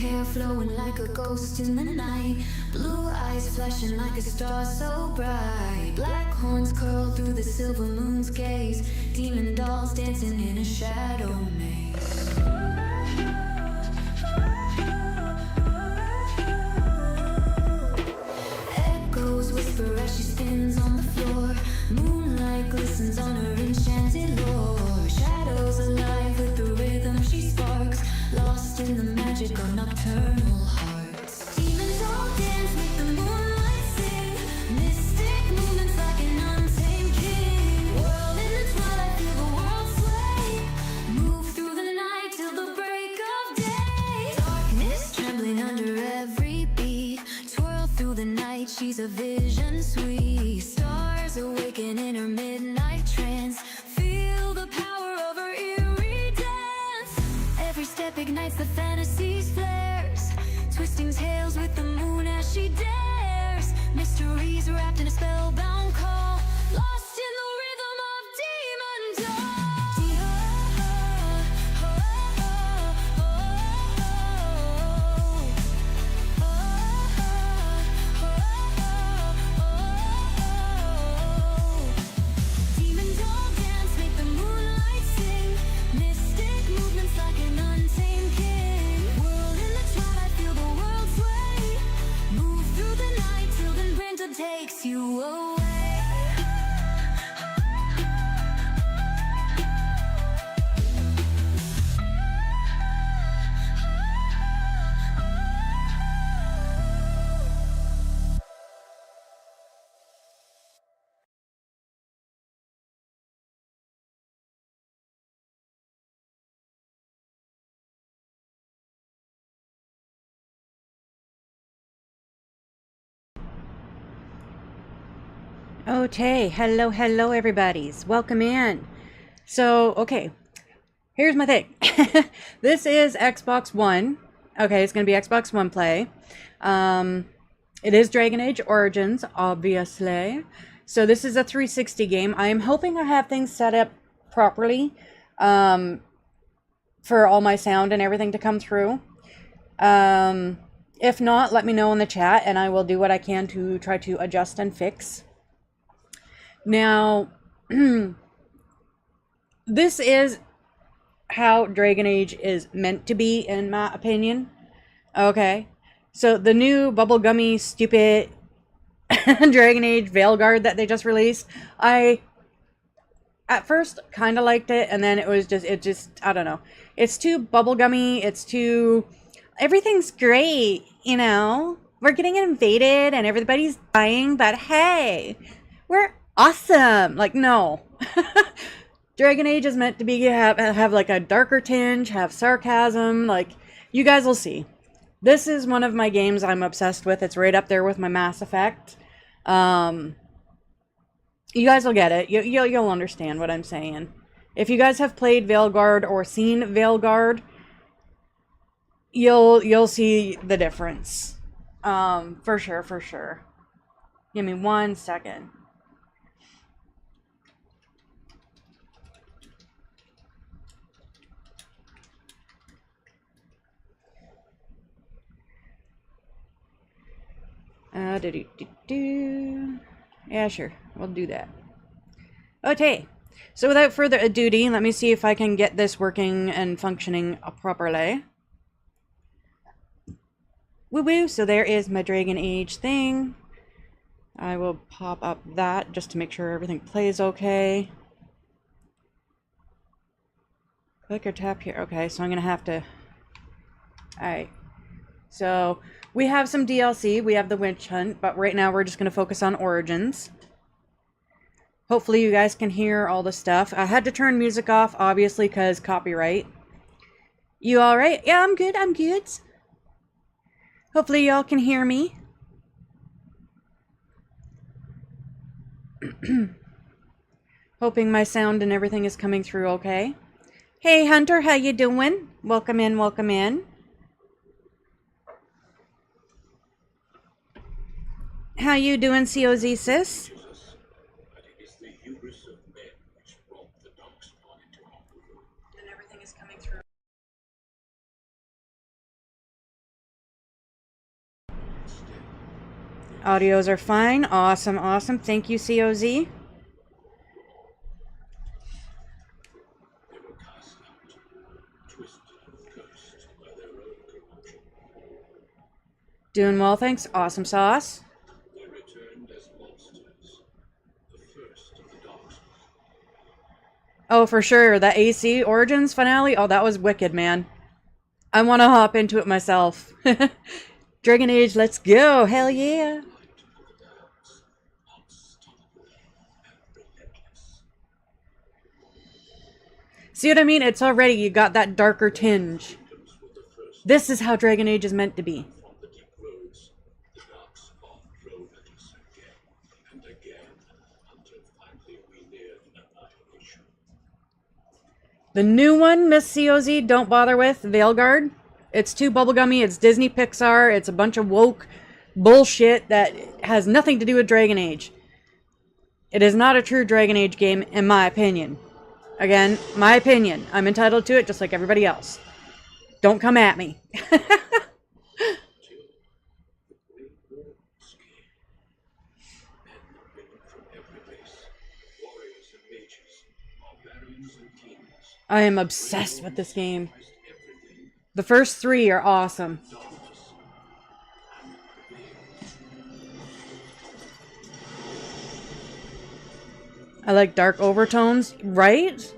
hair flowing like a ghost in the night. Blue eyes flashing like a star so bright. Black horns curl through the silver moon's gaze. Demon dolls dancing in a shadow maze. Echoes whisper as she spins on the floor. Moonlight glistens on her enchanted lore. Shadows alive with the rhythm she sparks. Lost in the magic of nocturnal hearts. Demons all dance, make the moonlight sing. Mystic movements like an untamed king. World in the twilight, feel the world sway. Move through the night till the break of day. Darkness trembling under every beat. Twirl through the night, she's a vision sweet. Stars awaken in her midnight trance. Feel the power of her eerie dance. Every step ignites the fantasies flares. Twisting tales with the moon as she dares. Mysteries wrapped in a spellbound call. Lost in the rhythm of demon dawn. Demon doll dance, make the moonlight sing. Mystic movements like an untamed king. World in the twilight, feel the world sway. Move through the night till the winter takes you away. Okay, hello everybody's. Welcome in. So, okay, here's my thing. This is Xbox One. Okay, it's going to be Xbox One play. It is Dragon Age Origins, obviously. So this is a 360 game. I am hoping I have things set up properly for all my sound and everything to come through. If not, let me know in the chat and I will do what I can to try to adjust and fix. Now, this is how Dragon Age is meant to be, in my opinion. Okay, so the new bubblegummy, stupid Dragon Age Veilguard that they just released, I at first kind of liked it, and then it just, I don't know. It's too bubblegummy, it's too, everything's great, you know? We're getting invaded and everybody's dying, but hey, we're awesome. Like, no. Dragon Age is meant to be have like a darker tinge, have sarcasm. Like, you guys will see. This is one of my games I'm obsessed with. It's right up there with my Mass Effect. You guys will get it. You'll understand what I'm saying. If you guys have played Veilguard or seen Veilguard, you'll see the difference. For sure. Give me 1 second. Yeah, sure. We'll do that. Okay. So without further ado, let me see if I can get this working and functioning properly. Woo-woo. So there is my Dragon Age thing. I will pop up that just to make sure everything plays okay. Click or tap here. Okay, so I'm going to have to... Alright. So, we have some DLC. We have the Witch Hunt, but right now we're just going to focus on Origins. Hopefully you guys can hear all the stuff. I had to turn music off, obviously, because copyright. You alright? Yeah, I'm good. Hopefully y'all can hear me. Hoping my sound and everything is coming through okay. Hey Hunter, how you doing? Welcome in. How you doing, COZ sis? And everything is coming through. Audios are fine. Awesome, awesome. Thank you, COZ. Doing well, thanks. Awesome sauce. Oh, for sure. That AC Origins finale. Oh, that was wicked, man. I want to hop into it myself. Dragon Age, let's go. Hell yeah. See what I mean? It's already, you got that darker tinge. This is how Dragon Age is meant to be. The new one, Miss COZ, don't bother with, Veilguard. It's too bubblegummy, it's Disney Pixar, it's a bunch of woke bullshit that has nothing to do with Dragon Age. It is not a true Dragon Age game, in my opinion. Again, my opinion. I'm entitled to it just like everybody else. Don't come at me. I am obsessed with this game. The first 3 are awesome. I like dark overtones, right?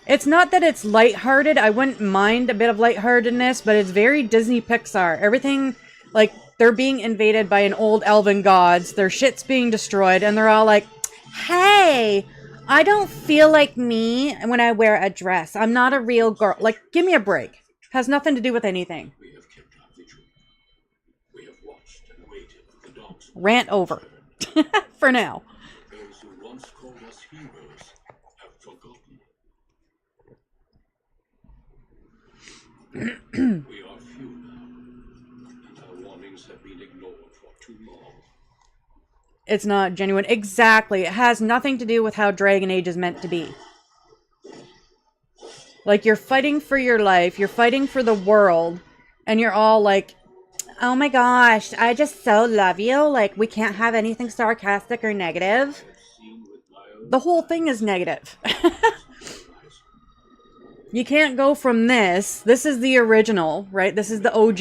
It's not that it's lighthearted. I wouldn't mind a bit of lightheartedness, but it's very Disney Pixar. Everything, like, they're being invaded by an old elven gods. Their shit's being destroyed, and they're all like, hey, I don't feel like me when I wear a dress. I'm not a real girl. Like, give me a break. Has nothing to do with anything. Rant over. For now. Those who once called us heroes have forgotten. We are few now, and our warnings have been ignored for too long. It's not genuine. Exactly. It has nothing to do with how Dragon Age is meant to be. Like, you're fighting for your life, you're fighting for the world, and you're all like, oh my gosh, I just so love you. Like, we can't have anything sarcastic or negative. The whole thing is negative. You can't go from this is the original, right? This is the OG,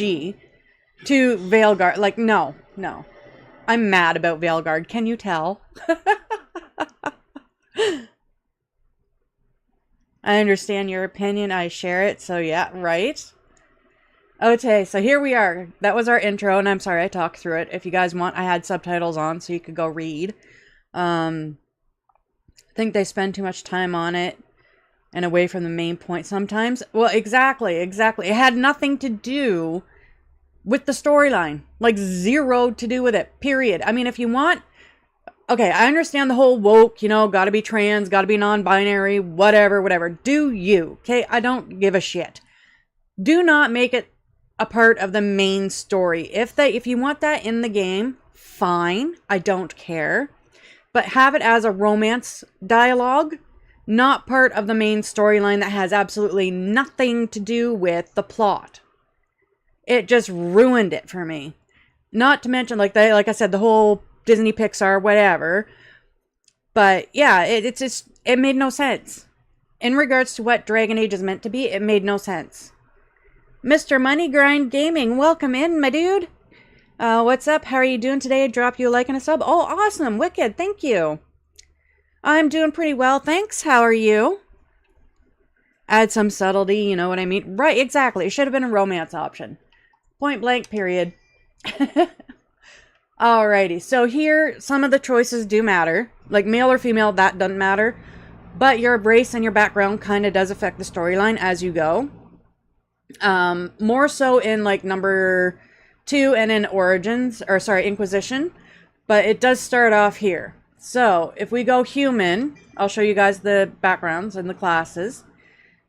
to Veilguard. Like, no. I'm mad about Veilguard. Can you tell? I understand your opinion. I share it. So yeah, right? Okay, so here we are. That was our intro, and I'm sorry I talked through it. If you guys want, I had subtitles on so you could go read. I think they spend too much time on it and away from the main point sometimes. Well, exactly. It had nothing to do with the storyline. Like, zero to do with it, period. I mean, if you want... Okay, I understand the whole woke, gotta be trans, gotta be non-binary, whatever. Do you, okay? I don't give a shit. Do not make it a part of the main story. If you want that in the game, fine. I don't care. But have it as a romance dialogue, not part of the main storyline that has absolutely nothing to do with the plot. It just ruined it for me. Not to mention, like I said, the whole Disney Pixar, whatever. But yeah, it made no sense. In regards to what Dragon Age is meant to be, it made no sense. Mr. Money Grind Gaming, welcome in, my dude. What's up? How are you doing today? Drop you a like and a sub. Oh, awesome. Wicked. Thank you. I'm doing pretty well, thanks. How are you? Add some subtlety, you know what I mean? Right, exactly. It should have been a romance option. Point blank, period. Alrighty, so here, some of the choices do matter. Like, male or female, that doesn't matter. But your race and your background kind of does affect the storyline as you go. More so in, like, number 2 and in Inquisition. But it does start off here. So, if we go human, I'll show you guys the backgrounds and the classes.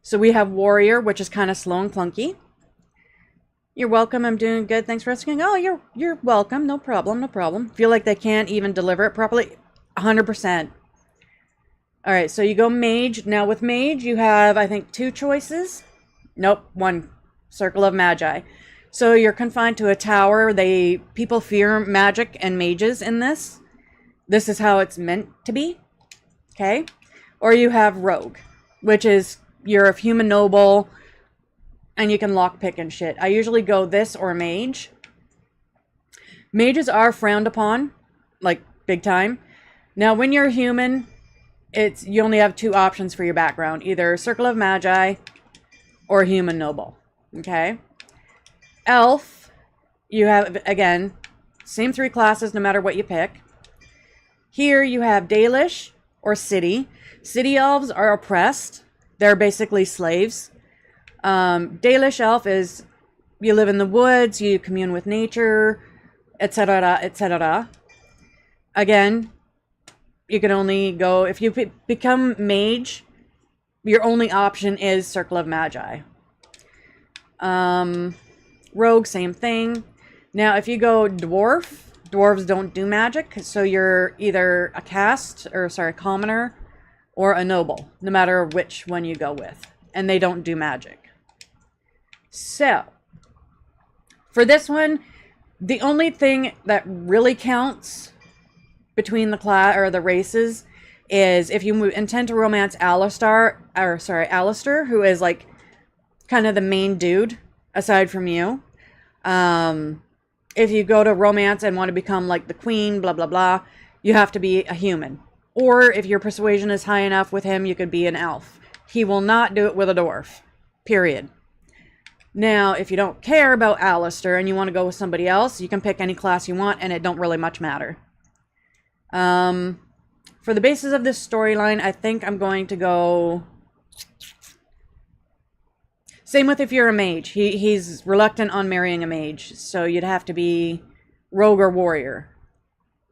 So we have warrior, which is kind of slow and clunky. You're welcome. I'm doing good. Thanks for asking. Oh, you're welcome. No problem. Feel like they can't even deliver it properly. 100%. All right, so you go mage. Now with mage, you have, I think, 2 choices. Nope, 1. Circle of Magi. So you're confined to a tower. People fear magic and mages in this. This is how it's meant to be. Okay? Or you have Rogue, which is you're a human noble and you can lockpick and shit. I usually go this or mage. Mages are frowned upon, like big time. Now, when you're human, you only have two options for your background, either Circle of Magi or human noble. Okay? Elf, you have, again, same three classes no matter what you pick. Here you have Dalish or City. City elves are oppressed. They're basically slaves. Dalish elf is you live in the woods, you commune with nature, etc., etc. Again, you can only go, if you become mage, your only option is Circle of Magi. Rogue, same thing. Now, if you go dwarf, dwarves don't do magic, so you're either a commoner, or a noble, no matter which one you go with. And they don't do magic. So, for this one, the only thing that really counts between the races is if you intend to romance Alistair, who is like kind of the main dude aside from you. If you go to romance and want to become like the queen, blah blah blah, you have to be a human. Or if your persuasion is high enough with him, you could be an elf. He will not do it with a dwarf. Period. Now, if you don't care about Alistair and you want to go with somebody else, you can pick any class you want and it don't really much matter. For the basis of this storyline, I think I'm going to go... Same with if you're a mage. He's reluctant on marrying a mage, so you'd have to be rogue or warrior.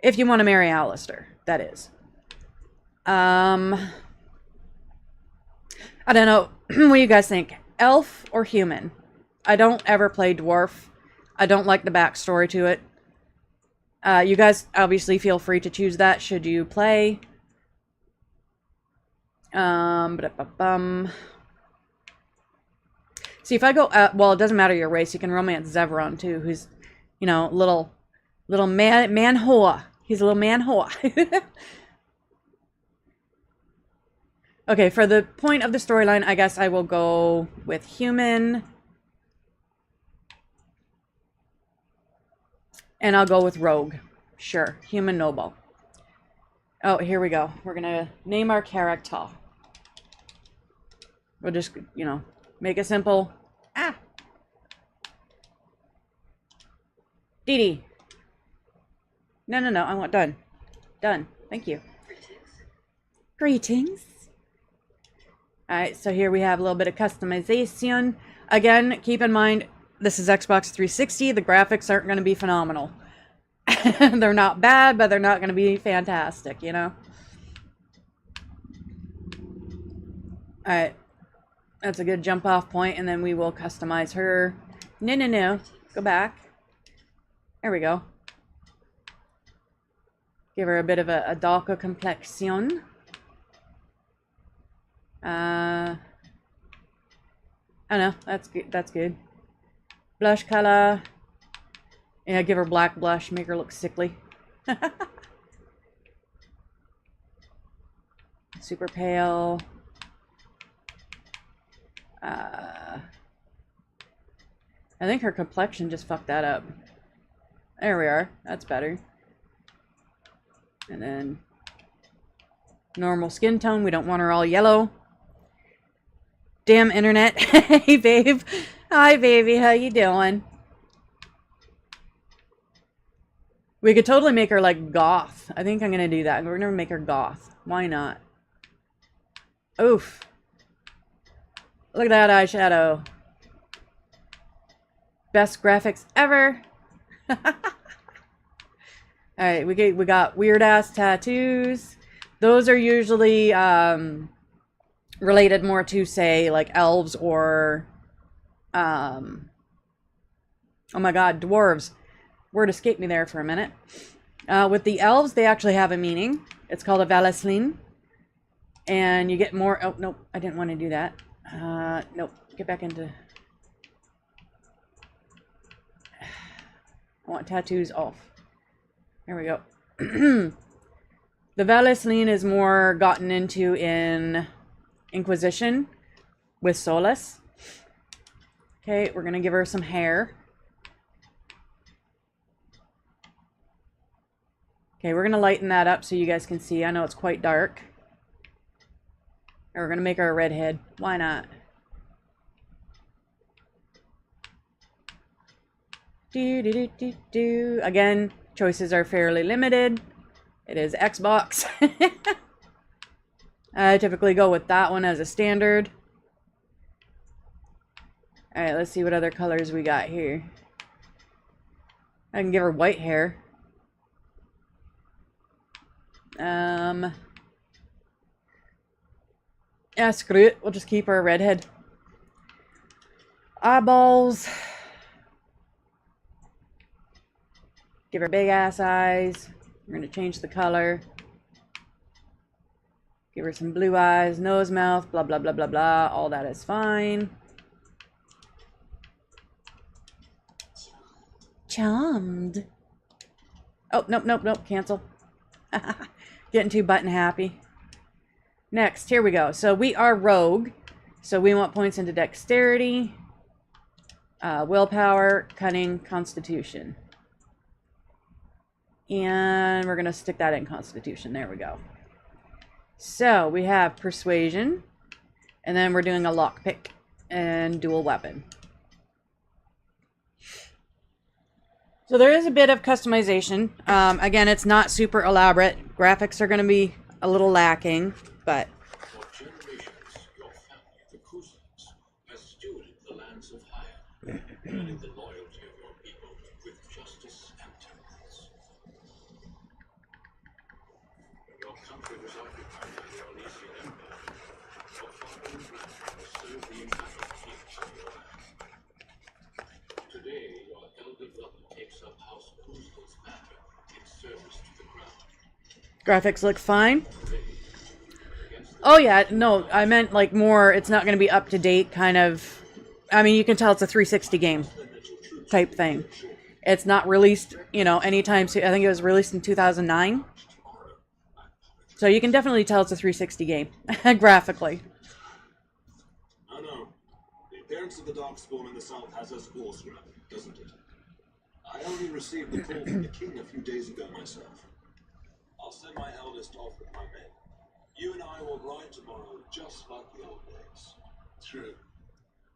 If you want to marry Alistair, that is. I don't know. What do you guys think? Elf or human? I don't ever play dwarf. I don't like the backstory to it. You guys obviously feel free to choose that should you play. See, if I go, well, it doesn't matter your race. You can romance Zevron too, who's, you know, little man hoa. He's a little man hoa. Okay, for the point of the storyline, I guess I will go with human. And I'll go with rogue. Sure, human noble. Oh, here we go. We're gonna name our character. We'll just, you know, make it simple. Ah! Dee Dee. No, I want done. Done. Thank you. Greetings. Alright, so here we have a little bit of customization. Again, keep in mind, this is Xbox 360. The graphics aren't going to be phenomenal. They're not bad, but they're not going to be fantastic, you know? Alright. That's a good jump off point, and then we will customize her. No. Go back. There we go. Give her a bit of a darker complexion. I don't know. That's good. That's good. Blush color. Yeah, give her black blush. Make her look sickly. Super pale. I think her complexion just fucked that up. There we are. That's better. And then normal skin tone. We don't want her all yellow. Damn internet. Hey, babe. Hi, baby. How you doing? We could totally make her like goth. I think I'm gonna do that. We're gonna make her goth. Why not? Oof. Look at that eyeshadow. Best graphics ever. Alright, we got weird ass tattoos. Those are usually related more to, say, like elves or oh my god, dwarves. Word escaped me there for a minute. With the elves, they actually have a meaning. It's called a Valaslin. And you get more... Oh, nope. I didn't want to do that. Nope. Get back into... I want tattoos off. There we go. The Valesline is more gotten into in Inquisition with Solus. Okay, we're going to give her some hair. Okay, we're going to lighten that up so you guys can see. I know it's quite dark. And we're going to make her a redhead. Why not? Again, choices are fairly limited. It is Xbox. I typically go with that one as a standard. Alright, let's see what other colors we got here. I can give her white hair. Yeah, screw it. We'll just keep her a redhead. Eyeballs. Give her big ass eyes. We're going to change the color. Give her some blue eyes, nose, mouth, blah, blah, blah, blah, blah. All that is fine. Charmed. Oh, nope, nope, nope. Cancel. Getting too button happy. Next, here we go. So we are rogue. So we want points into dexterity, willpower, cunning, constitution. And we're going to stick that in constitution. There we go. So we have persuasion. And then we're doing a lockpick and dual weapon. So there is a bit of customization. Again, it's not super elaborate. Graphics are going to be a little lacking, but... For generations, your family, the Cousins, has stewarded the lands of Hire, earning the loyalty of your people with justice and temperance. When your country was occupied by the Orlesian Empire, your father and grandfather served the embattled kings of your land. Today, your elder brother takes up House Kuzdel's banner in service to the crown. Graphics look fine. Oh yeah, no, I meant like more, it's not going to be up to date kind of, I mean, you can tell it's a 360 game type thing. It's not released, you know, anytime soon. I think it was released in 2009. So you can definitely tell it's a 360 game, graphically. I know. The appearance of the Darkspawn in the south has us all scrapped, doesn't it? I only received the call from the king a few days ago myself. I'll send my eldest off with my men. You and I will ride tomorrow just like the old days. True.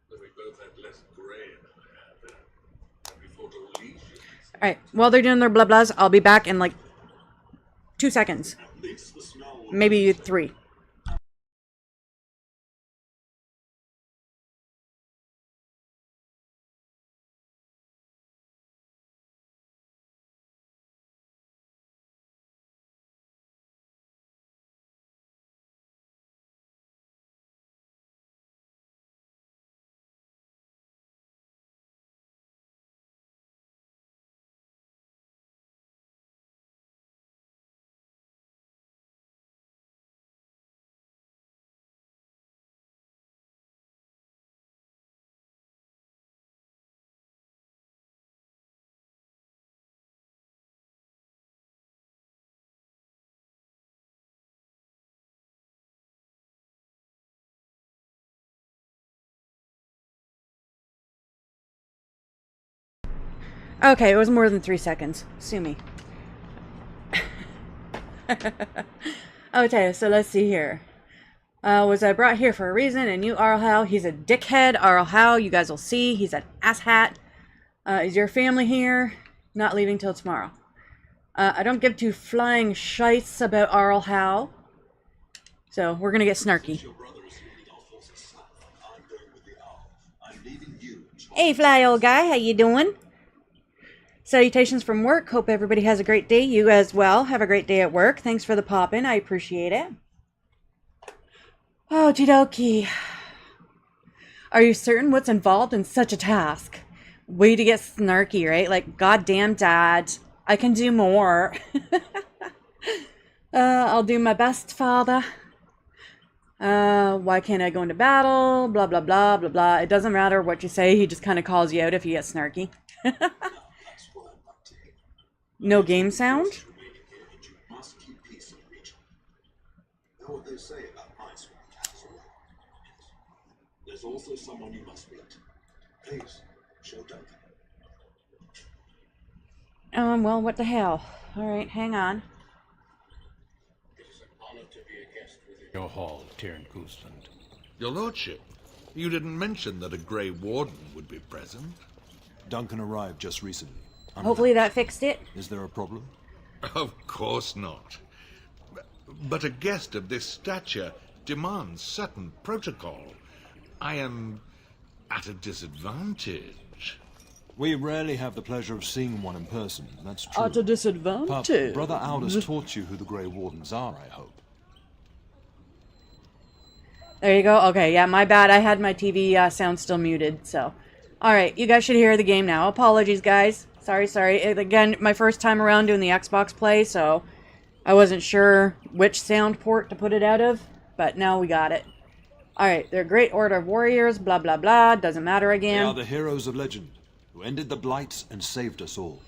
But we both had less gray in our hair then. And we fought Orlesians. Alright, while they're doing their blah blahs, I'll be back in like 2 seconds. At least the smell will... Maybe 3. Okay, it was more than 3 seconds. Sue me. Okay, so let's see here. Was I brought here for a reason? And you, Arlhow, he's a dickhead. Arlhow, you guys will see, he's an asshat. Is your family here? Not leaving till tomorrow. I don't give two flying shites about Arlhow. So, we're gonna get snarky. Your brother is leading our forces south. I'm going with the owl. I'm leaving you. Hey, fly old guy, how you doing? Salutations from work. Hope everybody has a great day. You as well. Have a great day at work. Thanks for the pop-in. I appreciate it. Okie dokie. Are you certain what's involved in such a task? Way to get snarky, right? Like, goddamn dad, I can do more. I'll do my best, father. Why can't I go into battle? Blah, blah, blah, blah, blah. It doesn't matter what you say. He just kind of calls you out if you get snarky. No game sound? Remaining here, and you must keep peace in the region. Know what they say about mice when cats are around? There's also someone you must meet. Please, show Duncan. Well, what the hell? Alright, hang on. It is an honor to be a guest within your hall, Tyrn Cousland. Your lordship, you didn't mention that a Grey Warden would be present. Duncan arrived just recently. Hopefully that fixed it. Is there a problem? Of course not. But a guest of this stature demands certain protocol. I am at a disadvantage. We rarely have the pleasure of seeing one in person, that's true. At a disadvantage. Brother Aldous taught you who the Grey Wardens are, I hope. There you go. Okay, yeah, my bad. I had my TV sound still muted, so. Alright, you guys should hear the game now. Apologies, guys. Sorry. Again, my first time around doing the Xbox play, so I wasn't sure which sound port to put it out of, but now we got it. Alright, they're a great order of warriors, blah blah blah, doesn't matter They again. are the heroes of legend, who ended the Blight and saved us all.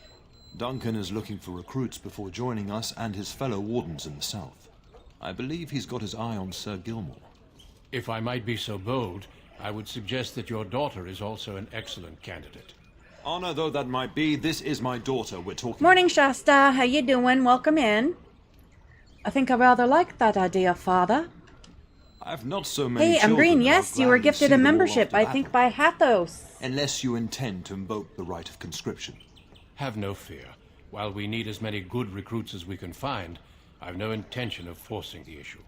Duncan is looking for recruits before joining us and his fellow wardens in the south. I believe he's got his eye on Sir Gilmore. If I might be so bold, I would suggest that your daughter is also an excellent candidate. Honor though that might be, this is my daughter we're talking Morning, about. Shasta. How you doing? Welcome in. I think I rather like that idea, Father. I've not so many Hey, I'm children Green. that Yes, I'll you were gladly gifted see a them all membership, off to I think, battle, by Hathos. unless you intend to invoke the right of conscription. Have no fear. While we need as many good recruits as we can find, I've no intention of forcing the issue.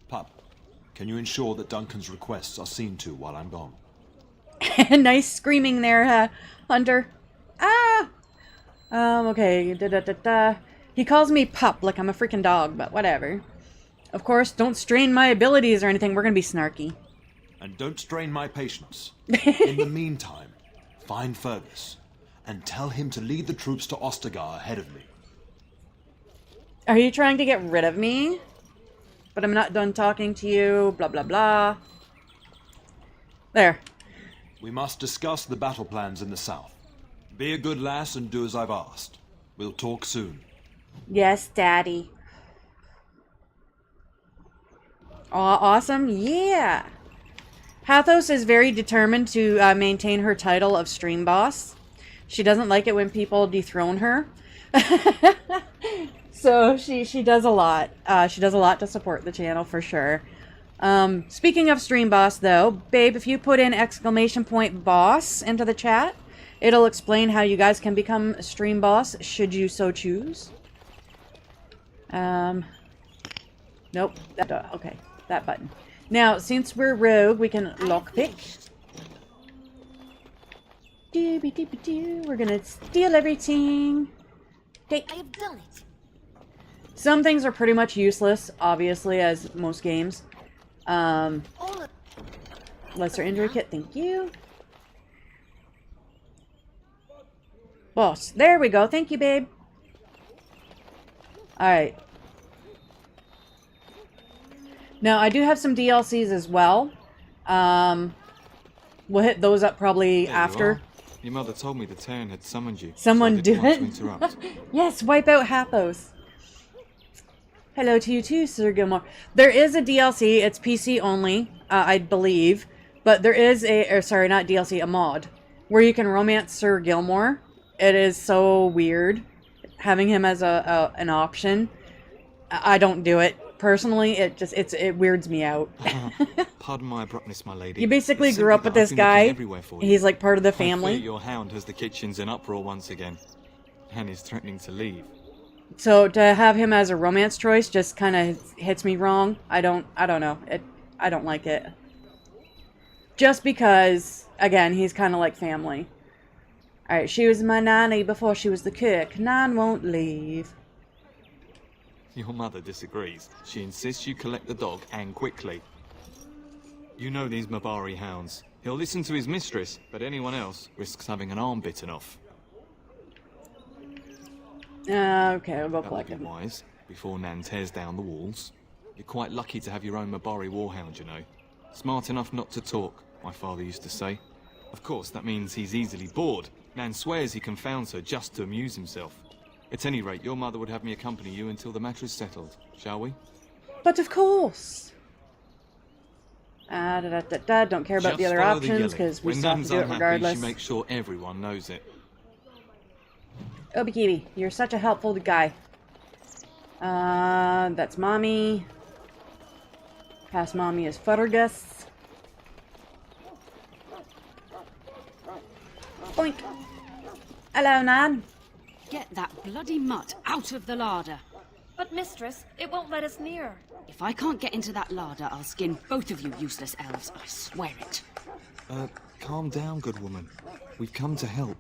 Pup, can you ensure that Duncan's requests are seen to while I'm gone? Nice screaming there, Hunter. Ah! Okay. Da-da-da-da. He calls me pup like I'm a freaking dog, but whatever. Of course, don't strain my abilities or anything. We're gonna be snarky. And don't strain my patience. In the meantime, find Fergus and tell him to lead the troops to Ostagar ahead of me. Are you trying to get rid of me? But I'm not done talking to you, blah blah blah. There. We must discuss the battle plans in the south. Be a good lass and do as I've asked. We'll talk soon. Yes, Daddy. Awesome, yeah. Hathos is very determined to maintain her title of stream boss. She doesn't like it when people dethrone her. So she does a lot. She does a lot to support the channel for sure. Speaking of stream boss though, babe, if you put in 'boss into the chat, it'll explain how you guys can become stream boss should you so choose. Nope. Okay, that button. Now, since we're rogue, we can lockpick. We're gonna steal everything. Okay. I have done it. Some things are pretty much useless, obviously, as most games. All of Lesser injury kit, thank you. Boss, there we go. Thank you, babe. Alright. Now, I do have some DLCs as well. We'll hit those up probably There you after. are. Your mother told me the Terran had summoned you. Someone so I do didn't want it? to interrupt. Yes, wipe out Hathos. Hello to you too, Sir Gilmore. There is a DLC. It's PC only, I believe. But there is sorry, not DLC, a mod. Where you can romance Sir Gilmore. It is so weird having him as an option. I don't do it. Personally, it weirds me out. Pardon my abruptness, my lady. You basically It's grew up simply with that this I've been looking guy. everywhere for you. He's like part of the I fear family. your hound has the kitchens in uproar once again, and is threatening to leave. So to have him as a romance choice just kind of hits me wrong. I don't know. I don't like it. Just because, again, he's kind of like family. Alright, she was my nanny before she was the cook. Nan won't leave. Your mother disagrees. She insists you collect the dog, and quickly. You know these Mabari hounds. He'll listen to his mistress, but anyone else risks having an arm bitten off. Okay, I'll go That would collect be him. wise, before Nan tears down the walls. You're quite lucky to have your own Mabari warhound, you know. Smart enough not to talk, my father used to say. Of course, that means he's easily bored. Nan swears he confounds her just to amuse himself. At any rate, your mother would have me accompany you until the matter is settled, shall we? But of course. Don't care about Just the other follow options yelling. because we When still have to Nan's do it unhappy, regardless. she makes sure everyone knows it. Obi-Kibi, you're such a helpful guy. That's Mommy. Past Mommy is Futtergus. Boink. Hello, Nan. Get that bloody mutt out of the larder. But mistress, it won't let us near. If I can't get into that larder, I'll skin both of you useless elves. I swear it. Calm down, good woman. We've come to help.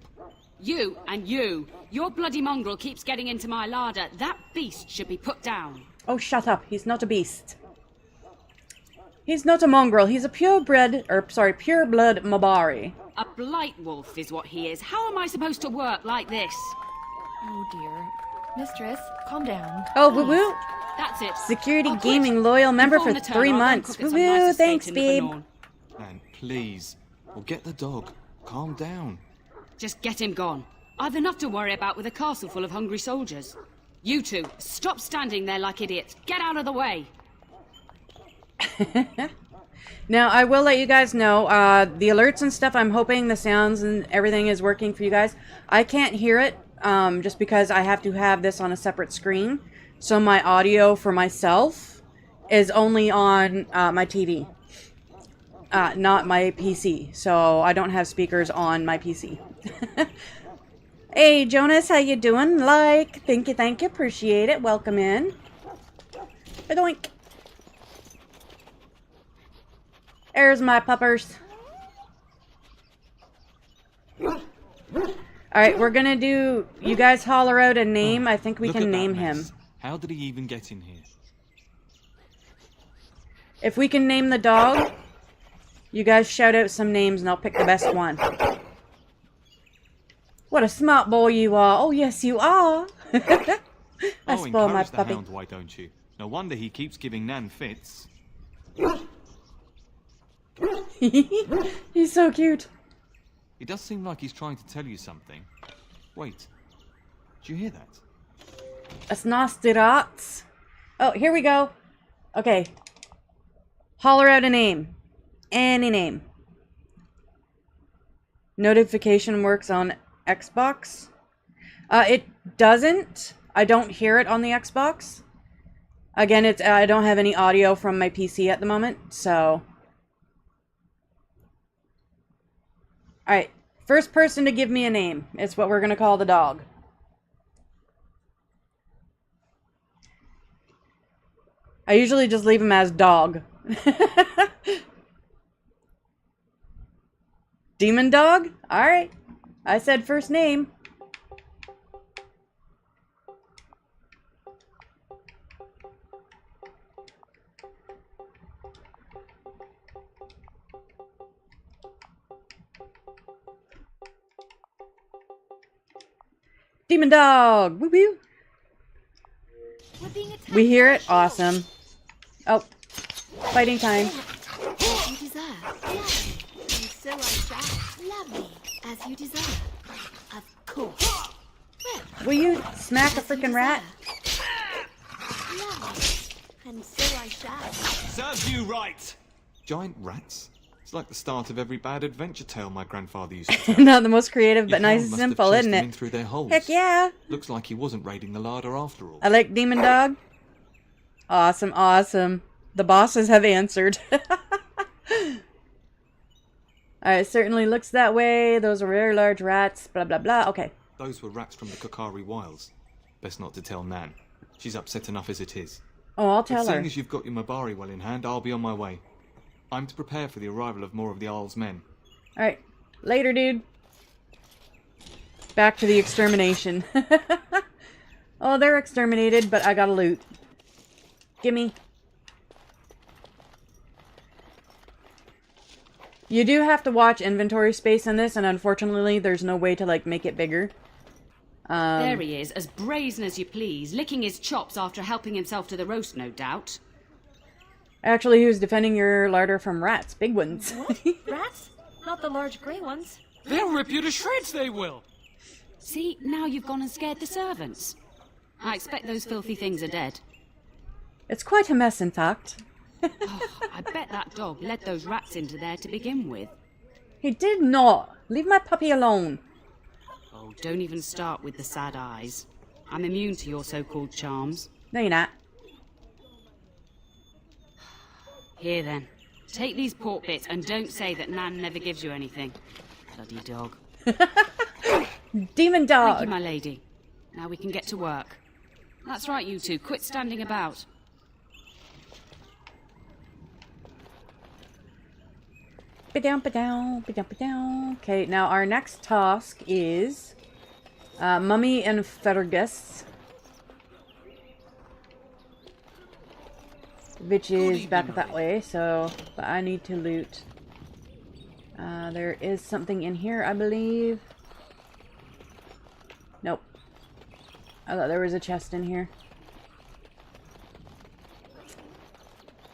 You and you. Your bloody mongrel keeps getting into my larder. That beast should be put down. Oh, shut up. He's not a beast. He's not a mongrel. He's a purebred, pure-blood Mabari. A blight wolf is what he is. How am I supposed to work like this? Oh dear. Mistress, calm down. Oh, woo-woo. That's it. Security I'll quit. Gaming loyal member for Inform the 3 turn. I'll go months. cook us some Woo-woo. nicer Thanks, steaks in the babe. Gnawn. Nan, please. Or get the dog. Calm down. Just get him gone. I've enough to worry about with a castle full of hungry soldiers. You two, stop standing there like idiots. Get out of the way. Now, I will let you guys know, the alerts and stuff, I'm hoping the sounds and everything is working for you guys. I can't hear it, just because I have to have this on a separate screen. So my audio for myself is only on my TV, not my PC. So I don't have speakers on my PC. Hey, Jonas, how you doing? Thank you, appreciate it. Welcome in. Doink. There's my puppers. Alright, we're gonna do... You guys holler out a name. I think we Look can at that name him. mess. How did he even get in here? If we can name the dog, you guys shout out some names and I'll pick the best one. What a smart boy you are. Oh, yes, you are. I spoil my encourage the puppy. hound, why don't you? No wonder he keeps giving Nan fits. He's so cute. He does seem like he's trying to tell you something. Wait. Did you hear that? It's nasty rats. Oh, here we go. Okay. Holler out a name. Any name. Notification works on Xbox. It doesn't. I don't hear it on the Xbox. Again, I don't have any audio from my PC at the moment, so... Alright, first person to give me a name. It's what we're gonna call the dog. I usually just leave him as dog. Demon dog? Alright. I said first name. Demon dog! Woo woo! We're being attacked. We hear it? Awesome. Oh. Fighting time. As you deserve. Lovely. And so I shall. Lovely. As you deserve. Of course. Well, Will you smack a freaking rat? lovely. And so I shall. Serves you right! Giant rats? It's like the start of every bad adventure tale my grandfather used to tell. Not the most creative, but Your nice hound and must have simple, chased isn't them in it? through their holes. Heck yeah! Looks like he wasn't raiding the larder after all. I like Demon Dog. Awesome, awesome. The bosses have answered. Alright, certainly looks that way. Those are very large rats. Blah, blah, blah. Okay. Those were rats from the Kokari Wilds. Best not to tell Nan. She's upset enough as it is. Oh, I'll But tell her. seeing as you've got your Mabari well in hand, I'll be on my way. I'm to prepare for the arrival of more of the Isle's men. Alright. Later, dude. Back to the extermination. Oh, they're exterminated, but I gotta loot. Gimme. You do have to watch inventory space in this, and unfortunately, there's no way to, like, make it bigger. There he is, as brazen as you please, licking his chops after helping himself to the roast, no doubt. Actually, who's defending your larder from rats? Big ones. Rats? Not the large grey ones. They'll rip you to shreds, they will! See, now you've gone and scared the servants. I expect those filthy things are dead. It's quite a mess, in fact. Oh, I bet that dog led those rats into there to begin with. He did not. Leave my puppy alone. Oh, don't even start with the sad eyes. I'm immune to your so-called charms. No, you're not. Here then, take these pork bits and don't say that Nan never gives you anything. Bloody dog. Demon Thank dog. you, my lady. Now we can get to work. That's right, you two. Quit standing about. Ba-down, ba-down, ba-down, ba-down. Okay, now our next task is Mummy and Fergus, which is back that way. So, but I need to loot. There is something in here, I believe. Nope. I thought there was a chest in here.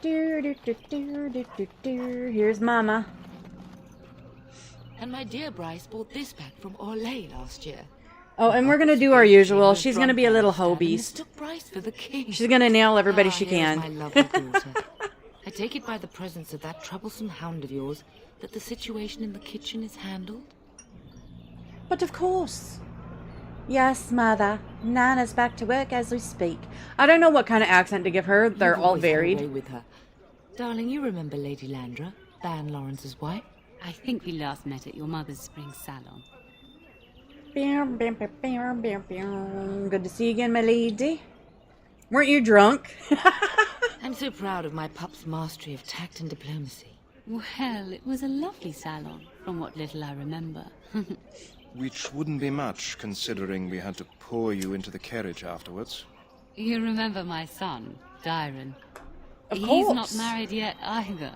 Here's Mama. And my dear Bryce bought this back from Orlais last year. Oh, and we're gonna do our usual. She's gonna be a little hoe beast. Mistook Bryce for the king. She's gonna nail everybody she Here's can. my lovely daughter. I take it by the presence of that troublesome hound of yours that the situation in the kitchen is handled? But of course. Yes, Mother. Nana's back to work as we speak. I don't know what kind of accent to give her. They're You've all always had a varied. way with her. Darling, you remember Lady Landra, Ban Lawrence's wife? I think we last met at your mother's spring salon. Good to see you again, my lady. Weren't you drunk? I'm so proud of my pup's mastery of tact and diplomacy. Well, it was a lovely salon, from what little I remember. Which wouldn't be much, considering we had to pour you into the carriage afterwards. You remember my son, Dyron? Of He's course. not married yet either.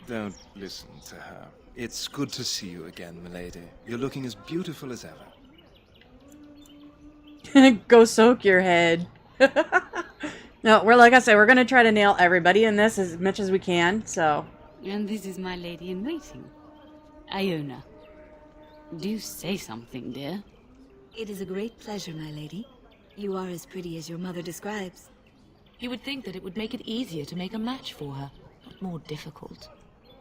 Don't listen to her. It's good to see you again, milady. You're looking as beautiful as ever. Go soak your head. No, we're like I said, we're gonna try to nail everybody in this as much as we can, so. And this is my lady in waiting, Iona. Do say something, dear. It is a great pleasure, my lady. You are as pretty as your mother describes. You would think that it would make it easier to make a match for her, not more difficult.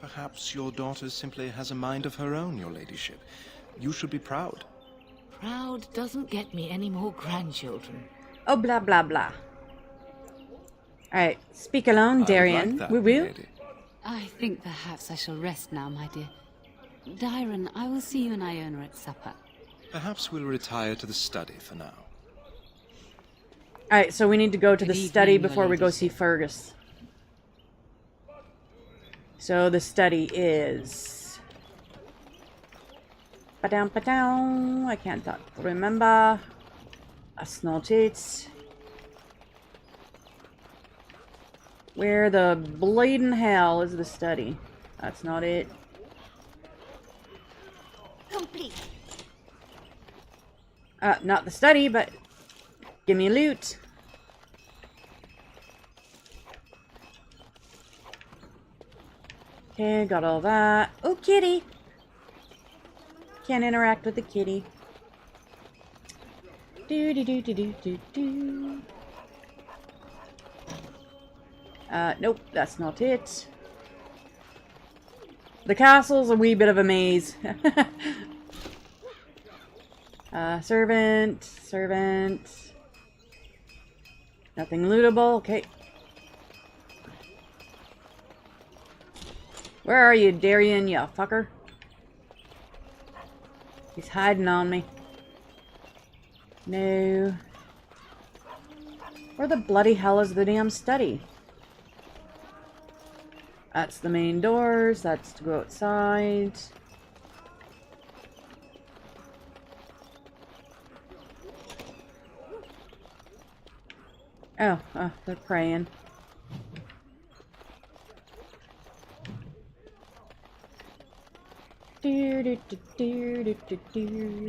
Perhaps your daughter simply has a mind of her own, your ladyship. You should be proud. Proud doesn't get me any more grandchildren. Oh, blah, blah, blah. Alright, speak alone, Darian. Like that, Woo woo. milady. I think perhaps I shall rest now, my dear. Dyron, I will see you and Iona at supper. Perhaps we'll retire to the study for now. Alright, so we need to go to the Good study evening, before we go ladies. see Fergus. So the study is... Ba-dum, ba-dum. I can't remember. That's not it. Where the bleeding hell is the study? That's not it. Complete. Not the study, but give me loot. Okay, got all that. Oh, kitty! Can't interact with the kitty. Do do do do do do do. Nope, that's not it. The castle's a wee bit of a maze. Servant. Nothing lootable. Okay. Where are you, Darian, you fucker? He's hiding on me. No. Where the bloody hell is the damn study? That's the main doors. That's to go outside. Oh, they're praying.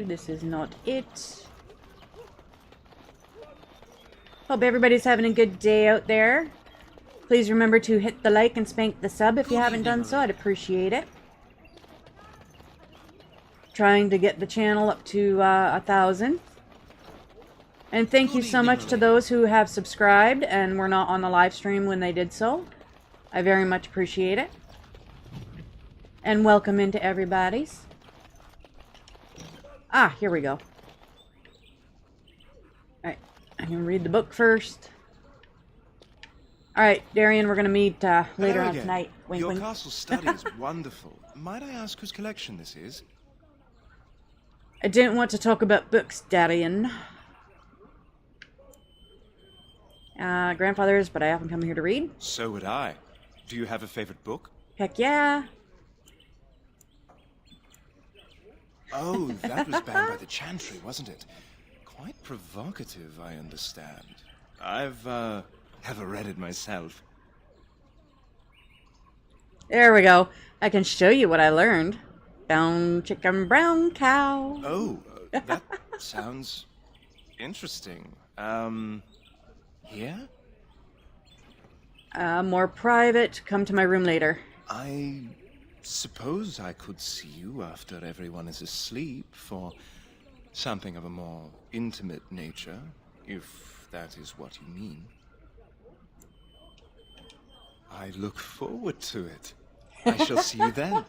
This is not it. Hope everybody's having a good day out there. Please remember to hit the like and spank the sub if you haven't done so. I'd appreciate it. trying to get the channel up to 1,000. And thank you so much to those who have subscribed and were not on the live stream when they did so. I very much appreciate it. And welcome into everybody's. Ah, here we go. Alright, I can read the book first. Alright, Darian, we're going to meet later on tonight. Wink, Your wink. castle study is wonderful. Might I ask whose collection this is? I didn't want to talk about books, Darian. Grandfather's, but I often come here to read. So would I. Do you have a favorite book? Heck yeah. Oh, that was banned by the Chantry, wasn't it? Quite provocative, I understand. I've never read it myself. There we go. I can show you what I learned. Brown chicken, brown cow. Oh, that sounds interesting. Here? More private. Come to my room later. I suppose I could see you after everyone is asleep for something of a more intimate nature, if that is what you mean. I look forward to it. I shall see you then.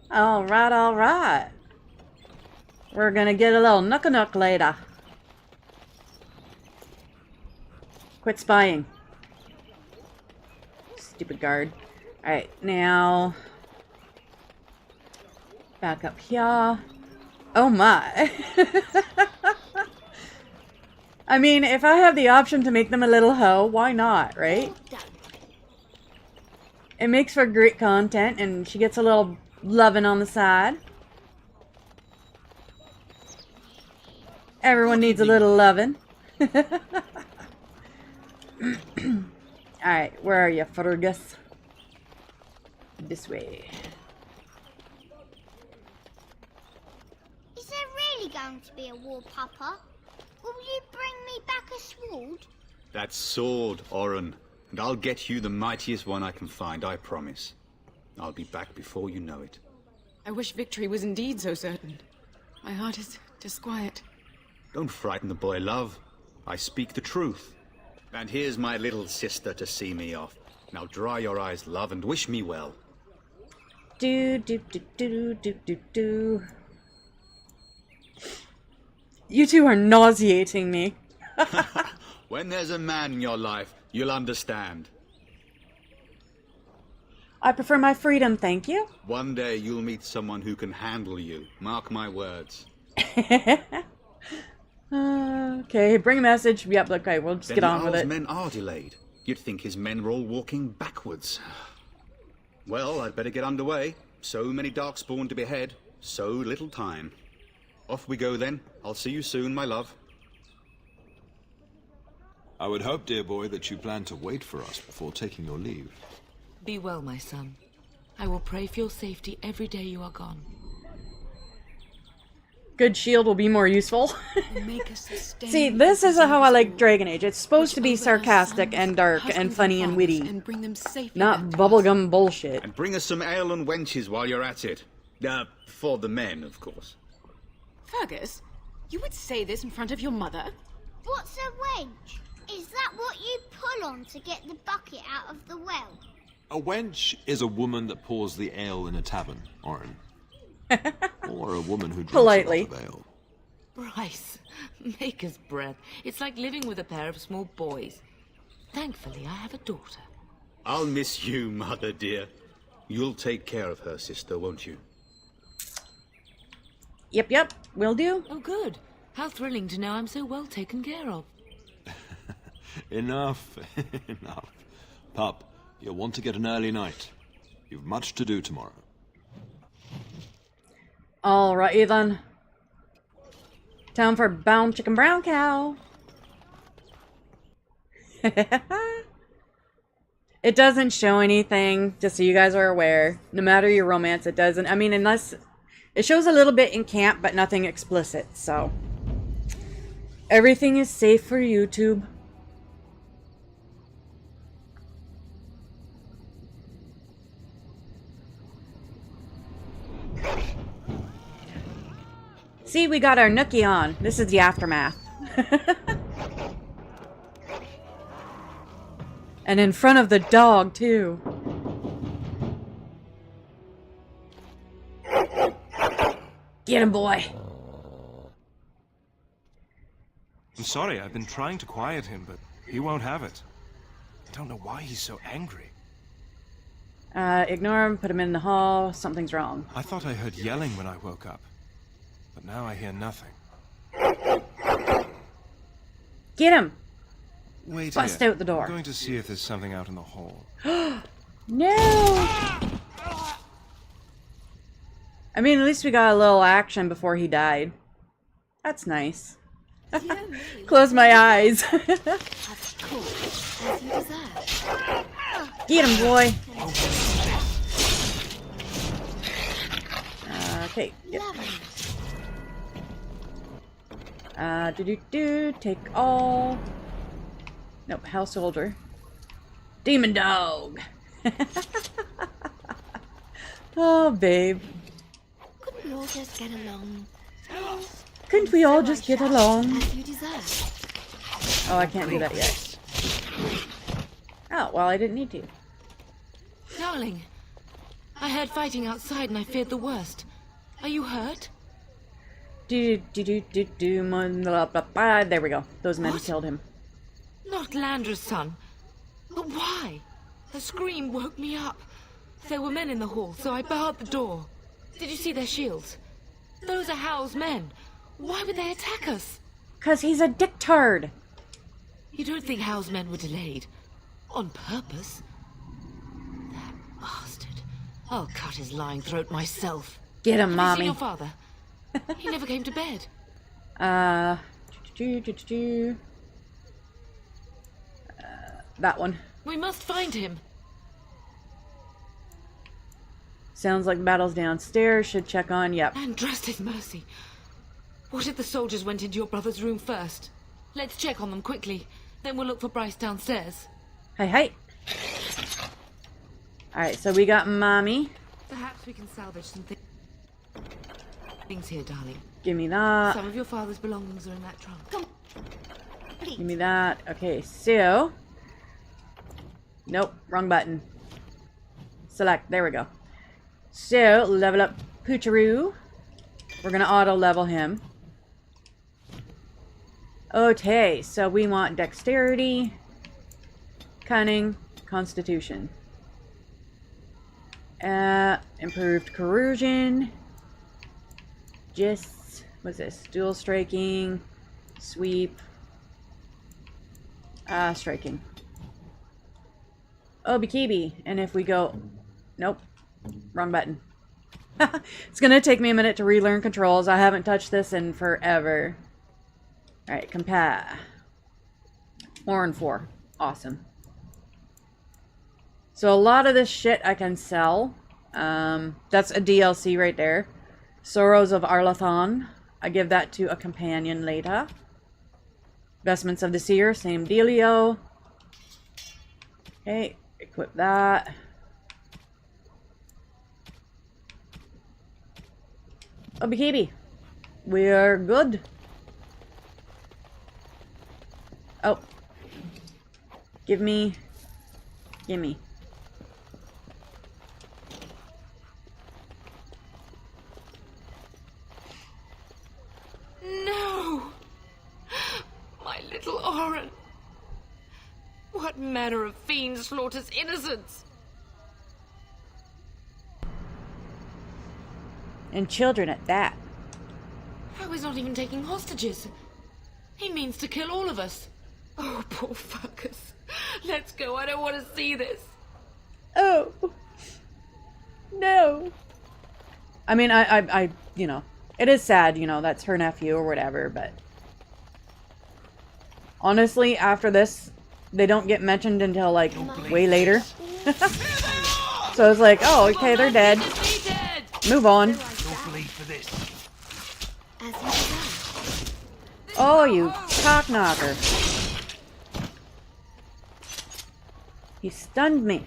All right, all right. We're gonna get a little knuck-a-knuck later. Quit spying. Stupid guard. Alright, now... back up here. Oh my. I mean, if I have the option to make them a little hoe, why not, right? It makes for great content, and she gets a little loving on the side. Everyone needs a little loving. Alright, where are you, Fergus? This way. Is there really going to be a war, Papa? Will you bring me back a sword? That sword, Oren. And I'll get you the mightiest one I can find, I promise. I'll be back before you know it. I wish victory was indeed so certain. My heart is disquiet. Don't frighten the boy, love. I speak the truth. And here's my little sister to see me off. Now dry your eyes, love, and wish me well. Do, do, do, do, do, do, do. You two are nauseating me. When there's a man in your life, you'll understand. I prefer my freedom, thank you. One day you'll meet someone who can handle you. Mark my words. Okay, bring a message. Yep, okay, we'll just get on with Then it. the Jarl's men are delayed. You'd think his men were all walking backwards. Well, I'd better get underway. So many Darkspawn to behead. So little time. Off we go then. I'll see you soon, my love. I would hope, dear boy, that you plan to wait for us before taking your leave. Be well, my son. I will pray for your safety every day you are gone. Good shield will be more useful. See, this is how I like Dragon Age. It's supposed to be sarcastic and dark and funny and witty. Not bubblegum bullshit. And bring us some ale and wenches while you're at it. For the men, of course. Fergus, you would say this in front of your mother? What's a wench? Is that what you pull on to get the bucket out of the well? A wench is a woman that pours the ale in a tavern, Oren. Or a woman who drinks Politely. a lot of ale. Bryce, maker's breath. It's like living with a pair of small boys. Thankfully, I have a daughter. I'll miss you, mother dear. You'll take care of her, sister, won't you? Yep, will do. Oh, good. How thrilling to know I'm so well taken care of. Enough, enough. Pup, you'll want to get an early night. You've much to do tomorrow. Alrighty then. Time for bound chicken brown cow. It doesn't show anything, just so you guys are aware. No matter your romance, it doesn't. I mean, unless... It shows a little bit in camp, but nothing explicit, so... Everything is safe for YouTube. See, we got our nookie on. This is the aftermath. And in front of the dog, too. Get him, boy. I'm sorry, I've been trying to quiet him, but he won't have it. I don't know why he's so angry. Ignore him, put him in the hall. Something's wrong. I thought I heard yelling when I woke up, but now I hear nothing. Get him! Wait Bust here. out the door. I'm going to see if there's something out in the hall. No! I mean, at least we got a little action before he died. That's nice. Close my eyes. Get him, boy. Okay. Yep. Take all. Nope, house soldier. Demon dog. Oh, babe. Couldn't we all just get along? Couldn't we all just get along? As you deserve. Oh, I can't do that yet. Oh, well, I didn't need to. Darling, I heard fighting outside and I feared the worst. Are you hurt? There we go. Those men killed him. Not Landra's son. But why? The scream woke me up. There were men in the hall, so I barred the door. Did you see their shields? Those are Hal's men. Why would they attack us? 'Cause he's a dictard. You don't think Hal's men were delayed? On purpose? That bastard. I'll cut his lying throat myself. Get him, Have mommy. you seen your father? He never came to bed. That one. We must find him. Sounds like battle's downstairs. Should check on. Yep. And trust his mercy. What if the soldiers went into your brother's room first? Let's check on them quickly. Then we'll look for Bryce downstairs. Hey. Alright, so we got mommy. Perhaps we can salvage some things here, darling. Give me that. Some of your father's belongings are in that trunk. Come. Give me that. Okay, so. Nope, wrong button. Select. There we go. So, level up Poocheroo. We're going to auto-level him. Okay, so we want Dexterity, Cunning, Constitution. Improved Corrosion. Just, what's this? Dual Striking, Sweep, Striking. Obi-Kibi. And if we go... Nope. Wrong button. It's gonna take me a minute to relearn controls. I haven't touched this in forever. Alright, compare. 4 and 4. Awesome. So a lot of this shit I can sell. That's a DLC right there. Sorrows of Arlathan. I give that to a companion later. Vestments of the Seer, same dealio. Okay, equip that. Obi-Kibi. We're good. Oh. Gimme. No! My little Oren. What manner of fiend slaughters innocents? And children at that. How is not even taking hostages? He means to kill all of us. Oh, poor fuckers. Let's go. I don't want to see this. Oh. No. I mean, I, you know, it is sad, you know, that's her nephew or whatever, but honestly, after this, they don't get mentioned until, like, way later. So it's like, oh, okay, they're dead. Move on. Oh, you cock knocker. He stunned me.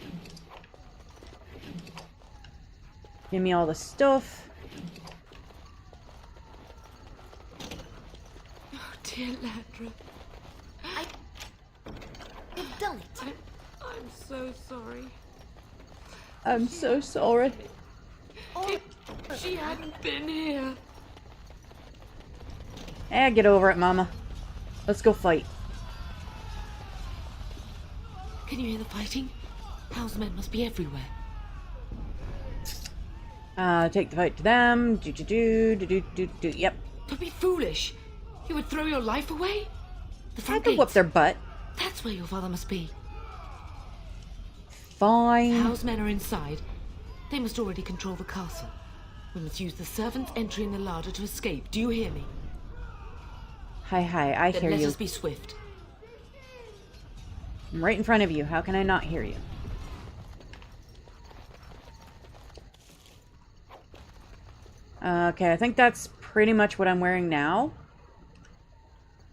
Give me all the stuff. dear Landra. You've done it. I'm so sorry. I'm so sorry. If she hadn't been here. Get over it, Mama. Let's go fight. Can you hear the fighting? House men must be everywhere. Take the fight to them. Yep. Don't be foolish. You would throw your life away? The I front could whoop gates. their butt. That's where your father must be. Fine. House men are inside. They must already control the castle. We must use the servants' entry in the larder to escape. Do you hear me? Hi, I Then hear let you. us be swift. I'm right in front of you. How can I not hear you? Okay, I think that's pretty much what I'm wearing now.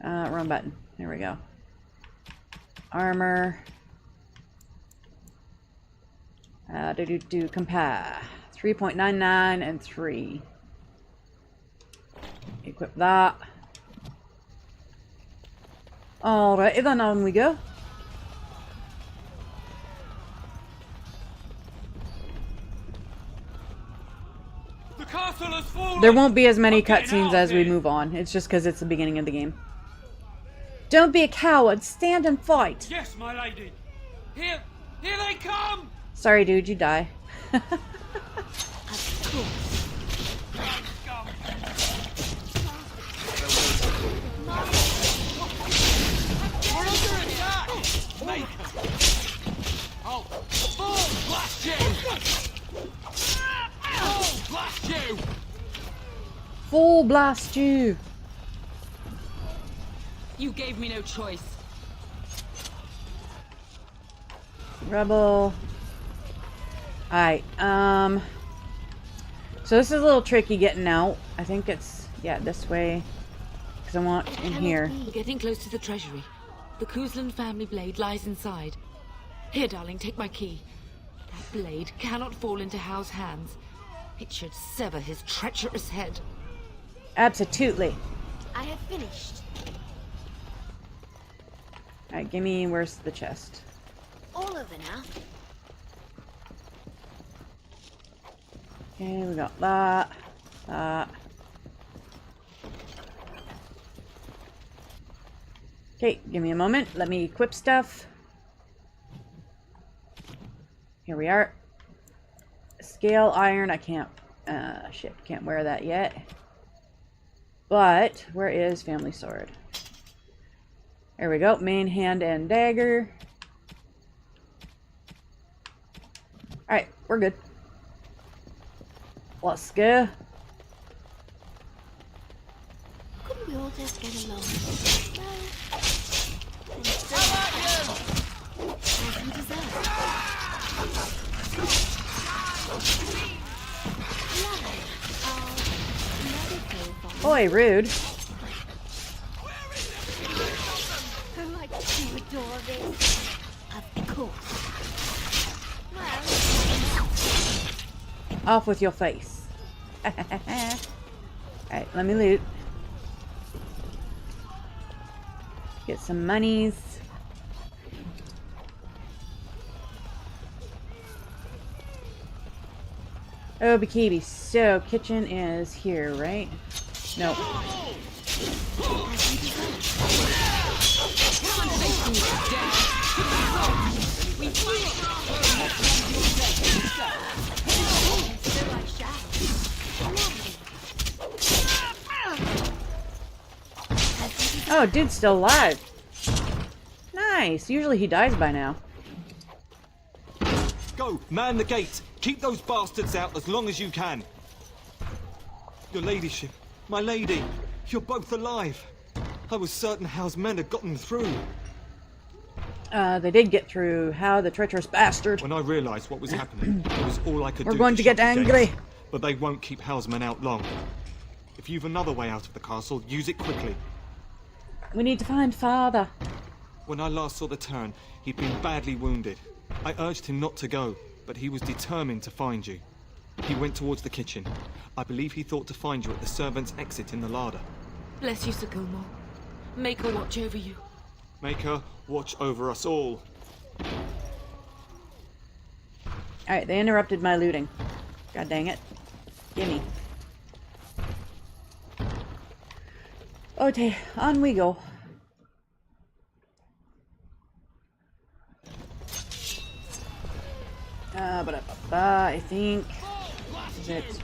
Wrong button. There we go. Armor. Compare. 3.99 and 3. Equip that. Alrighty then, on we go. The castle has fallen! There won't be as many I'm getting cutscenes out as we here. move on. It's just because it's the beginning of the game. Don't be a coward. Stand and fight. Yes, my lady. Here they come! Sorry, dude. You die. Oh, full blast you! Full blast you! Full blast you. You gave me no choice. Rebel. Alright, so this is a little tricky getting out. I think it's, yeah, this way. Because I want in here. We're getting close to the treasury. The Cousland family blade lies inside. Here, darling, take my key. That blade cannot fall into Howe's hands. It should sever his treacherous head. Absolutely. I have finished. Alright, give me, where's the chest? All over now. Okay, we got that. Okay, give me a moment. Let me equip stuff. Here we are. Scale iron. I can't. Shit, can't wear that yet. But where is family sword? There we go. Main hand and dagger. All right, we're good. Let's go. Couldn't we all just get along? No. As we deserve. Boy, rude. I like to adore this. Of course. Off with your face. Alright, let me loot. Get some monies. Oh, Bikini. So, kitchen is here, right? No. Oh, dude's still alive. Nice. Usually he dies by now. Go, man the gate. Keep those bastards out as long as you can. Your ladyship, my lady, you're both alive. I was certain Howe's men had gotten through. They did get through. How the treacherous bastard. When I realised what was happening, it was all I could do. We're going to get shut the angry. gates. But they won't keep Howe's men out long. If you've another way out of the castle, use it quickly. We need to find father. When I last saw the Terran, he'd been badly wounded. I urged him not to go, but he was determined to find you. He went towards the kitchen. I believe he thought to find you at the servants' exit in the larder. Bless you, Sir Gilmore. Make her watch over you. Make her watch over us all. Alright, they interrupted my looting. God dang it. Gimme. Okay, on we go. I think this is it.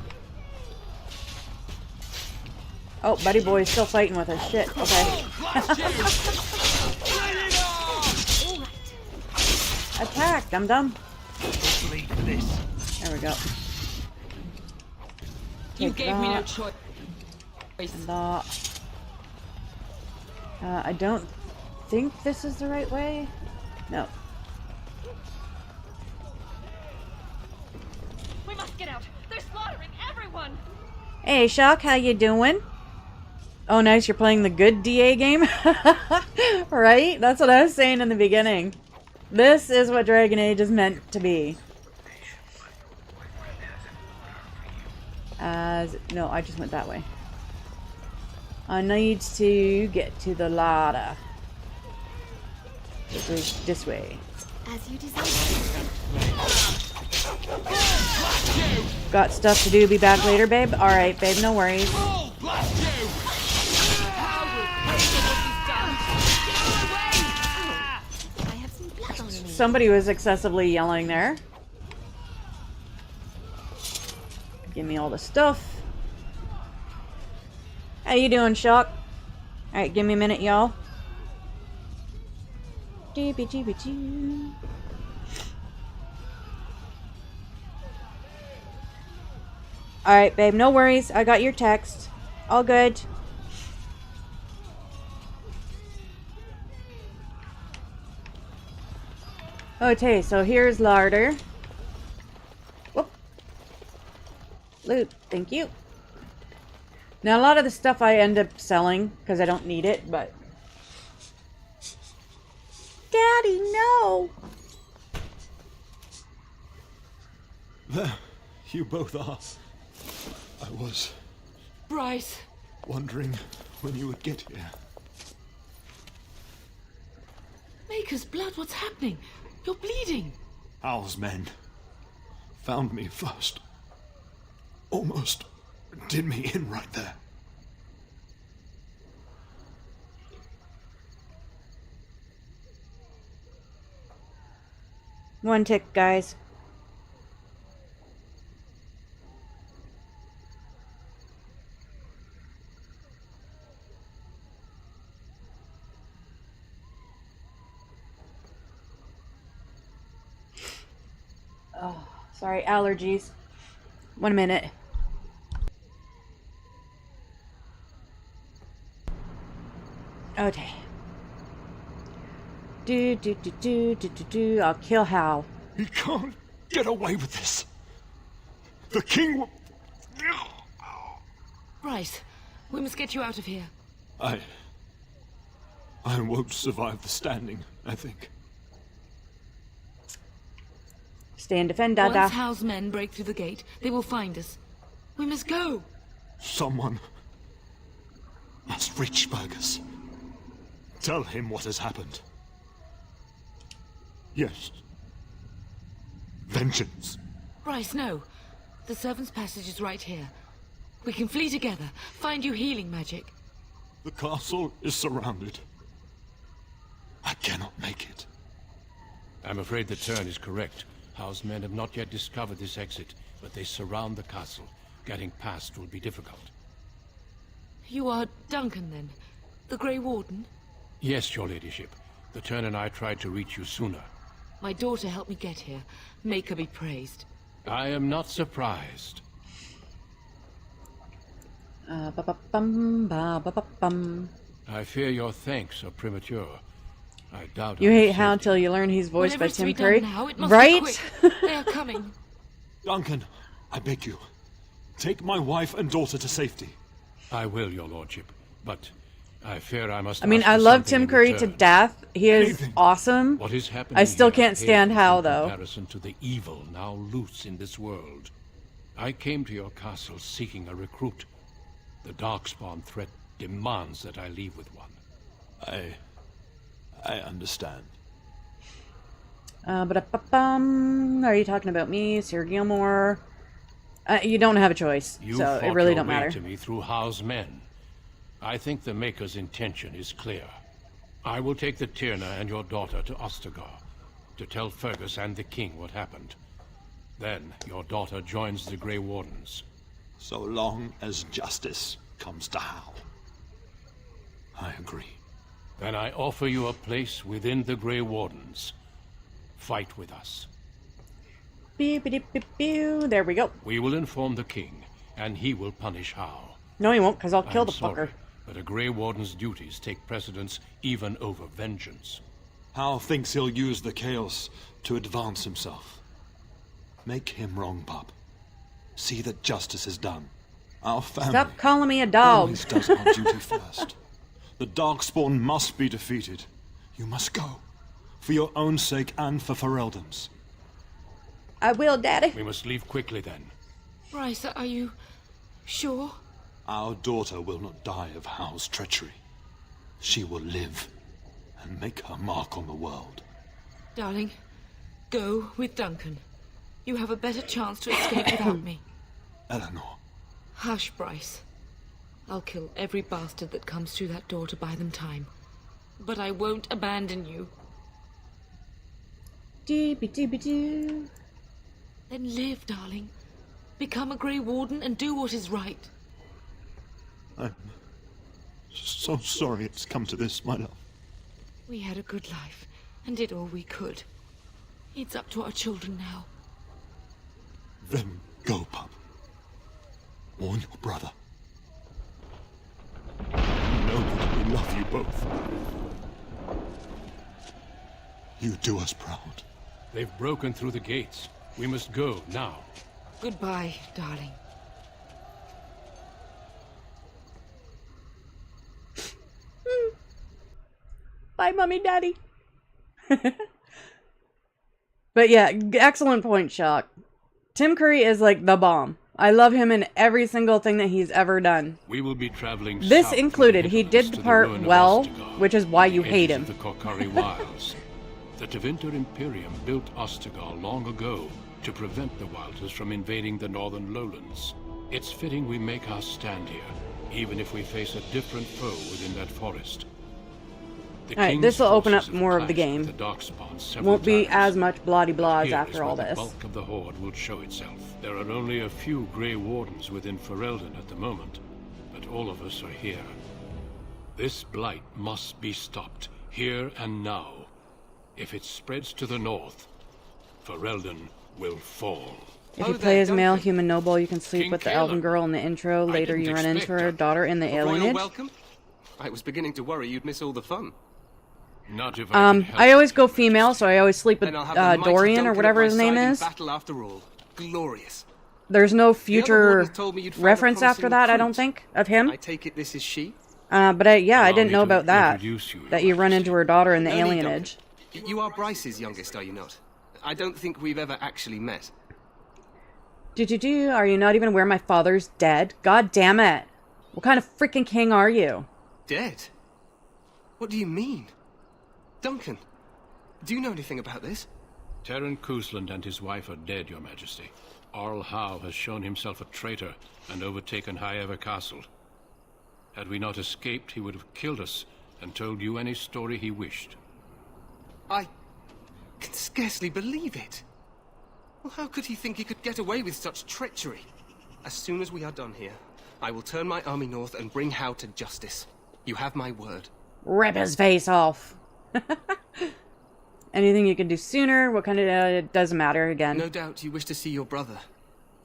Oh, Buddy Boy's still fighting with us. Shit. Okay. Attack, dum-dum. There we go. You Take gave me no that. choice. And that. I don't think this is the right way. No. We must get out. They're slaughtering everyone. Hey, Shock, how you doing? Oh, nice, you're playing the good DA game? Right? That's what I was saying in the beginning. This is what Dragon Age is meant to be. No, I just went that way. I need to get to the ladder. This way. As you desire. Got stuff to do, be back later, babe? Alright, babe, no worries. Somebody was excessively yelling there. Give me all the stuff. How you doing, Shock? Alright, give me a minute, y'all. Alright, babe, no worries. I got your text. All good. Okay, so here's larder. Whoop. Loot, thank you. Now, a lot of the stuff I end up selling because I don't need it, but... Daddy, no! There, you both are. I was Bryce. wondering when you would get here. Maker's blood, what's happening? You're bleeding. Hal's men found me first. Almost did me in right there. One tick, guys. Oh, sorry, allergies. 1 minute. Okay. I'll kill Hal. He can't get away with this. The king will... Bryce, we must get you out of here. I won't survive the standing, I think. Stay and defend, Dada. Once Hal's men break through the gate, they will find us. We must go. Someone must reach Burgess. Tell him what has happened. Yes. Vengeance. Bryce, no. The servant's passage is right here. We can flee together, find you healing magic. The castle is surrounded. I cannot make it. I'm afraid the turn is correct. Hal's men have not yet discovered this exit, but they surround the castle. Getting past will be difficult. You are Duncan, then? The Grey Warden? Yes, your ladyship. The turn and I tried to reach you sooner. My daughter helped me get here. Make her be praised. I am not surprised. I fear your thanks are premature. I doubt You I hate have Hal saved until you learn he's voiced by Whatever's to Tim be Curry. done now, it must Right? be quick. They are coming. Duncan, I beg you. Take my wife and daughter to safety. I will, your lordship, but I fear I must. I mean, ask I for love something Tim in Curry to return. death. He is awesome. What is happening I still here can't stand pales Hal, in though. comparison to the evil now loose in this world. I came to your castle seeking a recruit. The Darkspawn threat demands that I leave with one. I understand. Are you talking about me, Sir Gilmore? You don't have a choice, You so fought it really your don't way matter. to me through Howe's men. I think the Maker's intention is clear. I will take the Tyrna and your daughter to Ostagar to tell Fergus and the king what happened. Then your daughter joins the Grey Wardens. So long as justice comes to Howe. I agree. Then I offer you a place within the Grey Wardens. Fight with us. There we go. We will inform the king, and he will punish Howe. No, he won't, because I'll kill I'm the sorry, fucker. but a Grey Warden's duties take precedence even over vengeance. Howe thinks he'll use the chaos to advance himself. Make him wrong, pup. See that justice is done. Our family Stop calling me a dog. always does our duty first. The Darkspawn must be defeated. You must go. For your own sake and for Ferelden's. I will, Daddy. We must leave quickly then. Bryce, are you sure? Our daughter will not die of Howe's treachery. She will live and make her mark on the world. Darling, go with Duncan. You have a better chance to escape without me. Eleanor. Hush, Bryce. I'll kill every bastard that comes through that door to buy them time. But I won't abandon you. Dee-be-dee-be-doo. Then live, darling. Become a Grey Warden and do what is right. I'm so sorry it's come to this, my love. We had a good life and did all we could. It's up to our children now. Then go, pup. Warn your brother. You know that we love you both. You do us proud. They've broken through the gates. We must go now. Goodbye, darling. Bye, Mommy, Daddy. But yeah, excellent point, Shock. Tim Curry is like the bomb. I love him in every single thing that he's ever done. We will be traveling This south included. through He the did hills the to part ruin of well, Ostagar, which is why you the hate edges him. of the Korkari Wilds. The Tevinter Imperium built Ostagar long ago to prevent the Wilders from invading the northern lowlands. It's fitting we make our stand here, even if we face a different foe within that forest. The Alright, King's this will open up forces have more of the clashed game. with the Darkspawn several Won't be times. as much bloody blahs Here is after all where this. The bulk of the Horde will show itself. There are only a few Grey Wardens within Ferelden at the moment, but all of us are here. This blight must be stopped, here and now. If it spreads to the north, Ferelden will fall. If you play as male human noble, you can sleep King with the Caleb. elven girl in the intro. Later, didn't you run into expect her that. daughter in the A royal alienage. welcome? I was beginning to worry you'd miss all the fun. Not if I could help I always go female, so I always sleep with Then I'll have the mighty Dorian or Duncan whatever at his my name side in is. Battle after all. Glorious. There's no The other future wardens told me you'd found a reference after promising that, I don't recruit. think, of him. I take it this is she? But I Allow didn't me know to about that. introduce you, Your That you run into her daughter in the No need, alienage. Duncan. You are Bryce's youngest, are you not? I don't think we've ever actually met. Are you not even aware my father's dead? God damn it. What kind of freaking king are you? Dead? What do you mean? Duncan, do you know anything about this? Terran Cousland and his wife are dead, Your Majesty. Arl Howe has shown himself a traitor and overtaken Highever Castle. Had we not escaped, he would have killed us and told you any story he wished. I can scarcely believe it. Well, how could he think he could get away with such treachery? As soon as we are done here, I will turn my army north and bring Howe to justice. You have my word. Rip his face off. Anything you can do sooner? What kind of... it doesn't matter again. No doubt you wish to see your brother.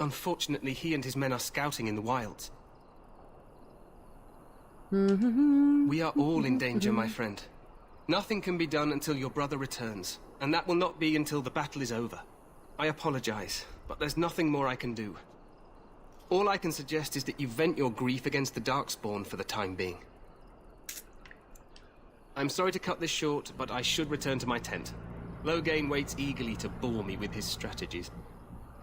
Unfortunately, he and his men are scouting in the wilds. We are all in danger, my friend. Nothing can be done until your brother returns, and that will not be until the battle is over. I apologize, but there's nothing more I can do. All I can suggest is that you vent your grief against the Darkspawn for the time being. I'm sorry to cut this short, but I should return to my tent. Loghain waits eagerly to bore me with his strategies.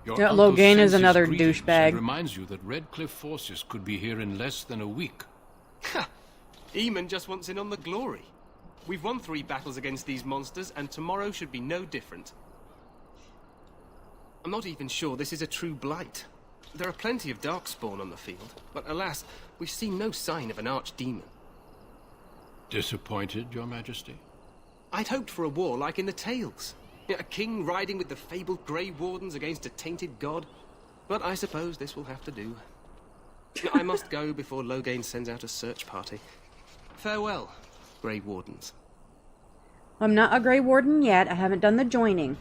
Your Yeah, uncle Loghain is sends his another greetings douchebag. and reminds you that Redcliffe forces could be here in less than a week. Ha! Eamon just wants in on the glory. We've won 3 battles against these monsters, and tomorrow should be no different. I'm not even sure this is a true blight. There are plenty of darkspawn on the field, but alas, we've seen no sign of an archdemon. Disappointed, Your Majesty? I'd hoped for a war like in the tales. A king riding with the fabled Grey Wardens against a tainted god. But I suppose this will have to do. I must go before Loghain sends out a search party. Farewell, Grey Wardens. I'm not a Grey Warden yet. I haven't done the joining.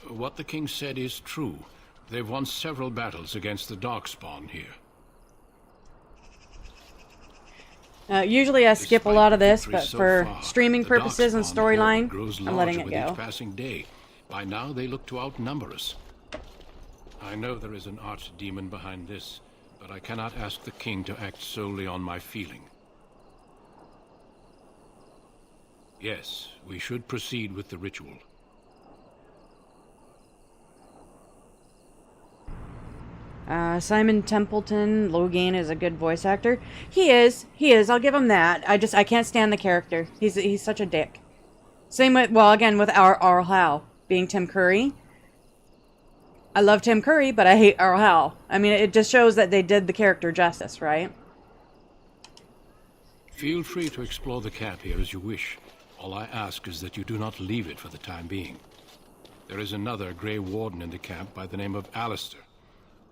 What the king said is true. They've won several battles against the Darkspawn here. Usually I skip a lot of this, but So for far, streaming the purposes and Darkspawn storyline, grows I'm letting larger it with go. each passing day. By now they look to outnumber us. I know there is an archdemon behind this, but I cannot ask the king to act solely on my feeling. Yes, we should proceed with the ritual. Simon Templeton, Loghain is a good voice actor. He is. I'll give him that. I can't stand the character. He's such a dick. Same with, well, again, with Arl Howe being Tim Curry. I love Tim Curry, but I hate Arl Howe. I mean, it just shows that they did the character justice, right? Feel free to explore the camp here as you wish. All I ask is that you do not leave it for the time being. There is another Grey Warden in the camp by the name of Alistair.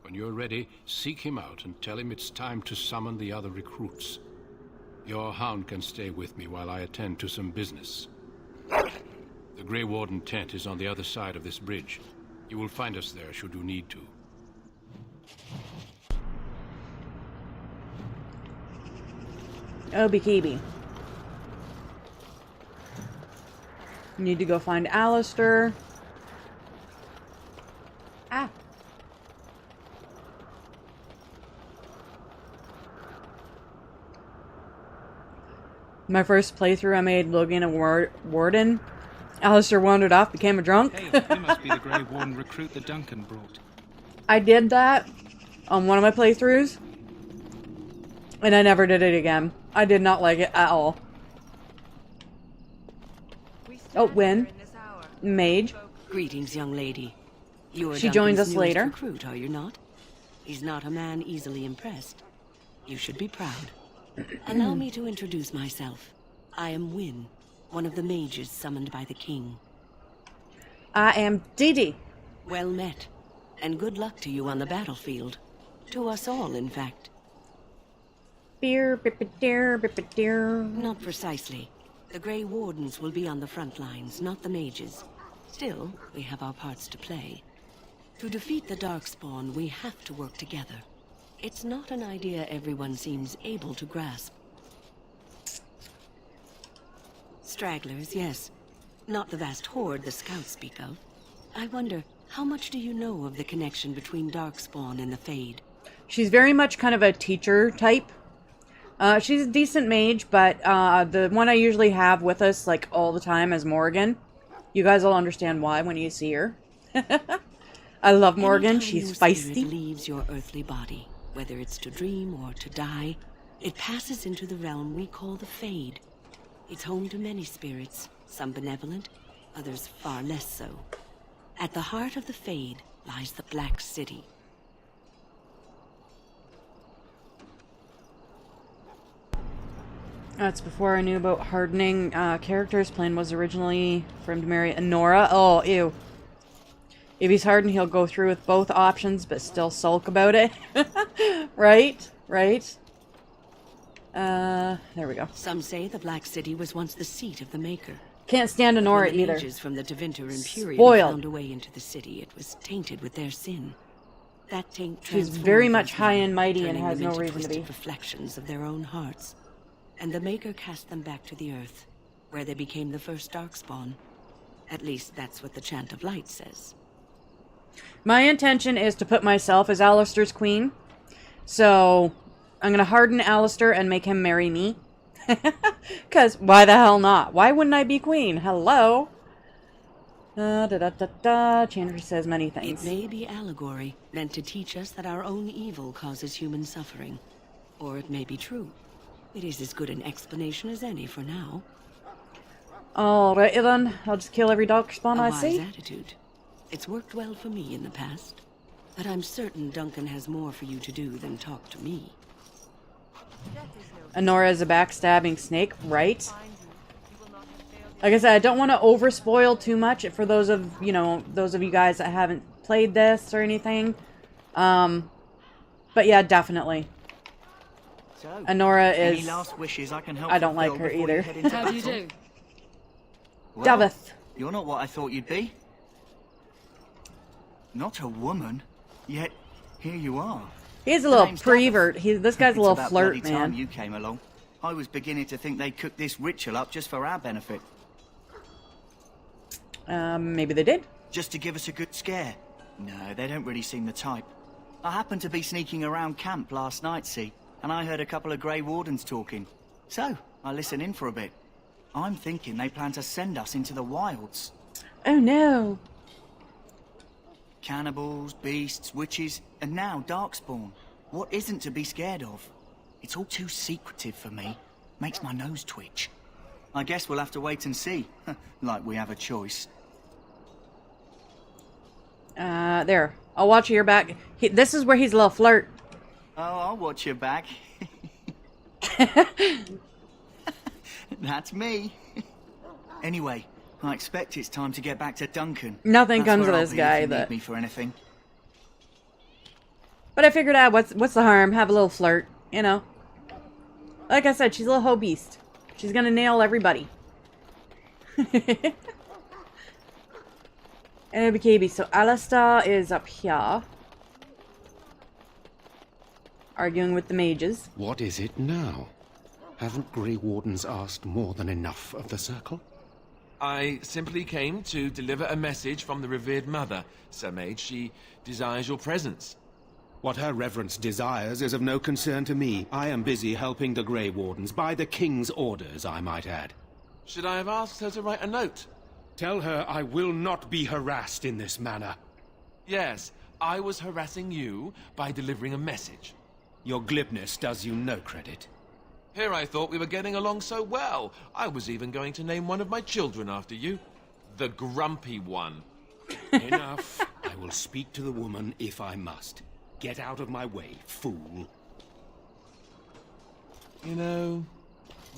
When you're ready, seek him out and tell him it's time to summon the other recruits. Your hound can stay with me while I attend to some business. The Grey Warden tent is on the other side of this bridge. You will find us there should you need to. Obi-Kibi. Need to go find Alistair. Ah. My first playthrough, I made Loghain a warden. Alistair wandered off, became a drunk. Hey, you must be the Grey Warden recruit that Duncan brought. I did that on one of my playthroughs, and I never did it again. I did not like it at all. Oh, Wynn. Mage. Greetings, young lady. You are She joins Duncan's us newest later. recruit, are you not? He's not a man easily impressed. You should be proud. Allow me to introduce myself. I am Wynn, one of the mages summoned by the king. I am Didi. Well met, and good luck to you on the battlefield. To us all, in fact. Beer, bip-a-deer, bip-a-deer. Not precisely. The Grey Wardens will be on the front lines, not the mages. Still, we have our parts to play. To defeat the Darkspawn, we have to work together. It's not an idea everyone seems able to grasp. Stragglers, yes. Not the vast horde the scouts speak of. I wonder, how much do you know of the connection between Darkspawn and the Fade? She's very much kind of a teacher type. She's a decent mage, but the one I usually have with us, like, all the time is Morrigan. You guys will understand why when you see her. I love Morrigan. Anytime She's your spirit feisty. leaves your earthly body, whether it's to dream or to die, it passes into the realm we call the Fade. It's home to many spirits, some benevolent, others far less so. At the heart of the Fade lies the Black City. That's before I knew about hardening characters. Plan was originally for him to marry Nora. Oh, ew. If he's hardened, he'll go through with both options, but still sulk about it. Right? Right? There we go. Some say the Black City was once the seat of the Maker. Can't stand a Nora When the either. mages from the Tevinter Imperium Spoiled. found a way into the city, it was tainted with their sin. That taint She's transformed very much those high men, and mighty and turning has them no into reason to twisted be. reflections of their own hearts. And the Maker cast them back to the earth, where they became the first Darkspawn. At least that's what the Chant of Blight says. My intention is to put myself as Alistair's queen. So, I'm going to harden Alistair and make him marry me. Because, why the hell not? Why wouldn't I be queen? Hello? Chandra says many It things. may be allegory, meant to teach us that our own evil causes human suffering. Or it may be true. It is as good an explanation as any for now. Alright then, I'll just kill every darkspawn I wise see. attitude. It's worked well for me in the past. But I'm certain Duncan has more for you to do than talk to me. Honora is a backstabbing snake, right? Like I said, I don't want to overspoil too much for those of you guys that haven't played this or anything. But yeah, definitely. So, Honora any is... last wishes I can help I don't like fulfill her before you either. head into How do you battle? do? Well, Davith. you're not what I thought you'd be. Not a woman, yet here you are. He's a The little name's prevert. This guy's a It's little about flirt, bloody time man. you came along. I was beginning to think they'd cooked this ritual up just for our benefit. Maybe they did. Just to give us a good scare. No, they don't really seem the type. I happened to be sneaking around camp last night, see, and I heard a couple of Grey Wardens talking. So, I listened in for a bit. I'm thinking they plan to send us into the wilds. Oh no. Cannibals, beasts, witches, and now Darkspawn. What isn't to be scared of? It's all too secretive for me. Makes my nose twitch. I guess we'll have to wait and see. Like we have a choice. There. I'll watch your back. This is where he's a little flirt. Oh, I'll watch your back. That's me. Anyway, I expect it's time to get back to Duncan. Nothing That's comes where of I'll this be guy if you that- need me for anything. But I figured out what's the harm? Have a little flirt, you know. Like I said, she's a little hoe beast. She's gonna nail everybody. BKB, so Alistair is up here. Arguing with the mages. What is it now? Haven't Grey Wardens asked more than enough of the Circle? I simply came to deliver a message from the revered mother, Sir Mage. She desires your presence. What her reverence desires is of no concern to me. I am busy helping the Grey Wardens, by the King's orders, I might add. Should I have asked her to write a note? Tell her I will not be harassed in this manner. Yes, I was harassing you by delivering a message. Your glibness does you no credit. Here I thought we were getting along so well. I was even going to name one of my children after you. The Grumpy One. Enough. I will speak to the woman if I must. Get out of my way, fool. You know,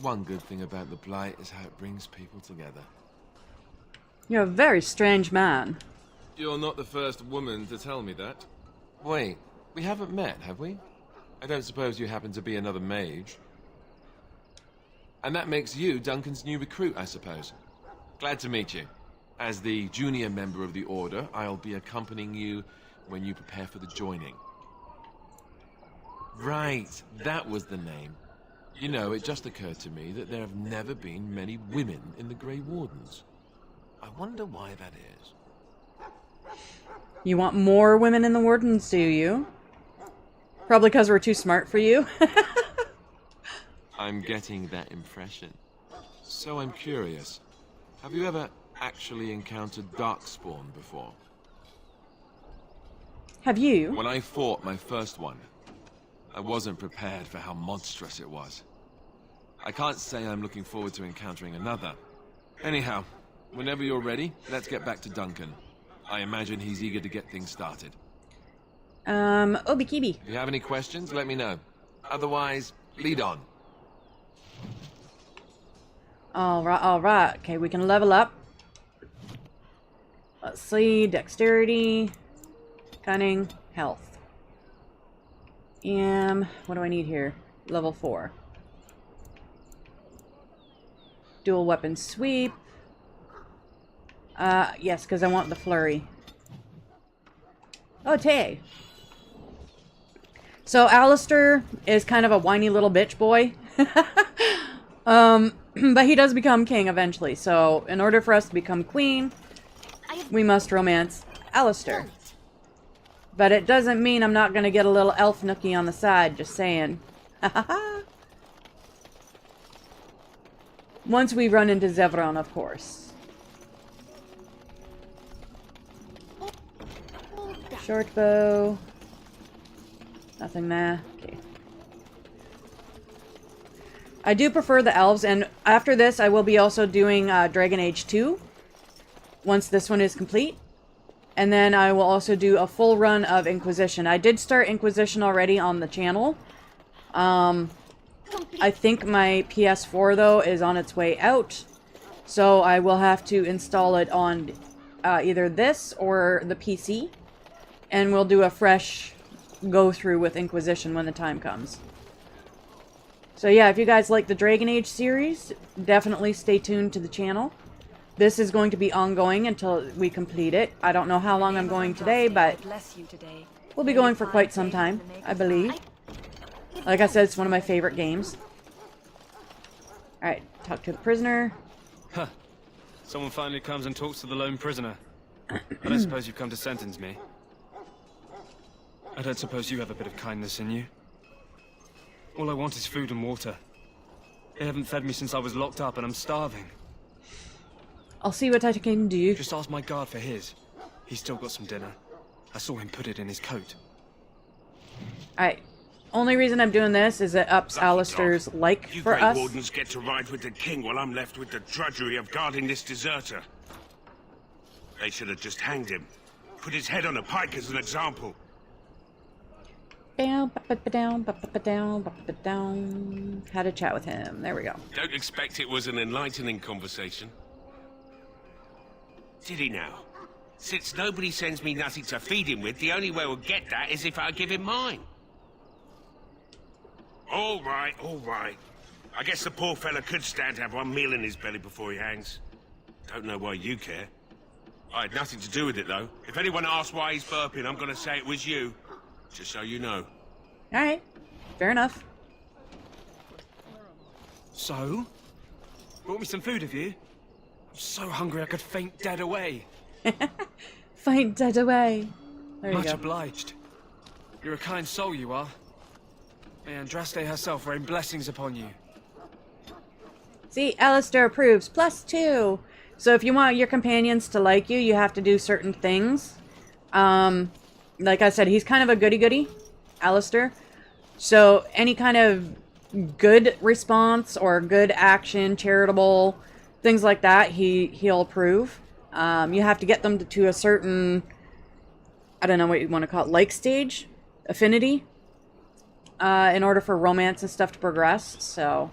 one good thing about the Blight is how it brings people together. You're a very strange man. You're not the first woman to tell me that. Wait, we haven't met, have we? I don't suppose you happen to be another mage. And that makes you Duncan's new recruit, I suppose. Glad to meet you. As the junior member of the Order, I'll be accompanying you when you prepare for the joining. Right, that was the name. You know, it just occurred to me that there have never been many women in the Grey Wardens. I wonder why that is. You want more women in the Wardens, do you? Probably because we're too smart for you. I'm getting that impression. So I'm curious. Have you ever actually encountered Darkspawn before? Have you? When I fought my first one, I wasn't prepared for how monstrous it was. I can't say I'm looking forward to encountering another. Anyhow, whenever you're ready, let's get back to Duncan. I imagine he's eager to get things started. Obi-Kibi. If you have any questions, let me know. Otherwise, lead on. Alright. Okay, we can level up. Let's see, dexterity, cunning, health. What do I need here? Level 4. Dual weapon sweep. Yes, because I want the flurry. Oh, Tay. So Alistair is kind of a whiny little bitch boy. But he does become king eventually. So in order for us to become queen, we must romance Alistair. But it doesn't mean I'm not going to get a little elf nookie on the side, just saying. Once we run into Zevran, of course. Short bow. Nothing there. Okay. I do prefer the elves, and after this I will be also doing Dragon Age 2 once this one is complete. And then I will also do a full run of Inquisition. I did start Inquisition already on the channel. I think my PS4 though is on its way out, so I will have to install it on either this or the PC, and we'll do a fresh go through with Inquisition when the time comes. So yeah, if you guys like the Dragon Age series, definitely stay tuned to the channel. This is going to be ongoing until we complete it. I don't know how long I'm going today, but we'll be going for quite some time, I believe. Like I said, it's one of my favorite games. Alright, talk to the prisoner. Huh. Someone finally comes and talks to the lone prisoner. I don't suppose you've come to sentence me. I don't suppose you have a bit of kindness in you. All I want is food and water. They haven't fed me since I was locked up and I'm starving. I'll see what I can do. Just ask my guard for his. He's still got some dinner. I saw him put it in his coat. Alright. Only reason I'm doing this is it ups Alistair's like You for Grey us. Wardens get to ride with the king while I'm left with the drudgery of guarding this deserter. They should have just hanged him. Put his head on a pike as an example. Down, down, down, down. Had a chat with him. There we go. Don't expect it was an enlightening conversation. Did he now? Since nobody sends me nothing to feed him with, the only way we'll get that is if I give him mine. All right, all right. I guess the poor fella could stand to have one meal in his belly before he hangs. Don't know why you care. I had nothing to do with it, though. If anyone asks why he's burping, I'm gonna say it was you. Just so you know. Alright. Fair enough. So? Brought me some food, have you? I'm so hungry I could faint dead away. Faint dead away. There you Much go. obliged. You're a kind soul, you are. May Andraste herself rain blessings upon you. See, Alistair approves. +2. So if you want your companions to like you, you have to do certain things. Like I said, he's kind of a goody-goody, Alistair. So any kind of good response or good action, charitable, things like that, he'll approve. You have to get them to a certain, I don't know what you want to call it, like stage, affinity, in order for romance and stuff to progress, so.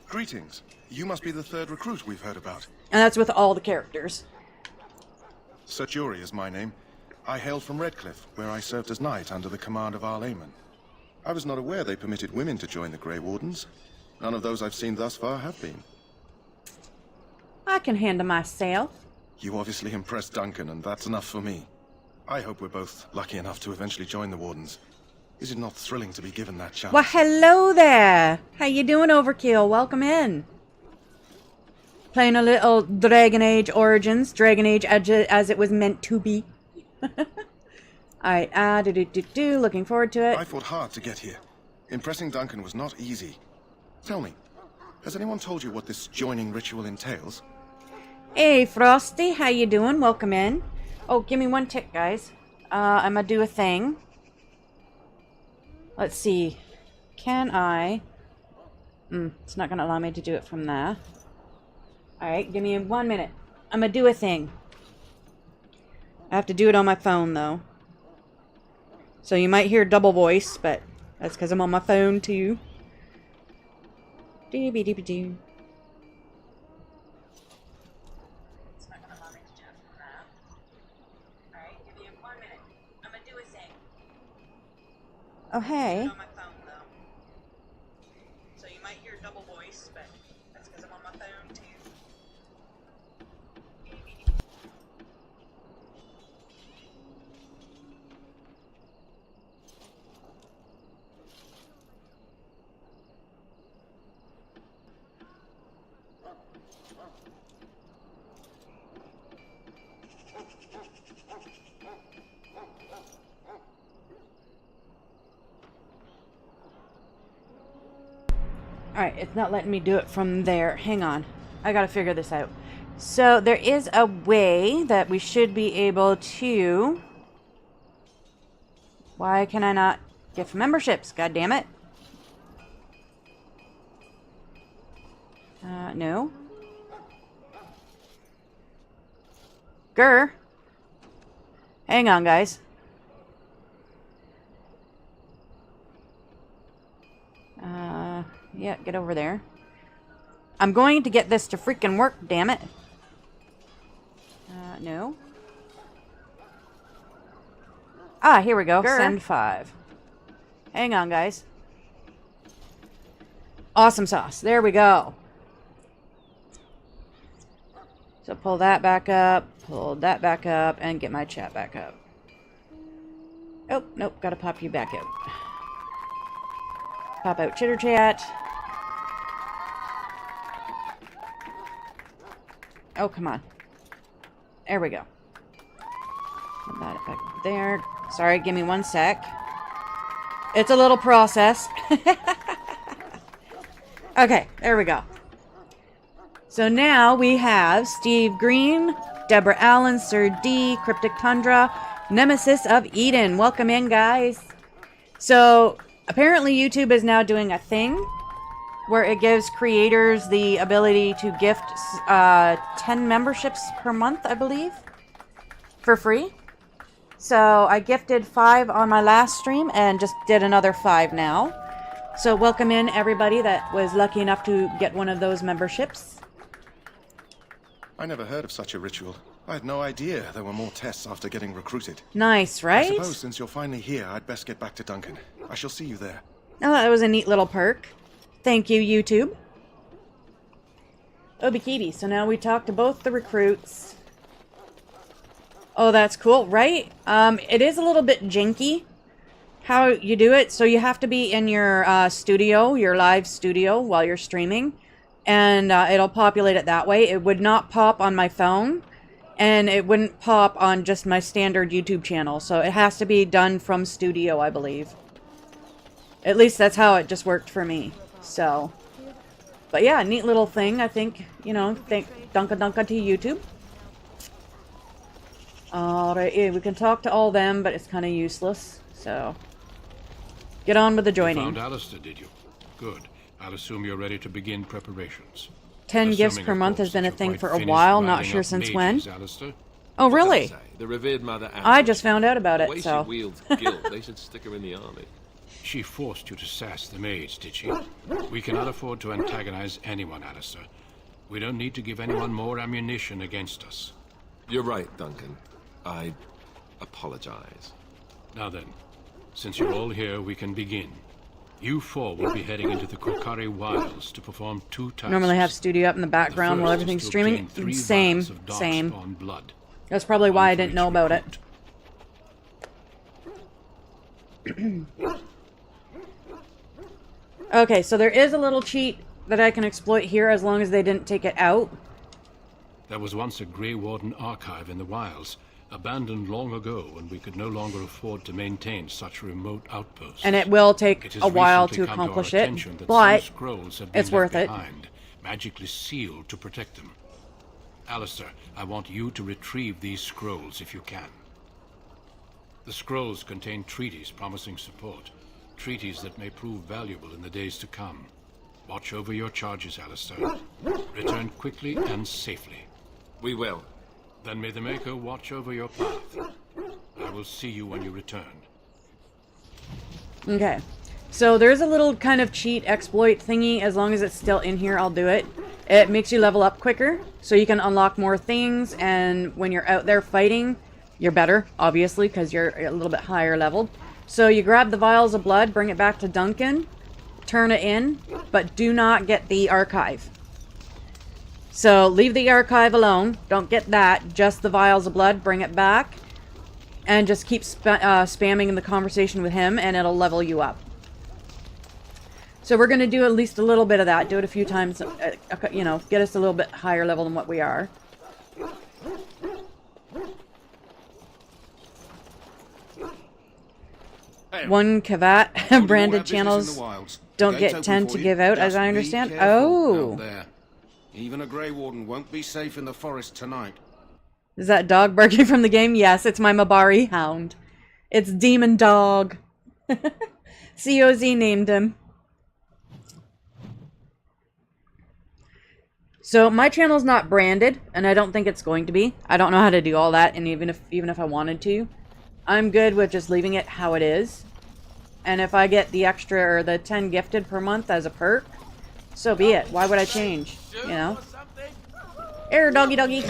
Greetings. You must be the third recruit we've heard about. And that's with all the characters. Sir Jury is my name. I hail from Redcliffe, where I served as knight under the command of Arl Eamon. I was not aware they permitted women to join the Grey Wardens. None of those I've seen thus far have been. I can handle myself. You obviously impressed Duncan, and that's enough for me. I hope we're both lucky enough to eventually join the Wardens. Is it not thrilling to be given that chance? Well, hello there. How you doing, Overkill? Welcome in. Playing a little Dragon Age Origins. Dragon Age as it was meant to be. Alright, looking forward to it. I fought hard to get here. Impressing Duncan was not easy. Tell me, has anyone told you what this joining ritual entails? Hey, Frosty, how you doing? Welcome in. Oh, give me one tick, guys. I'm gonna do a thing. Let's see. Can I... it's not gonna allow me to do it from there. Alright, give me 1 minute. I'm gonna do a thing. I have to do it on my phone, though. So you might hear double voice, but that's because I'm on my phone, too. Dee-bee-dee-bee-doo. It's not gonna allow me to do it from that. Alright, give me 1 minute. I'm gonna do a thing. Oh, hey. On my phone, though. So you might hear double voice, but that's because I'm on my phone, too. Alright, it's not letting me do it from there. Hang on. I gotta figure this out. So, there is a way that we should be able to Why can I not gift memberships? God damn it. No. Grr. Hang on, guys. Yeah, get over there. I'm going to get this to freaking work, damn it. No. Ah, here we go. Grr. Send 5. Hang on, guys. Awesome sauce. There we go. So pull that back up, pull that back up, and get my chat back up. Oh, nope, gotta pop you back out. Pop out chitter chat. Oh, come on. There we go. Put that back there. Sorry, give me 1 sec. It's a little process. Okay, there we go. So now we have Steve Green, Deborah Allen, Sir D, Cryptic Tundra, Nemesis of Eden. Welcome in, guys. So apparently YouTube is now doing a thing where it gives creators the ability to gift 10 memberships per month, I believe, for free. So I gifted 5 on my last stream and just did another 5 now. So welcome in everybody that was lucky enough to get one of those memberships. I never heard of such a ritual. I had no idea there were more tests after getting recruited. Nice, right? I suppose since you're finally here, I'd best get back to Duncan. I shall see you there. Oh, that was a neat little perk. Thank you, YouTube. Obikibi. So now we talked to both the recruits. Oh, that's cool, right? It is a little bit janky how you do it. So you have to be in your studio, your live studio, while you're streaming. And it'll populate it that way. It would not pop on my phone. And it wouldn't pop on just my standard YouTube channel. So it has to be done from studio, I believe. At least that's how it just worked for me. So, but yeah, neat little thing. I think, you know, thank Dunka to YouTube. Alright, yeah, we can talk to all them, but it's kind of useless. So, get on with the joining. You found Alistair, did you? Good. I'll assume you're ready to begin preparations. 10 gifts per month has been a thing for a while, not sure since when. Alistair. Oh, really? The revered mother I just found out about the it, way so. she wields guilt, they should stick her in the army. She forced you to sass the maids, did she? We cannot afford to antagonize anyone, Alistair. We don't need to give anyone more ammunition against us. You're right, Duncan. I apologize. Now then, since you're all here, we can begin. You 4 will be heading into the Kokari Wilds to perform 2 tasks. Normally have studio up in the background while everything's streaming. Same. Blood. That's probably why I didn't know about it. Okay, so there is a little cheat that I can exploit here as long as they didn't take it out. There was once a Grey Warden archive in the wilds, abandoned long ago when we could no longer afford to maintain such remote outposts. And it will take a while to accomplish it, but it's worth it. Magically sealed to protect them. Alistair, I want you to retrieve these scrolls if you can. The scrolls contain treaties promising support. Treaties that may prove valuable in the days to come. Watch over your charges, Alistair. Return quickly and safely. We will. Then may the Maker watch over your path. I will see you when you return. Okay. So there's a little kind of cheat exploit thingy. As long as it's still in here, I'll do it. It makes you level up quicker, so you can unlock more things, and when you're out there fighting, you're better, obviously, because you're a little bit higher leveled. So you grab the vials of blood, bring it back to Duncan, turn it in, but do not get the archive. So leave the archive alone, don't get that, just the vials of blood, bring it back, and just keep spamming in the conversation with him, and it'll level you up. So we're going to do at least a little bit of that, do it a few times, you know, get us a little bit higher level than what we are. One Kavat branded channels don't get 10 to give out, as I understand. Oh. Even a Grey Warden won't be safe in the forest tonight. Is that dog barking from the game? Yes, it's my Mabari hound. It's Demon Dog. COZ named him. So my channel's not branded, and I don't think it's going to be. I don't know how to do all that, and even if I wanted to, I'm good with just leaving it how it is. And if I get the extra or the 10 gifted per month as a perk, so be it. Why would I change? You know? Here, doggy doggy.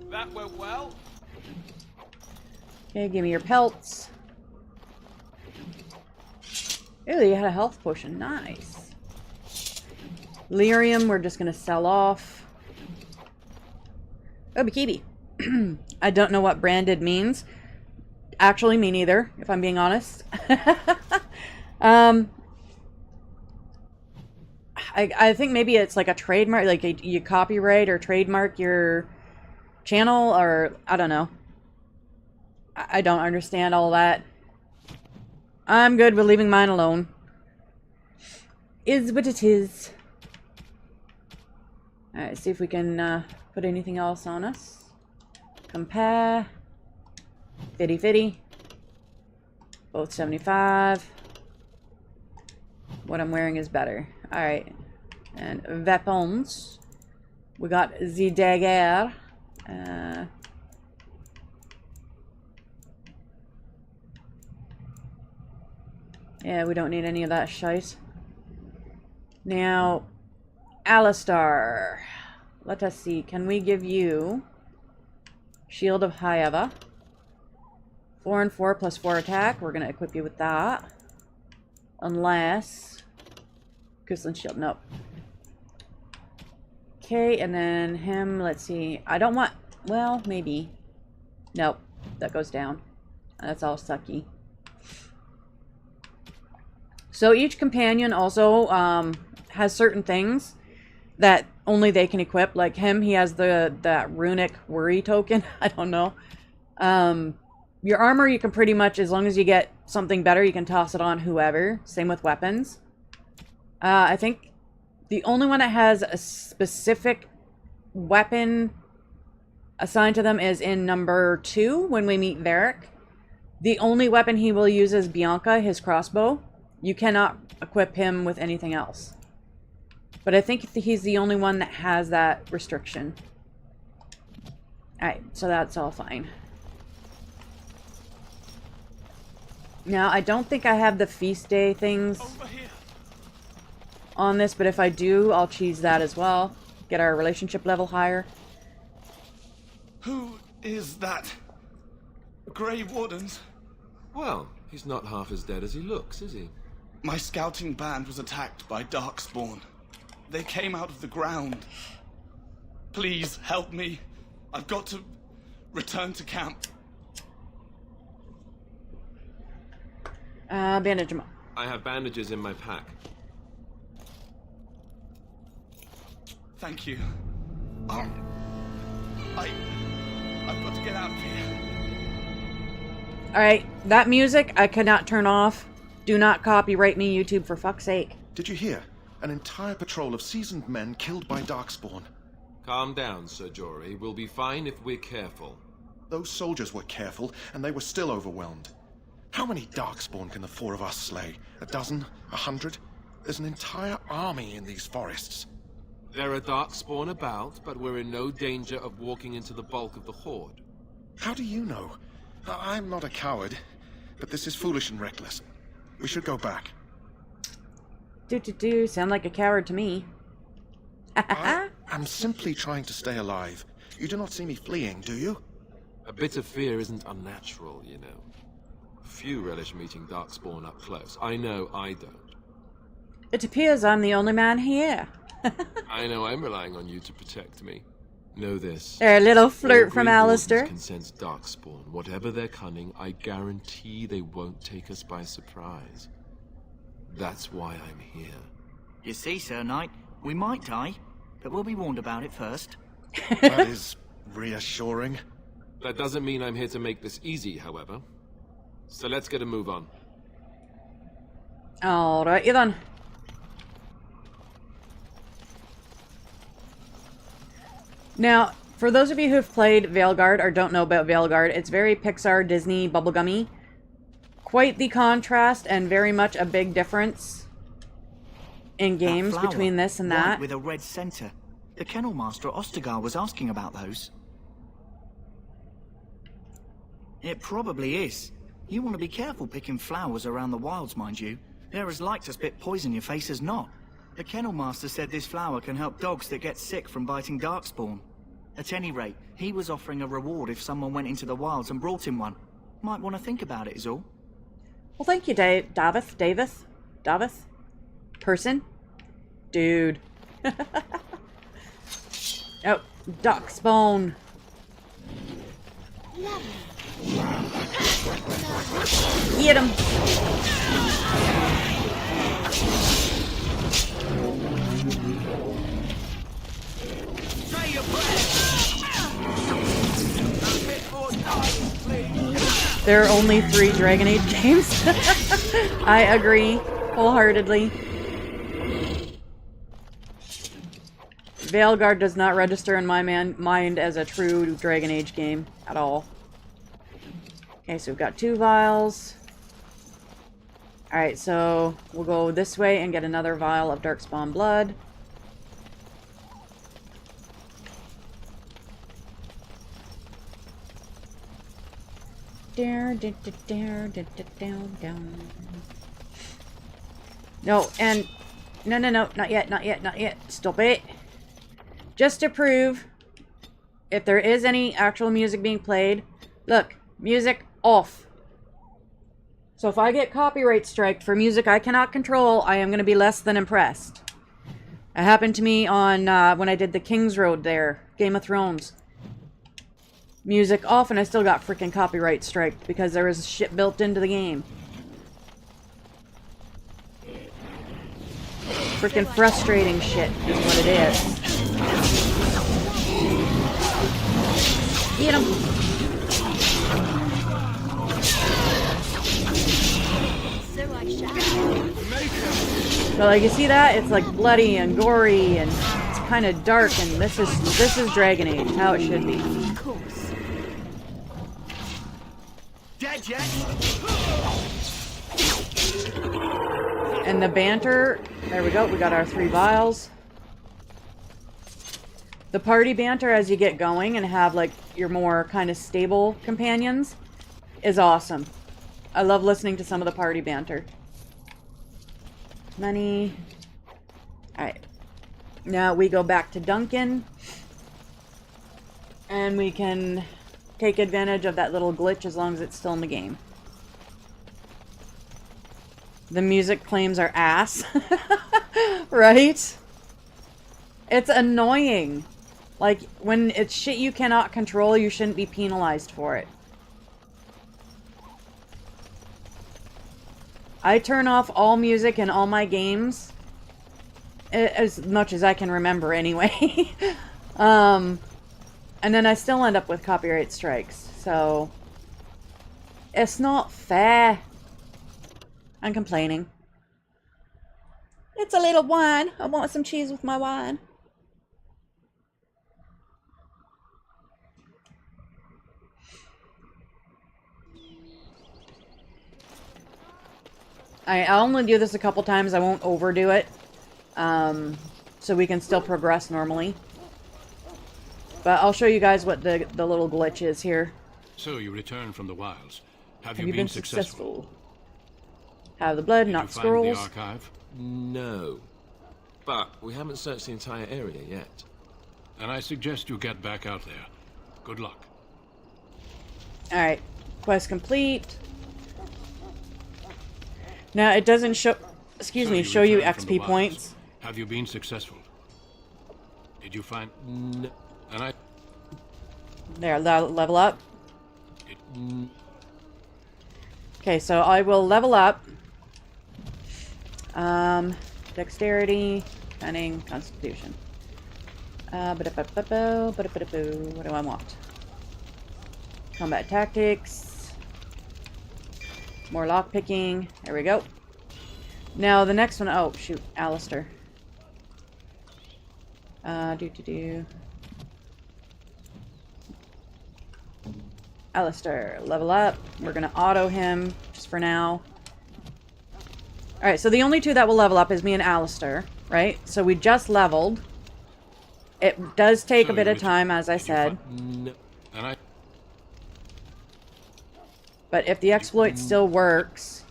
That went well. Okay, give me your pelts. Ooh, you had a health potion. Nice. Lyrium, we're just gonna sell off. Oh, Bikibi. I don't know what branded means. Actually, me neither, if I'm being honest. I think maybe it's like a trademark, like you copyright or trademark your channel, or I don't know. I don't understand all that. I'm good with leaving mine alone. Is what it is. Alright, see if we can put anything else on us. Compare. Fitty fitty. Both 75. What I'm wearing is better. Alright. And weapons. We got the dagger. Yeah, we don't need any of that shite. Now, Alistair. Let us see. Can we give you Shield of Hayava? 4 and 4 plus 4 attack. We're going to equip you with that. Unless... Crystalline Shield. Nope. Okay, and then him. Let's see. I don't want... Well, maybe. Nope. That goes down. That's all sucky. So each companion also has certain things that only they can equip. Like him, he has that runic worry token. I don't know. Your armor, you can pretty much, as long as you get something better, you can toss it on whoever. Same with weapons. I think the only one that has a specific weapon assigned to them is in number 2 when we meet Varric. The only weapon he will use is Bianca, his crossbow. You cannot equip him with anything else. But I think he's the only one that has that restriction. Alright, so that's all fine. Now, I don't think I have the feast day things on this, but if I do, I'll cheese that as well. Get our relationship level higher. Who is that? Grey Wardens? Well, he's not half as dead as he looks, is he? My scouting band was attacked by Darkspawn. They came out of the ground. Please help me. I've got to return to camp. Bandage him up. I have bandages in my pack. Thank you. I've got to get out of here. Alright, that music I cannot turn off. Do not copyright me, YouTube, for fuck's sake. Did you hear? An entire patrol of seasoned men killed by Darkspawn. Calm down, Sir Jory. We'll be fine if we're careful. Those soldiers were careful, and they were still overwhelmed. How many Darkspawn can the 4 of us slay? 12? 100? There's an entire army in these forests. There are Darkspawn about, but we're in no danger of walking into the bulk of the Horde. How do you know? I'm not a coward, but this is foolish and reckless. We should go back. Sound like a coward to me. I'm simply trying to stay alive. You do not see me fleeing, do you? A bit of fear isn't unnatural, you know. Few relish meeting Darkspawn up close. I know I don't. It appears I'm the only man here. I know I'm relying on you to protect me. Know this. A little flirt All from Grey Alistair. Wardens can sense Darkspawn. Whatever their cunning, I guarantee they won't take us by surprise. That's why I'm here. You see, Sir Knight, we might die, but we'll be warned about it first. That is reassuring. That doesn't mean I'm here to make this easy, however. So let's get a move on. Alright, you then. Now, for those of you who've played Veilguard or don't know about Veilguard, it's very Pixar, Disney, bubblegummy. Quite the contrast and very much a big difference in games That flower, between this and white that. with a red center. The kennel master at Ostergar was asking about those. It probably is. You want to be careful picking flowers around the wilds, mind you. They're as like to spit poison in your face as not. The kennel master said this flower can help dogs that get sick from biting darkspawn. At any rate, he was offering a reward if someone went into the wilds and brought him one. Might want to think about it is all. Well, thank you, Davis? Person? Dude. Oh, darkspawn. Get him. There are only 3 Dragon Age games. I agree wholeheartedly. Veilguard does not register in my mind as a true Dragon Age game at all. Okay, so we've got 2 vials. Alright, so we'll go this way and get another vial of Darkspawn blood. No, and no, not yet. Stop it. Just to prove if there is any actual music being played, look, music off. So if I get copyright striked for music I cannot control, I am going to be less than impressed. It happened to me on when I did the King's Road there, Game of Thrones. Music off and I still got freaking copyright striked because there was shit built into the game. Freaking frustrating shit is what it is. Get him! So like you see that? It's like bloody and gory and it's kind of dark, and this is Dragon Age, how it should be. Dead yet? And the banter, there we go, we got our 3 vials. The party banter as you get going and have like your more kind of stable companions is awesome. I love listening to some of the party banter. Money. Alright. Now we go back to Duncan. And we can take advantage of that little glitch as long as it's still in the game. The music claims are ass. Right? It's annoying. Like, when it's shit you cannot control, you shouldn't be penalized for it. I turn off all music in all my games. As much as I can remember, anyway. And then I still end up with copyright strikes. So, it's not fair. I'm complaining. It's a little wine. I want some cheese with my wine. I'll only do this a couple times. I won't overdo it. So we can still progress normally. But I'll show you guys what the little glitch is here. So you return from the wilds. Have you been successful? Have the blood, Did not you find scrolls. the archive? No. But we haven't searched the entire area yet. Then I suggest you get back out there. Good luck. Alright. Quest complete. Now, it doesn't show... Excuse me, show you returned from the XP wilds. points. Have you been successful? Did you find... No. And I... There, level up. Okay, so I will level up. Dexterity, cunning, constitution. What do I want? Combat tactics. More lockpicking. There we go. Now the next one, oh shoot, Alistair. Alistair, level up. We're gonna auto him just for now. Alright, so the only two that will level up is me and Alistair, right? So we just leveled. It does take a bit of time, as I said. But if the exploit still works,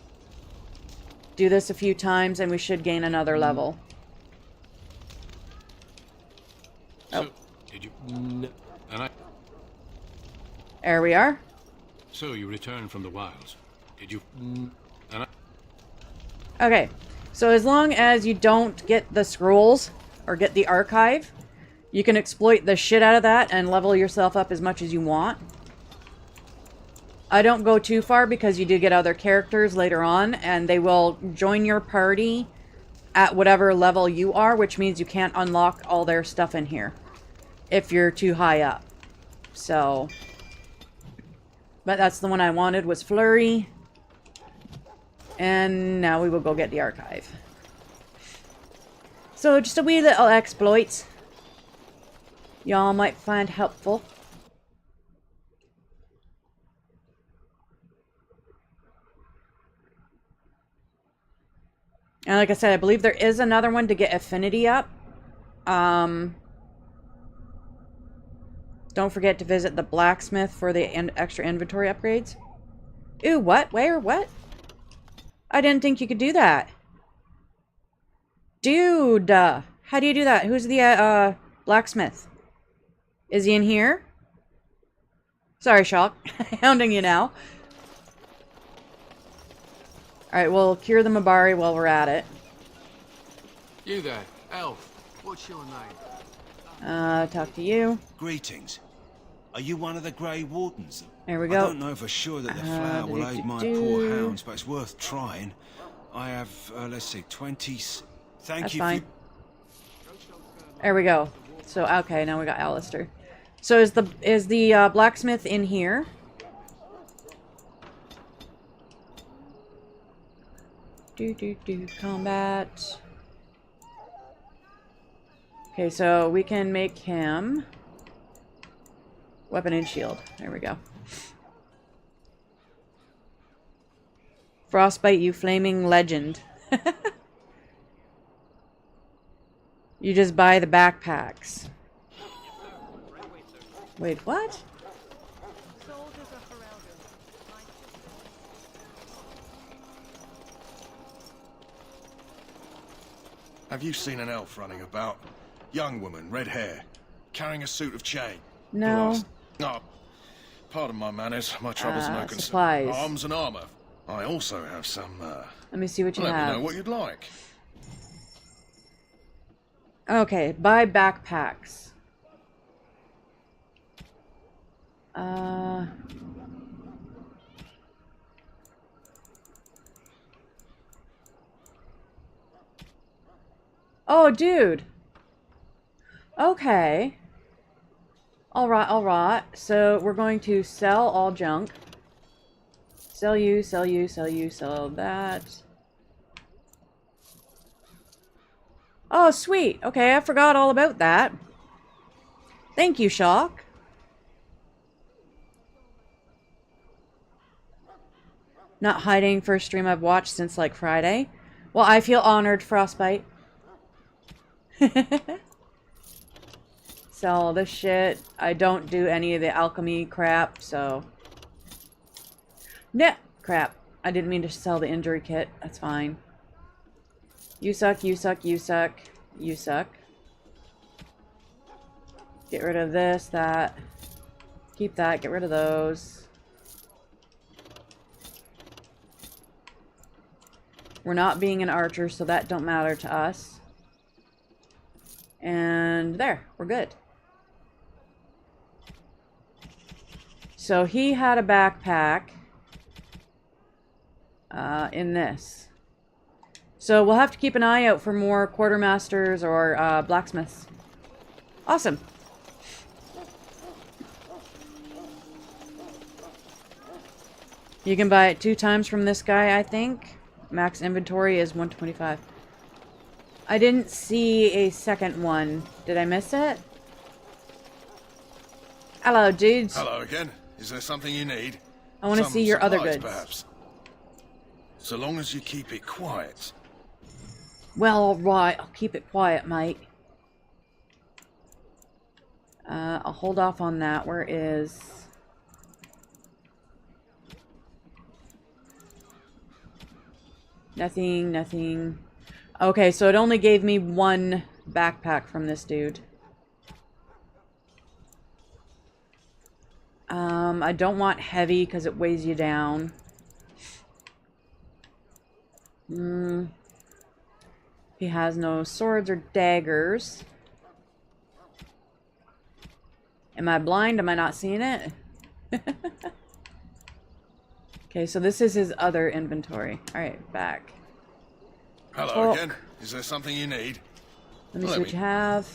do this a few times and we should gain another level. Oh. Did you... There we are. So you returned from the wilds. Did you... Okay, so as long as you don't get the scrolls or get the archive, you can exploit the shit out of that and level yourself up as much as you want. I don't go too far because you do get other characters later on and they will join your party at whatever level you are, which means you can't unlock all their stuff in here if you're too high up. So, but that's the one I wanted, was Flurry. And now we will go get the archive. So just a wee little exploit y'all might find helpful. And like I said, I believe there is another one to get affinity up. Don't forget to visit the blacksmith for the extra inventory upgrades. Ooh, what? Where? What? I didn't think you could do that. Dude, how do you do that? Who's the blacksmith? Is he in here? Sorry, Shock. Hounding you now. Alright, we'll cure the Mabari while we're at it. You there, elf. What's your name? Talk to you. Greetings. Are you one of the Grey Wardens? There we go. I don't know for sure that the flower will aid my poor hounds, but it's worth trying. I have, let's see, 20s. Thank you. That's fine. There we go. So, okay, now we got Alistair. So is the blacksmith in here? Combat. Okay, so we can make him weapon and shield. There we go. Frostbite, you flaming legend. You just buy the backpacks. Wait, what? Have you seen an elf running about? Young woman, red hair, carrying a suit of chain. No. Oh, pardon my manners. My troubles are no concern. Supplies. Arms and armor. I also have some, Let me see what you let have. me know what you'd like. Okay, buy backpacks. Oh, dude. Okay. Alright, alright. So, we're going to sell all junk. Sell you, sell you, sell you, sell that. Oh, sweet. Okay, I forgot all about that. Thank you, Shock. Not hiding for a stream I've watched since, like, Friday. Well, I feel honored, Frostbite. Sell all this shit. I don't do any of the alchemy crap, so... Nah, crap. I didn't mean to sell the injury kit. That's fine. You suck, you suck, you suck, you suck. Get rid of this, that. Keep that, get rid of those. We're not being an archer, so that don't matter to us. And there, we're good. So he had a backpack in this. So we'll have to keep an eye out for more quartermasters or blacksmiths. Awesome. You can buy it 2 times from this guy, I think. Max inventory is 125. I didn't see a second one. Did I miss it? Hello, dudes. Hello again. Is there something you need? I want to see your other supplies, goods. perhaps. So long as you keep it quiet. Well, alright. I'll keep it quiet, mate. I'll hold off on that. Where is... Nothing, nothing. Okay, so it only gave me one backpack from this dude. I don't want heavy because it weighs you down. He has no swords or daggers. Am I blind? Am I not seeing it? Okay, so this is his other inventory. Alright, back. Hello again. Is there something you need? Let me see what you have.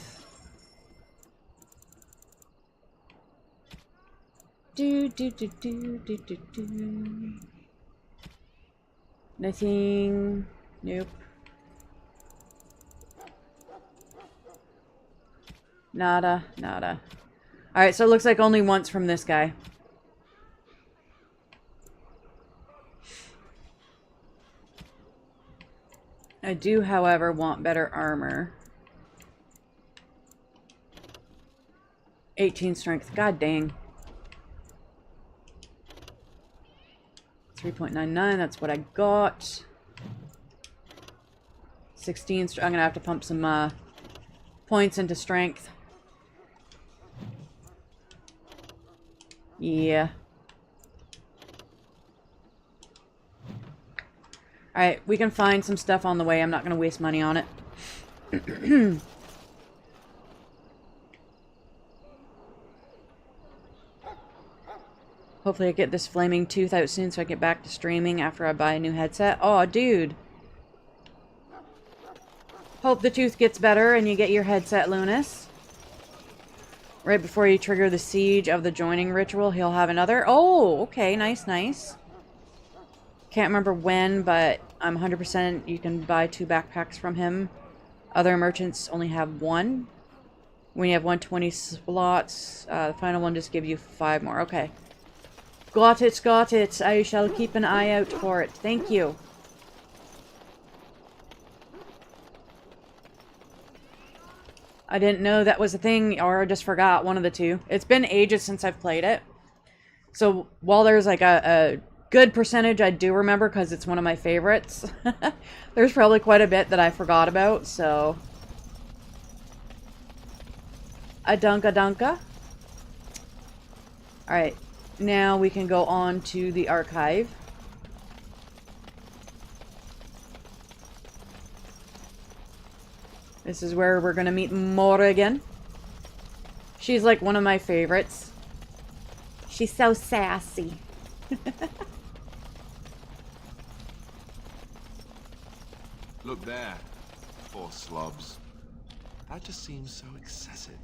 Nothing. Nope. Nada. Nada. Alright, so it looks like only once from this guy. I do, however, want better armor. 18 strength. God dang. 3.99. That's what I got. 16. I'm gonna have to pump some points into strength. Yeah. Alright, we can find some stuff on the way. I'm not gonna waste money on it. Hopefully I get this flaming tooth out soon so I get back to streaming after I buy a new headset. Oh, dude. Hope the tooth gets better and you get your headset, Lunas. Right before you trigger the siege of the joining ritual, he'll have another. Oh, okay. Nice, nice. Can't remember when, but I'm 100% you can buy 2 backpacks from him. Other merchants only have 1. When you have 120 slots, the final one just gives you 5 more. Okay. Got it, got it. I shall keep an eye out for it. Thank you. I didn't know that was a thing, or I just forgot, one of the two. It's been ages since I've played it. So, while there's like a good percentage I do remember because it's one of my favorites, there's probably quite a bit that I forgot about, so... A dunka. Alright, now we can go on to the archive. This is where we're gonna meet Morrigan. She's like one of my favorites. She's so sassy. Look there. Poor slobs. That just seems so excessive.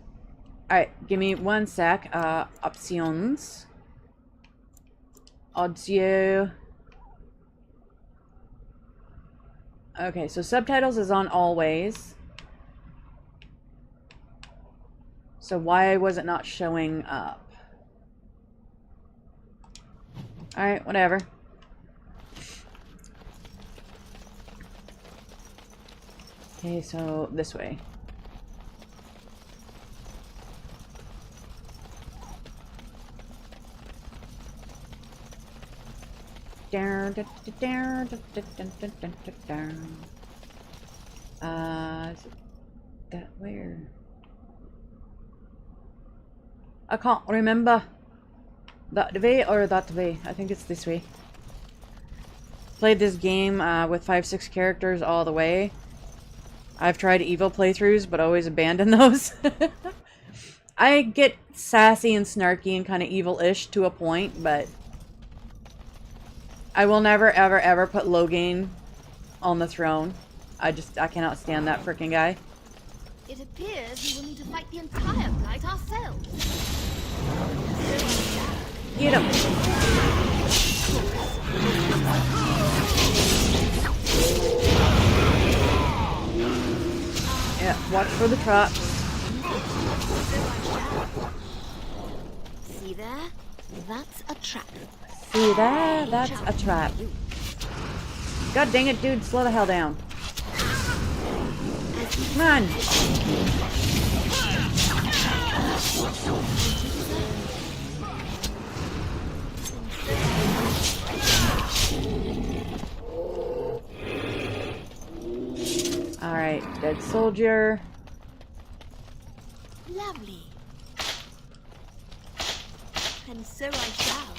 Alright, give me 1 sec. Options. Audio. Okay, so subtitles is on always. So why was it not showing up? Alright, whatever. Okay, so this way. Is it that where? I can't remember. That way or that way? I think it's this way. Played this game with 5-6 characters all the way. I've tried evil playthroughs, but always abandon those. I get sassy and snarky and kind of evil-ish to a point, but I will never, ever, ever put Logain on the throne. I cannot stand that freaking guy. It appears we will need to fight the entire Blight ourselves. Get him. Watch for the traps. See there? That's a trap. See there? That's a trap. God dang it, dude. Slow the hell down. Come on. Alright, dead soldier. Lovely. And so I shall.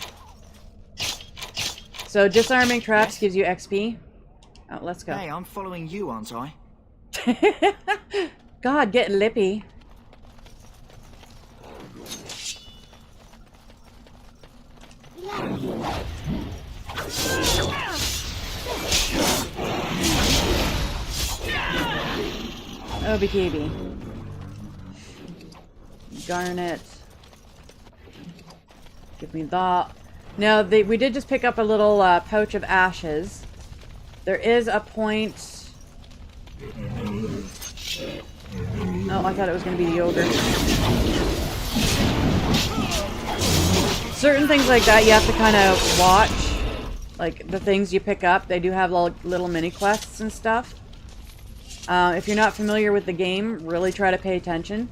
So disarming traps gives you XP. Oh, let's go. Hey, I'm following you, aren't I? God, get lippy. Oh, BKB. Garnet. Give me that. Now, we did just pick up a little pouch of ashes. There is a point... Oh, I thought it was going to be the ogre. Certain things like that you have to kind of watch. Like, the things you pick up, they do have little mini-quests and stuff. If you're not familiar with the game, really try to pay attention.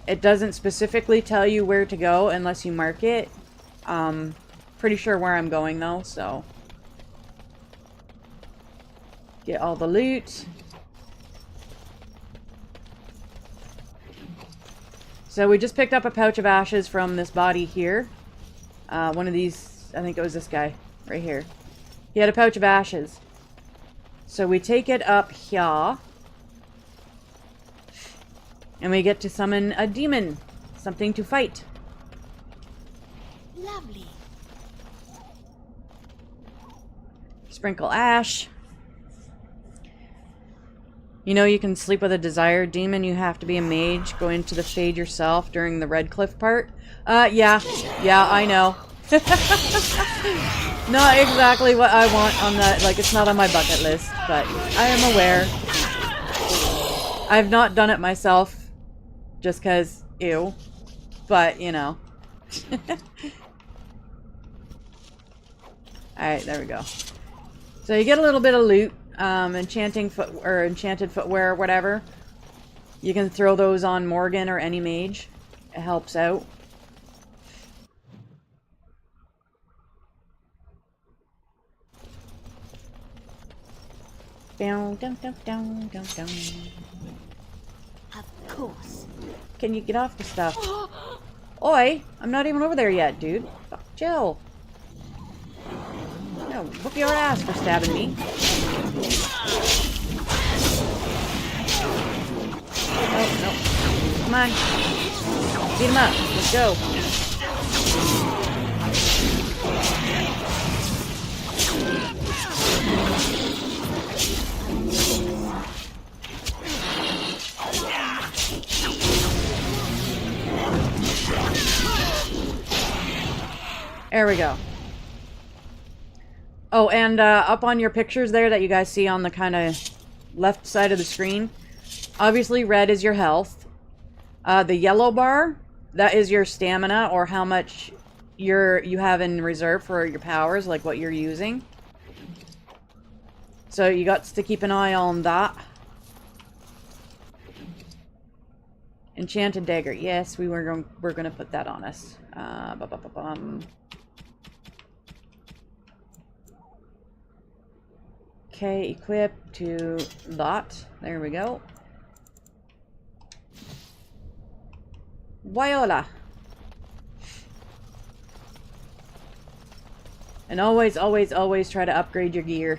It doesn't specifically tell you where to go unless you mark it. Pretty sure where I'm going though, so. Get all the loot. So we just picked up a pouch of ashes from this body here. One of these, I think it was this guy right here. He had a pouch of ashes. So we take it up here. And we get to summon a demon. Something to fight. Lovely. Sprinkle ash. You know you can sleep with a desired demon. You have to be a mage. Go into the Fade yourself during the Redcliffe part. Yeah. Yeah, I know. Not exactly what I want on that. Like, it's not on my bucket list. But I am aware. I've not done it myself. Just because, ew. But, you know. Alright, there we go. So you get a little bit of loot. Enchanted footwear or whatever. You can throw those on Morrigan or any mage. It helps out. Down, down, down, down, down, down. Of course. Can you get off the stuff? Oi! I'm not even over there yet, dude. Fuck, chill. No, whoop your ass for stabbing me. Oh, no. Come on. Beat him up. Let's go. There we go. Oh, and up on your pictures there that you guys see on the kind of left side of the screen, obviously red is your health. The yellow bar, that is your stamina or how much you have in reserve for your powers, like what you're using. So you got to keep an eye on that. Enchanted dagger. Yes, we're going to put that on us. Okay, equip to that. There we go. Viola. And always, always, always try to upgrade your gear.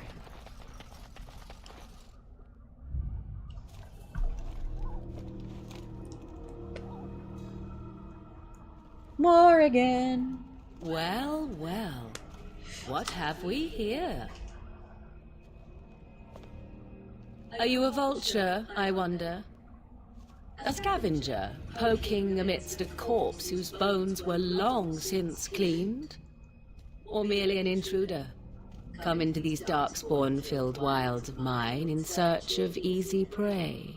Morrigan. Well, well. What have we here? Are you a vulture, I wonder? A scavenger, poking amidst a corpse whose bones were long since cleaned? Or merely an intruder, come into these darkspawn-filled wilds of mine in search of easy prey.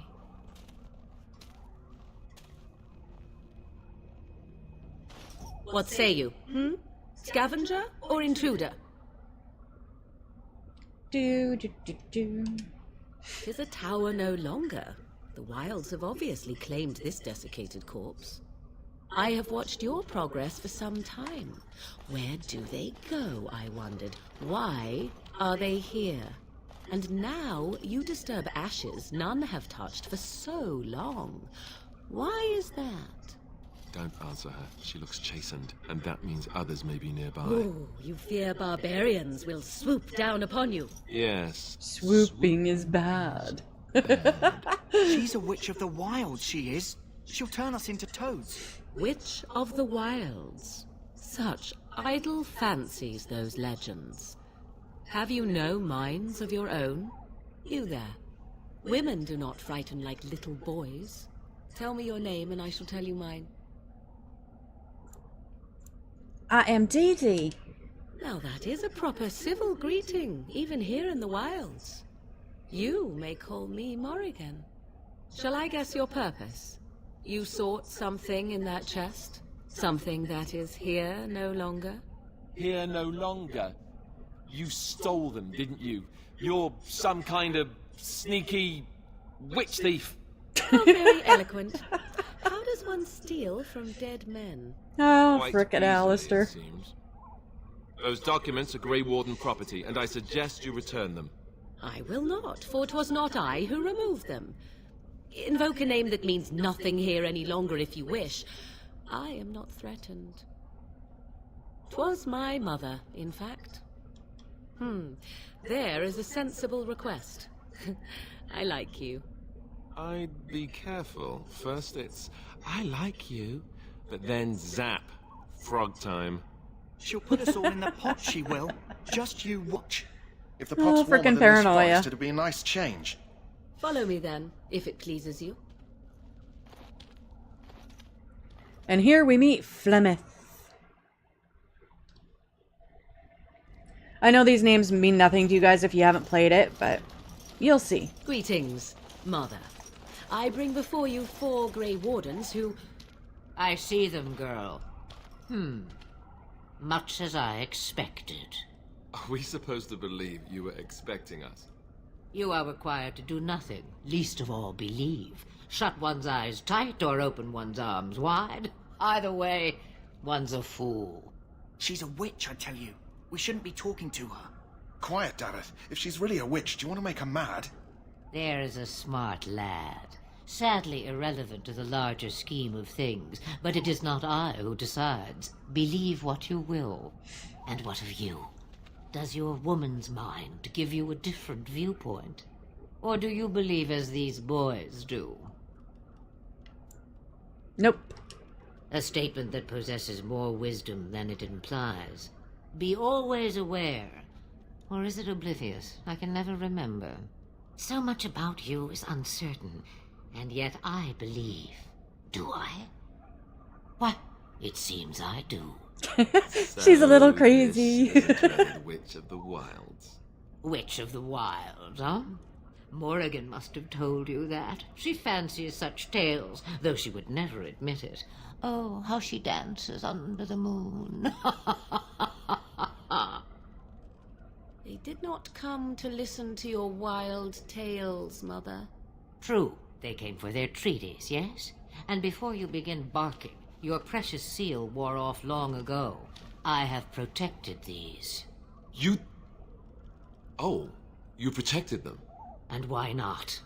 What say you? Scavenger or intruder? Do. 'Tis a tower no longer. The wilds have obviously claimed this desiccated corpse. I have watched your progress for some time. Where do they go, I wondered? Why are they here? And now you disturb ashes none have touched for so long. Why is that? Don't answer her. She looks chastened, and that means others may be nearby. Oh, you fear barbarians will swoop down upon you. Yes. Swooping is bad. She's a witch of the wild, she is. She'll turn us into toads. Witch of the wilds. Such idle fancies, those legends. Have you no minds of your own? You there. Women do not frighten like little boys. Tell me your name and I shall tell you mine. I am Dee Dee. Now that is a proper civil greeting, even here in the wilds. You may call me Morrigan. Shall I guess your purpose? You sought something in that chest? Something that is here no longer? Here no longer? You stole them, didn't you? You're some kind of sneaky witch thief. Not very eloquent. How does one steal from dead men? Oh, Quite frickin' easily, Alistair. it seems. Those documents are Grey Warden property, and I suggest you return them. I will not, for 'twas not I who removed them. Invoke a name that means nothing here any longer if you wish. I am not threatened. 'Twas my mother, in fact. There is a sensible request. I like you. I'd be careful. First it's, I like you, but then zap. Frog time. She'll put us all in the pot, she will. Just you watch. If the pot's warmer frickin' than this paranoia. forest, it'd be a nice change. Follow me then, if it pleases you. And here we meet Flemeth. I know these names mean nothing to you guys if you haven't played it, but you'll see. Greetings, Mother. I bring before you 4 Grey Wardens who... I see them, girl. Much as I expected. Are we supposed to believe you were expecting us? You are required to do nothing, least of all believe. Shut one's eyes tight or open one's arms wide. Either way, one's a fool. She's a witch, I tell you. We shouldn't be talking to her. Quiet, Dareth. If she's really a witch, do you want to make her mad? There is a smart lad. Sadly irrelevant to the larger scheme of things, but it is not I who decides. Believe what you will. And what of you? Does your woman's mind give you a different viewpoint? Or do you believe as these boys do? Nope. A statement that possesses more wisdom than it implies. Be always aware. Or is it oblivious? I can never remember. So much about you is uncertain, and yet I believe. Do I? Why, it seems I do. She's a little crazy. The Witch of the Wilds. Witch of the Wilds, huh? Morrigan must have told you that. She fancies such tales, though she would never admit it. Oh, how she dances under the moon. They did not come to listen to your wild tales, Mother. True, they came for their treaties, yes? And before you begin barking, your precious seal wore off long ago. I have protected these. You... Oh, you protected them? And why not?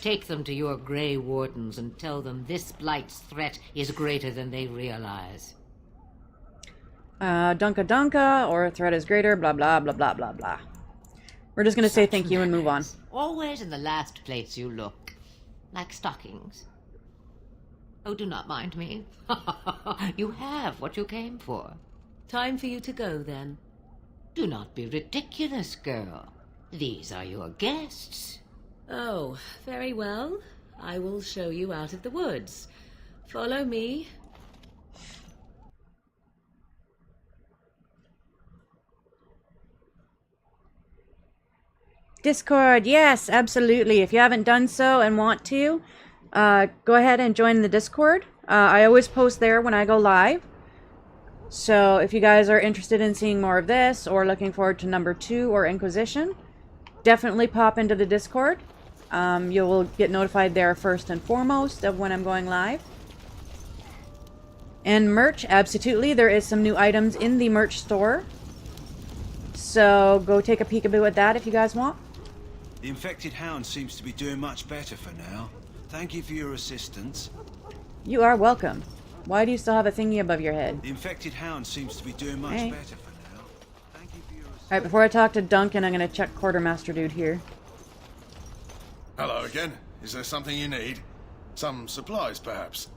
Take them to your Grey Wardens and tell them this Blight's threat is greater than they realize. Dunka dunka, or a threat is greater, blah blah blah blah blah blah. We're just gonna say thank you and move on. Always in the last place you look. Like stockings. Oh, do not mind me. You have what you came for. Time for you to go, then. Do not be ridiculous, girl. These are your guests. Oh, very well. I will show you out of the woods. Follow me. Discord, yes, absolutely. If you haven't done so and want to, go ahead and join the Discord. I always post there when I go live. So if you guys are interested in seeing more of this or looking forward to number 2 or Inquisition, definitely pop into the Discord. You will get notified there first and foremost of when I'm going live. And merch, absolutely. There is some new items in the merch store. So go take a peekaboo at that if you guys want. The infected hound seems to be doing much better for now. Thank you for your assistance. You are welcome. Why do you still have a thingy above your head? The infected hound seems to be doing much better for now. Thank you for your assistance. Alright, before I talk to Duncan, I'm going to check Quartermaster Dude here. Hello again. Is there something you need? Some supplies, perhaps?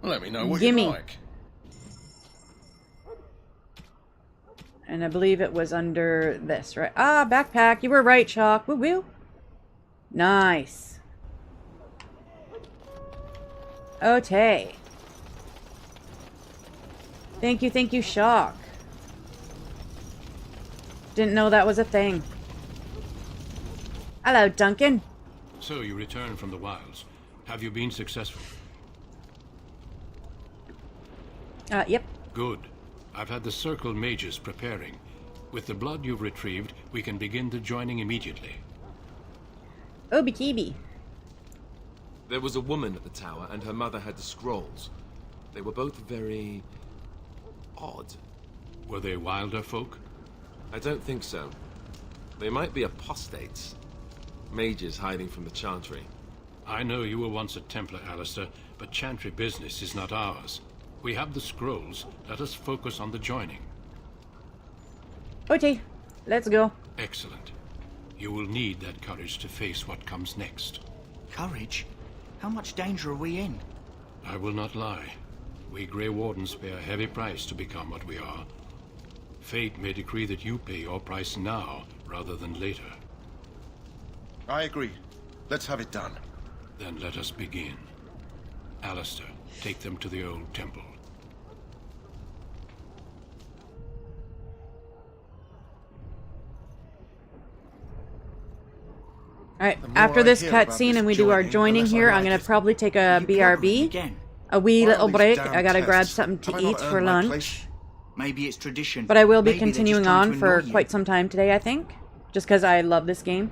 Let me know what Gimme. you like. And I believe it was under this, right? Ah, backpack. You were right, Shock. Woo woo. Nice. Okay. Thank you, Shock. Didn't know that was a thing. Hello, Duncan. So you returned from the wilds. Have you been successful? Yep. Good. I've had the Circle mages preparing. With the blood you've retrieved, we can begin the joining immediately. Obi-kibi. There was a woman at the tower, and her mother had the scrolls. They were both very... odd. Were they wilder folk? I don't think so. They might be apostates. Mages hiding from the Chantry. I know you were once a Templar, Alistair, but Chantry business is not ours. We have the scrolls. Let us focus on the joining. Okay, let's go. Excellent. You will need that courage to face what comes next. Courage? How much danger are we in? I will not lie. We Grey Wardens pay a heavy price to become what we are. Fate may decree that you pay your price now, rather than later. I agree. Let's have it done. Then let us begin. Alistair, take them to the old temple. Alright, after this cutscene and we do our joining here, I'm gonna probably take a BRB. A wee little break. I gotta grab something to eat for lunch. Maybe it's tradition. But I will be continuing on for quite some time today, I think. Just because I love this game.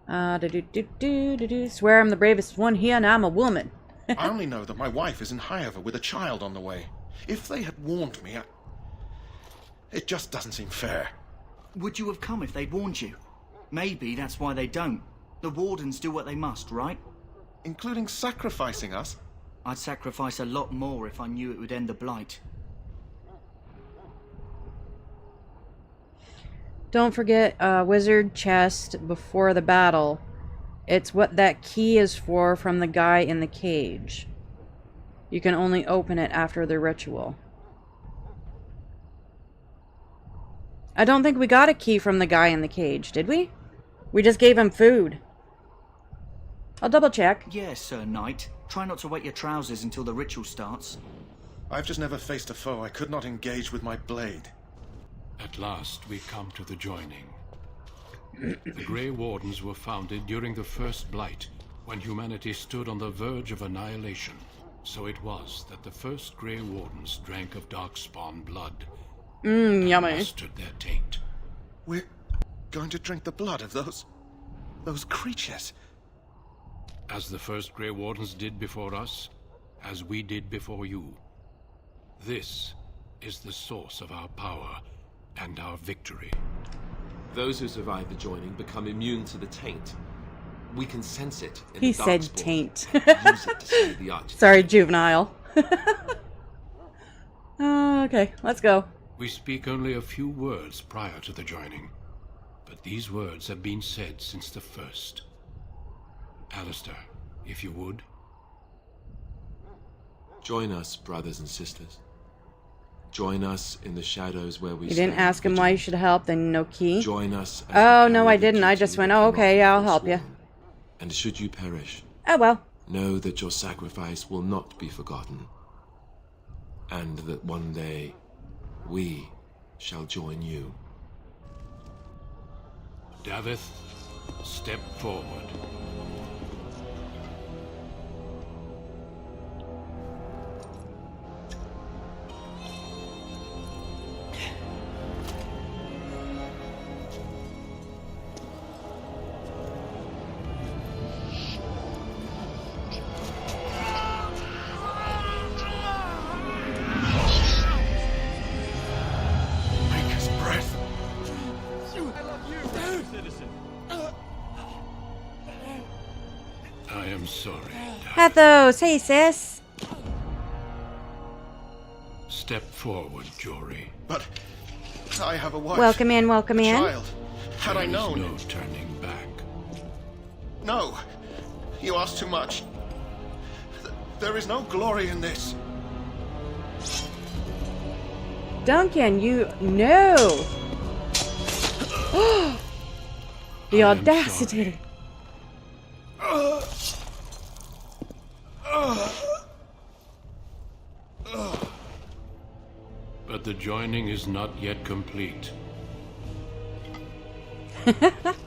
Swear I'm the bravest one here and I'm a woman. I only know that my wife is in Highover with a child on the way. If they had warned me, it just doesn't seem fair. Would you have come if they'd warned you? Maybe that's why they don't. The Wardens do what they must, right? Including sacrificing us? I'd sacrifice a lot more if I knew it would end the Blight. Don't forget wizard chest before the battle. It's what that key is for from the guy in the cage. You can only open it after the ritual. I don't think we got a key from the guy in the cage, did we? We just gave him food. I'll double check. Yes, Sir Knight. Try not to wet your trousers until the ritual starts. I've just never faced a foe I could not engage with my blade. At last, we come to the joining. The Grey Wardens were founded during the First Blight, when humanity stood on the verge of annihilation. So it was that the first Grey Wardens drank of Darkspawn blood. Yummy. Mastered their taint. We're going to drink the blood of those creatures. As the first Grey Wardens did before us, as we did before you. This is the source of our power and our victory. Those who survive the joining become immune to the taint. We can sense it in He the said Darkspawn. taint. Use it to slay the Archfiend. Sorry, juvenile. Okay, let's go. We speak only a few words prior to the joining, but these words have been said since the first. Alistair, if you would. Join us, brothers and sisters. Join us in the shadows where we You didn't ask him why you should help, then no key. Join us. Oh, no, I didn't. I just went, oh, okay, yeah, I'll help you. And should you perish, oh well. Know that your sacrifice will not be forgotten. And that one day, we shall join you. Davith, step forward. I am sorry. Pathos, hey sis. Step forward, Jory. But I have a wife. Welcome in, welcome in. Child. Had I known. There is no turning back. No. You ask too much. There is no glory in this. Duncan, you know. The audacity. But the joining is not yet complete.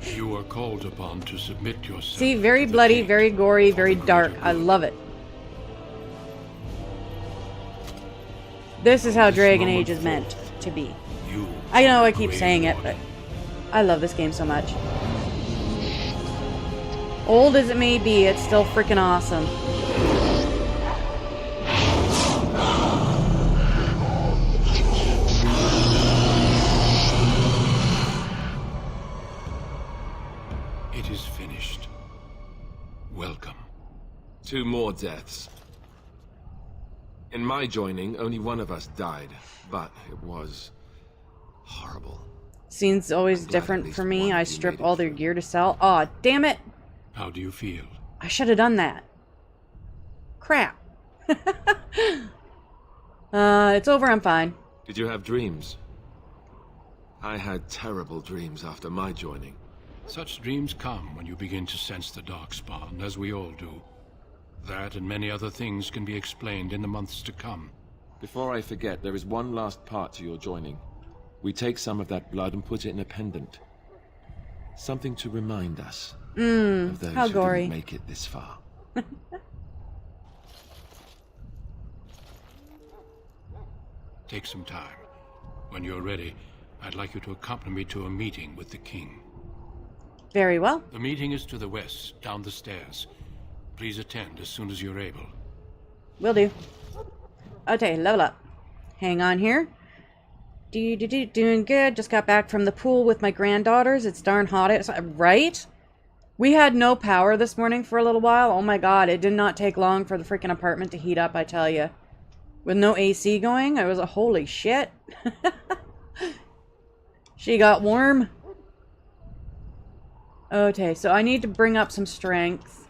You are called upon to submit yourself. See, very bloody, very gory, very dark. I love it. This is how Dragon Age is meant to be. I know I keep saying it, but I love this game so much. Old as it may be, it's still freaking awesome. It is finished. Welcome. 2 more deaths. In my joining, only one of us died, but it was horrible. Scene's always different for me. I strip all their gear to sell. Aw, damn it! How do you feel? I should have done that. Crap. It's over, I'm fine. Did you have dreams? I had terrible dreams after my joining. Such dreams come when you begin to sense the darkspawn, as we all do. That and many other things can be explained in the months to come. Before I forget, there is one last part to your joining. We take some of that blood and put it in a pendant. Something to remind us of those how who gory. didn't make it this far. Take some time. When you're ready, I'd like you to accompany me to a meeting with the king. Very well. The meeting is to the west, down the stairs. Please attend as soon as you're able. Will do. Okay, level up. Hang on here. Doing good. Just got back from the pool with my granddaughters. It's darn hot outside. Right? We had no power this morning for a little while. Oh my god, it did not take long for the freaking apartment to heat up, I tell you. With no AC going, I was a holy shit. She got warm. Okay, so I need to bring up some strength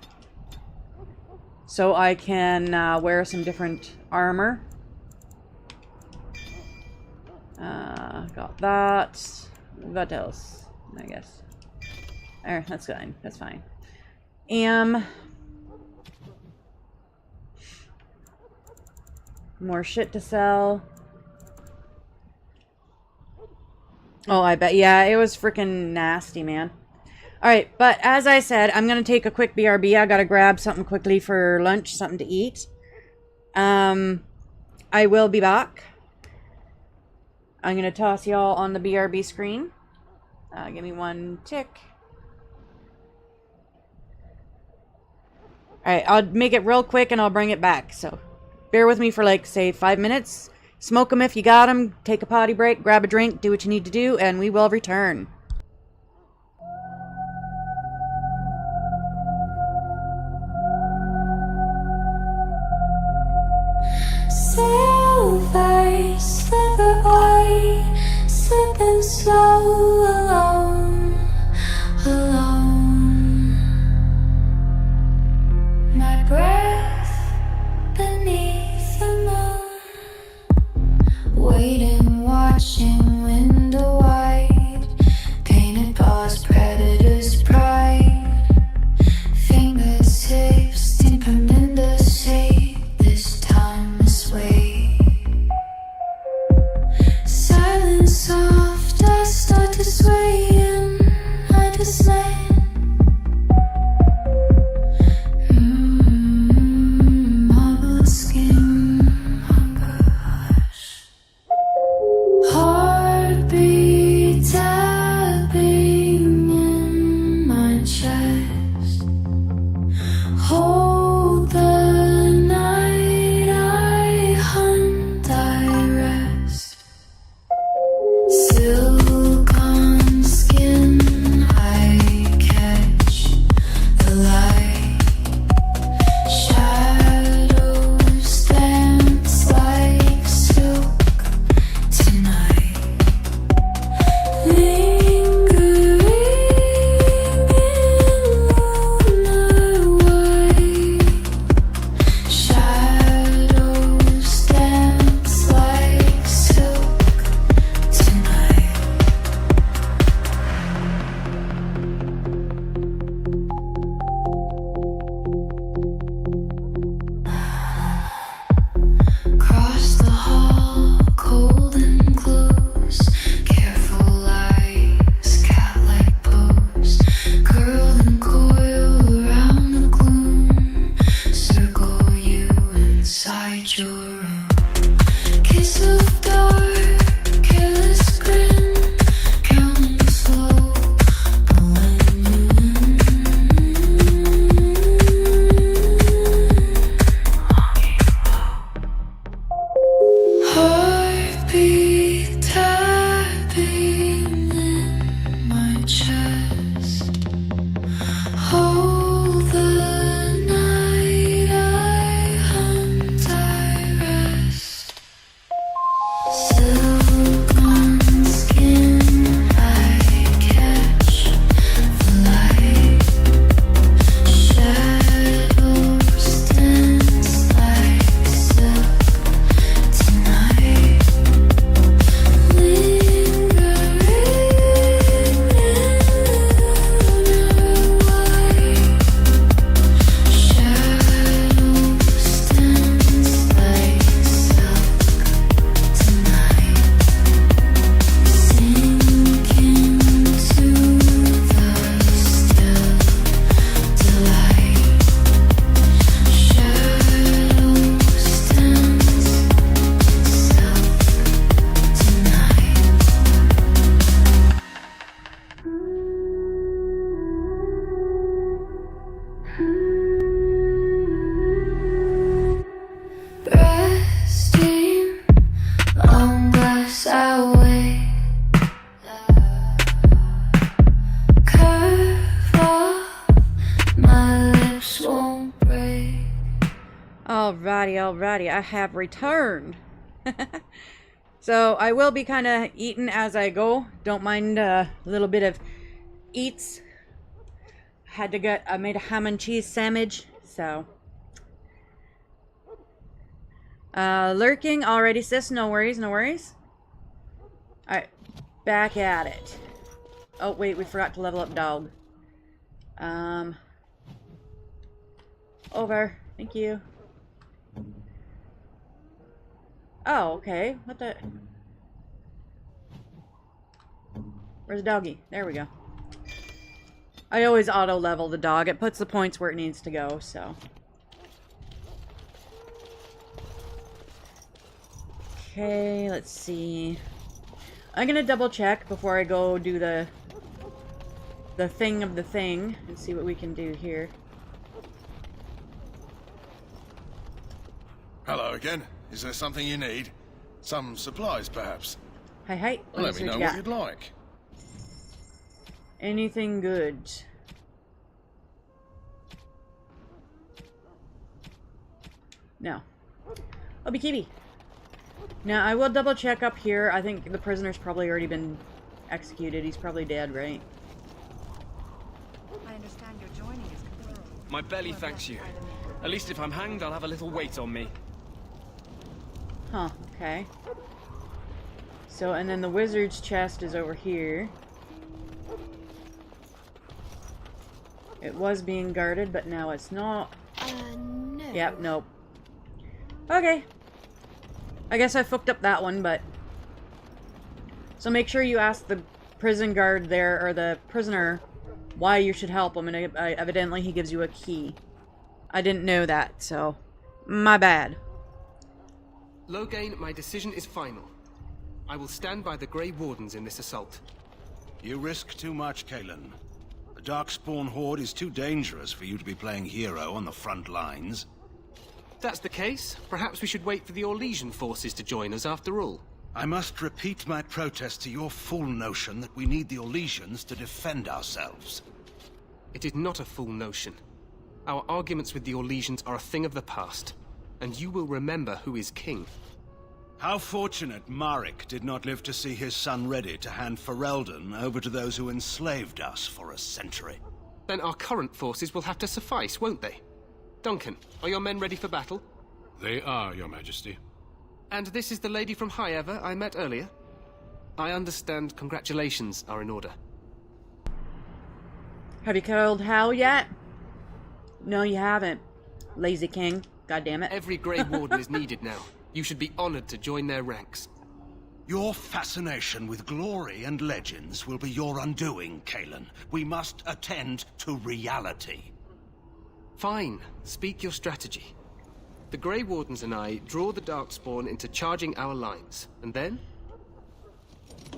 so I can wear some different armor. Got that. What else? I guess. There, that's fine. That's fine. More shit to sell. Oh, I bet. Yeah, it was freaking nasty, man. Alright, but as I said, I'm going to take a quick BRB. I got to grab something quickly for lunch, something to eat. I will be back. I'm going to toss y'all on the BRB screen. Give me one tick. Alright, I'll make it real quick and I'll bring it back. So, bear with me for like, say, 5 minutes. Smoke them if you got them. Take a potty break, grab a drink, do what you need to do, and we will return. Silver slither away, slipping slow, alone, alone. My breath beneath the moon, waiting, watching, window wide, painted paws, predator's pride, fingertips deepened in the shape, this time this way. Silence soft, I start to sway. chest. Hold the night I hunt, I rest. Silken skin, I catch the light. Shadows dance like silk tonight. Resting, long glass I wait. Curve off, my lips won't break. Alrighty, I have returned. So I will be kind of eating as I go. Don't mind a little bit of eats. I made a ham and cheese sandwich, so. Lurking already, sis. No worries, no worries. Alright, back at it. Oh, wait, we forgot to level up dog. Over. Thank you. Oh, okay. What the? Where's the doggy? There we go. I always auto-level the dog. It puts the points where it needs to go, so. Okay, let's see. I'm gonna double check before I go do the thing of the thing and see what we can do here. Hello again. Is there something you need? Some supplies, perhaps? Hi. Let me know what you'd like. Anything good? No. Obi-Kibi. Now, I will double check up here. I think the prisoner's probably already been executed. He's probably dead, right? I understand your joining is complete. My belly thanks you. At least if I'm hanged, I'll have a little weight on me. Huh, okay. So, and then the wizard's chest is over here. It was being guarded, but now it's not. No. Yep, nope. Okay. I guess I fucked up that one, but... So make sure you ask the prison guard there, or the prisoner, why you should help him, and evidently he gives you a key. I didn't know that, so... My bad. Loghain, my decision is final. I will stand by the Grey Wardens in this assault. You risk too much, Kalen. The Darkspawn Horde is too dangerous for you to be playing hero on the front lines. If that's the case, perhaps we should wait for the Orlesian forces to join us after all. I must repeat my protest to your fool notion that we need the Orlesians to defend ourselves. It is not a fool notion. Our arguments with the Orlesians are a thing of the past, and you will remember who is king. How fortunate Marek did not live to see his son ready to hand Ferelden over to those who enslaved us for a century. Then our current forces will have to suffice, won't they? Duncan, are your men ready for battle? They are, Your Majesty. And this is the lady from High Ever I met earlier? I understand congratulations are in order. Have you killed Hal yet? No, you haven't. Lazy king. God damn it. Every Grey Warden is needed now. You should be honored to join their ranks. Your fascination with glory and legends will be your undoing, Kalen. We must attend to reality. Fine. Speak your strategy. The Grey Wardens and I draw the Darkspawn into charging our lines, and then?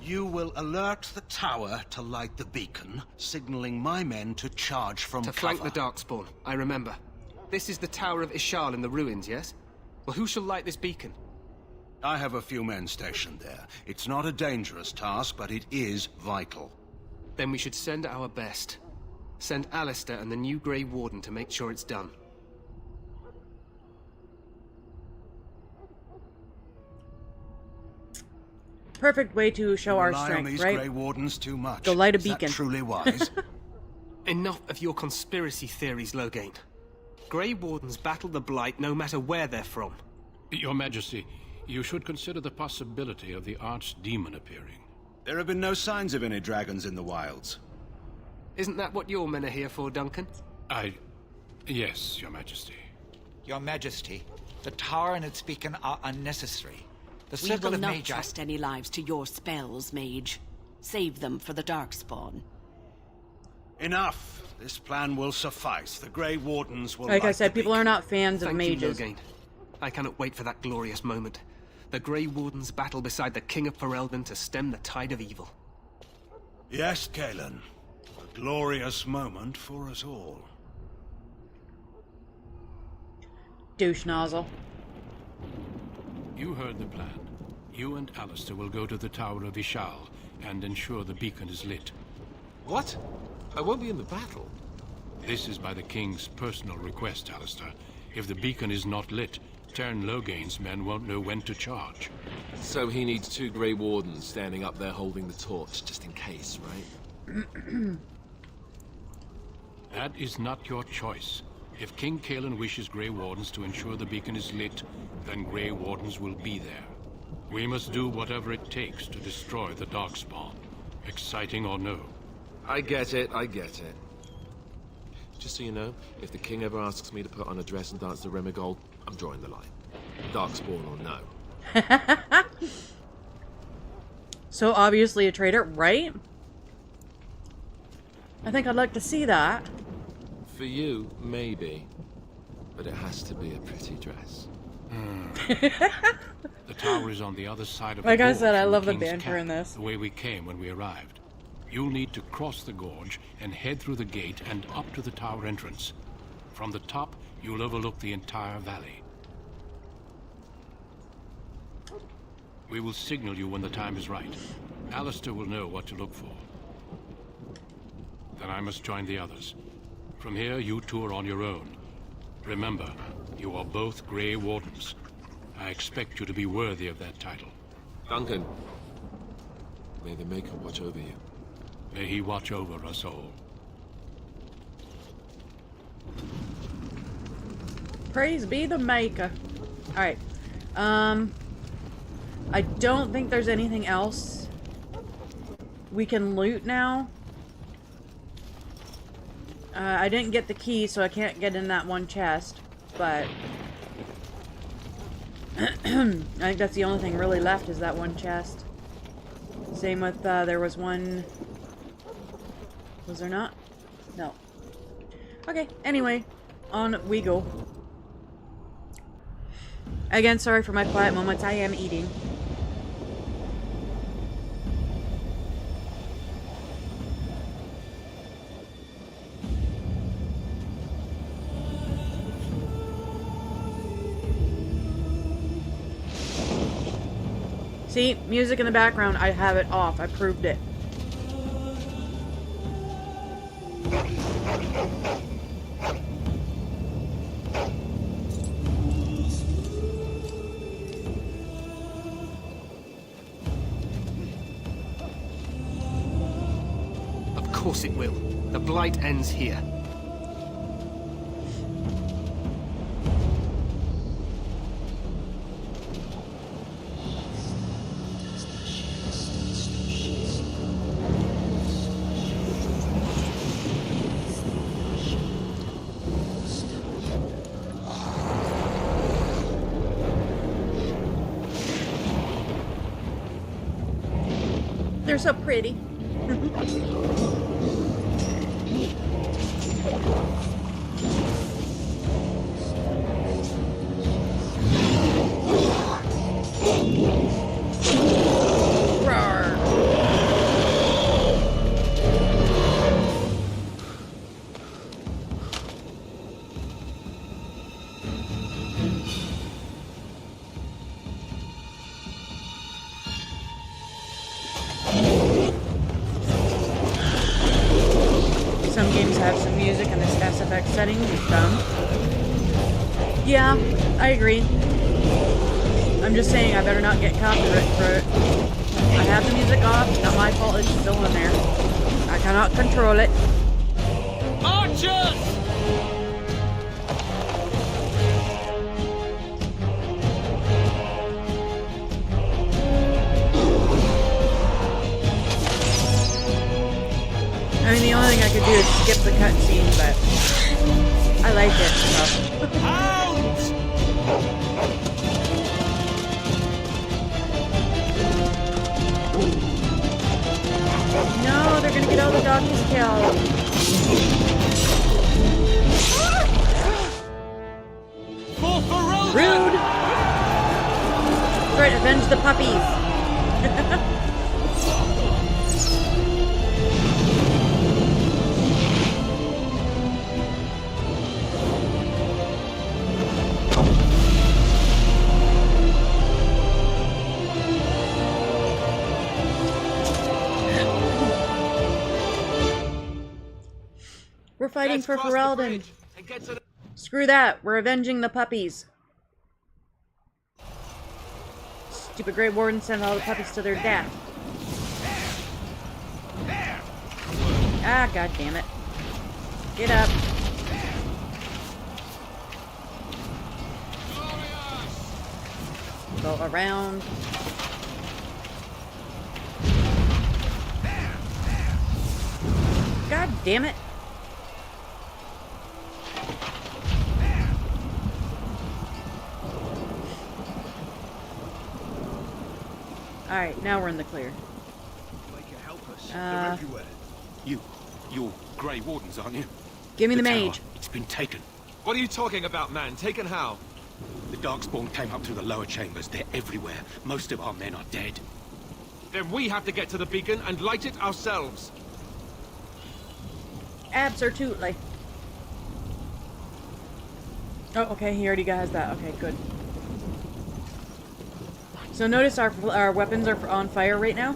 You will alert the tower to light the beacon, signaling my men to charge from cover. To flank the Darkspawn, I remember. This is the Tower of Ishal in the ruins, yes? Well, who shall light this beacon? I have a few men stationed there. It's not a dangerous task, but it is vital. Then we should send our best. Send Alistair and the new Grey Warden to make sure it's done. Perfect way to show our Rely on strength, these right? Grey Wardens too much. Go light a Is that beacon. truly wise? Enough of your conspiracy theories, Loghain. Grey Wardens battle the Blight no matter where they're from. Your Majesty, you should consider the possibility of the archdemon appearing. There have been no signs of any dragons in the wilds. Isn't that what your men are here for, Duncan? Yes, Your Majesty. Your Majesty, the tower and its beacon are unnecessary. The We circle will of not mage... trust any lives to your spells, mage. Save them for the Darkspawn. Enough. This plan will suffice. The Grey Wardens will Like I light said, the people are not fans of Thank you, mages. Loghain. I cannot wait for that glorious moment. The Grey Wardens battle beside the King of Ferelden to stem the tide of evil. Yes, Kalen. A glorious moment for us all. Douche nozzle. You heard the plan. You and Alistair will go to the Tower of Ishal and ensure the beacon is lit. What? I won't be in the battle. This is by the King's personal request, Alistair. If the beacon is not lit, Tern Loghain's men won't know when to charge. So he needs 2 Grey Wardens standing up there holding the torch, just in case, right? That is not your choice. If King Kalen wishes Grey Wardens to ensure the beacon is lit, then Grey Wardens will be there. We must do whatever it takes to destroy the Darkspawn, exciting or no. I get it, I get it. Just so you know, if the king ever asks me to put on a dress and dance to Remigold, I'm drawing the line. Darkspawn or no. So obviously a traitor, right? I think I'd like to see that. For you, maybe. But it has to be a pretty dress. The tower is on the other side of Like the I gorge said, I from love the King's banter camp, in this. the way we came when we arrived. You'll need to cross the gorge and head through the gate and up to the tower entrance. From the top, you'll overlook the entire valley. We will signal you when the time is right. Alistair will know what to look for. Then I must join the others. From here, you two are on your own. Remember, you are both Grey Wardens. I expect you to be worthy of that title. Duncan, may the Maker watch over you. May he watch over us all. Praise be the Maker. Alright. I don't think there's anything else we can loot now. I didn't get the key, so I can't get in that one chest, but I think that's the only thing really left is that one chest. Same with, there was one... Was there not? No. Okay, anyway, on we go. Again, sorry for my quiet moments, I am eating. See, music in the background, I have it off. I proved it. Of course it will. The Blight ends here. They're so pretty. some games have some music and this SFX setting is dumb. Yeah, I agree. I'm just saying I better not get copyright for it. I have the music off, not my fault, it's still in there. I cannot control it. Archers! I mean, the only thing I could do is skip the cutscene, but I like it, so. No, they're gonna get all the doggies killed. Rude! Right, avenge the puppies. We're fighting for Ferelden. Screw that. We're avenging the puppies. Stupid Grey Warden sent all the puppies to their death. Ah, god damn it. Get up. Go around. God damn it. Alright, now we're in the clear. You're Grey Wardens, aren't you? Give me the mage. It's been taken. What are you talking about, man? Taken how? The Darkspawn came up through the lower chambers. They're everywhere. Most of our men are dead. Then we have to get to the beacon and light it ourselves. Absolutely. Oh, okay, he already has that. Okay, good. So notice our weapons are on fire right now.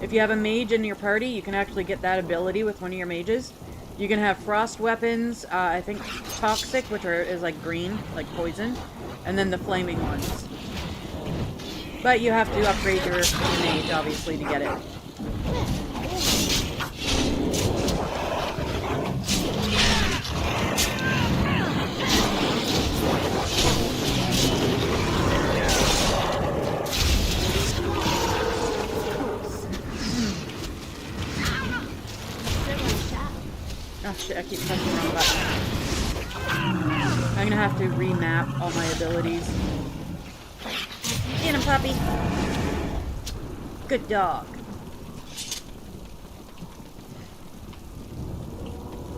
If you have a mage in your party, you can actually get that ability with one of your mages. You can have frost weapons, I think toxic, which is like green, like poison, and then the flaming ones. But you have to upgrade your mage, obviously, to get it. Oh shit, I keep pressing the wrong button. I'm gonna have to remap all my abilities. Get him, puppy! Good dog.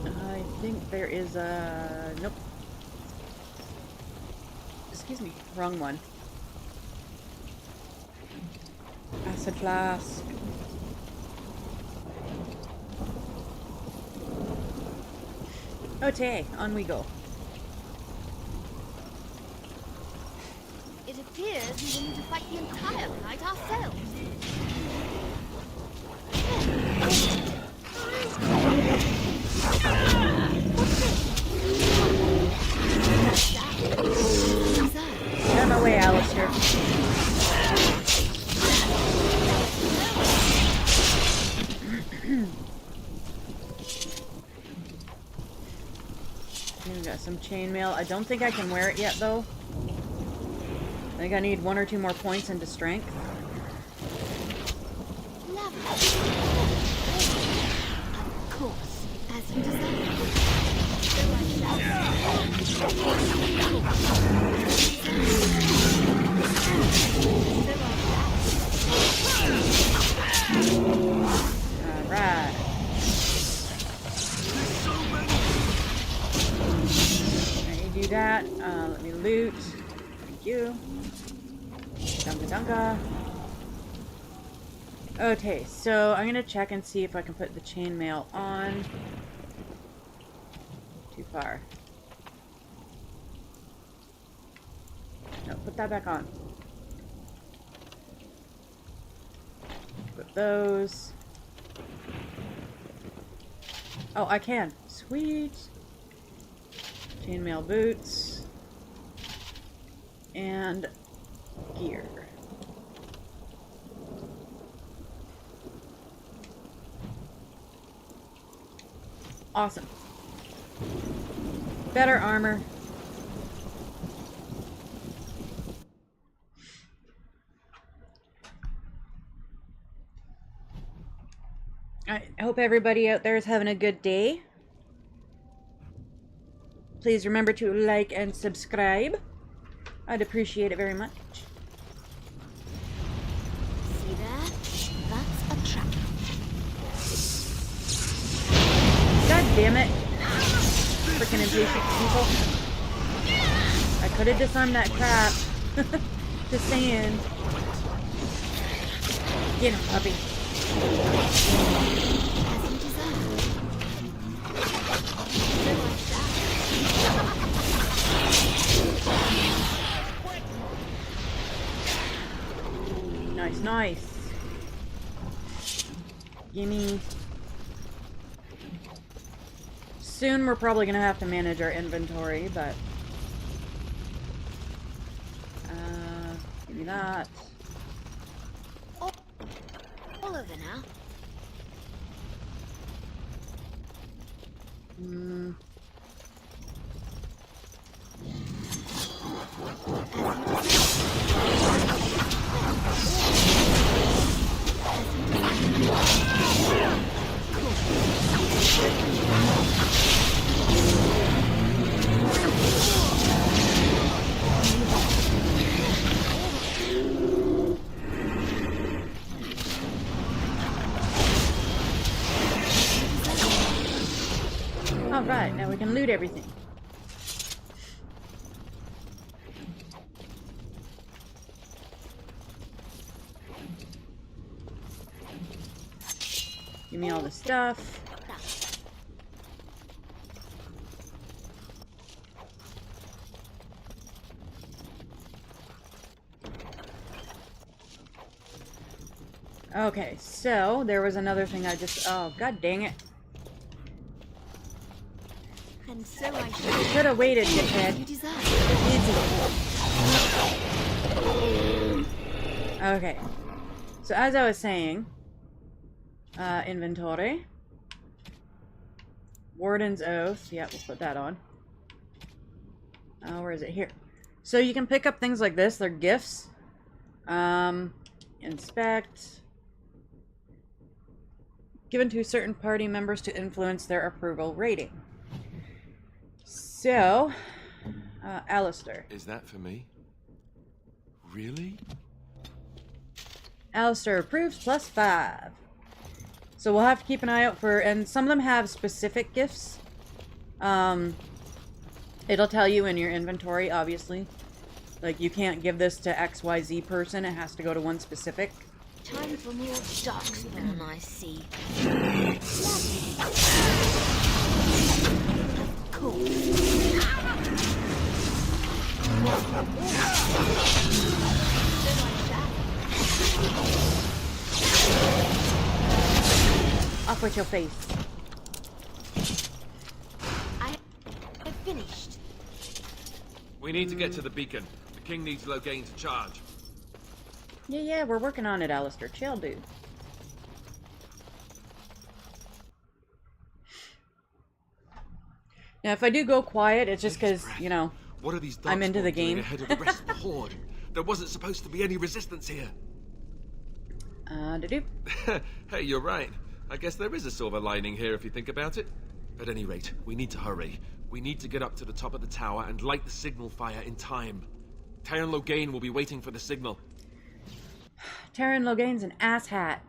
I think there is a... Nope. Excuse me, wrong one. Acid flask. Okay, on we go. It appears we will need to fight the entire Blight ourselves. Get out of my way, Alistair. We got some chainmail. I don't think I can wear it yet, though. I think I need 1 or 2 more points into strength. Of course, as you desire. Alright. Do that. Let me loot. Thank you. Dunka dunka. Okay, so I'm gonna check and see if I can put the chainmail on. Too far. No, put that back on. Put those. Oh, I can. Sweet. Chainmail boots. And gear. Awesome. Better armor. I hope everybody out there is having a good day. Please remember to like and subscribe. I'd appreciate it very much. See there? That's a trap. God damn it. Freaking impatient people. I could have disarmed that crap. Just saying. Get him, puppy. Nice, nice. Gimme. Soon we're probably gonna have to manage our inventory, but give me that. All over now. Alright, now we can loot everything. Give me all the stuff. Okay, so there was another thing I just... Oh, god dang it. And so I should have waited, dickhead. Okay. So as I was saying, inventory. Warden's Oath. Yeah, we'll put that on. Where is it? Here. So you can pick up things like this. They're gifts. Inspect. Given to certain party members to influence their approval rating. So, Alistair. Is that for me? Really? Alistair approves +5. So we'll have to keep an eye out for, and some of them have specific gifts. It'll tell you in your inventory, obviously. Like, you can't give this to XYZ person, it has to go to one specific. Time for more darkspawn, I see. Cool. Off with your face. I have finished. We need to get to the beacon. The king needs Loghain to charge. Yeah, we're working on it, Alistair. Chill, dude. Now, if I do go quiet, it's just because, you know, what are these I'm into the doing game. ahead of the rest of the horde? There wasn't supposed to be any resistance here. Hey, you're right. I guess there is a silver lining here if you think about it. At any rate, we need to hurry. We need to get up to the top of the tower and light the signal fire in time. Taron Loghain will be waiting for the signal. Taron Loghain's an asshat.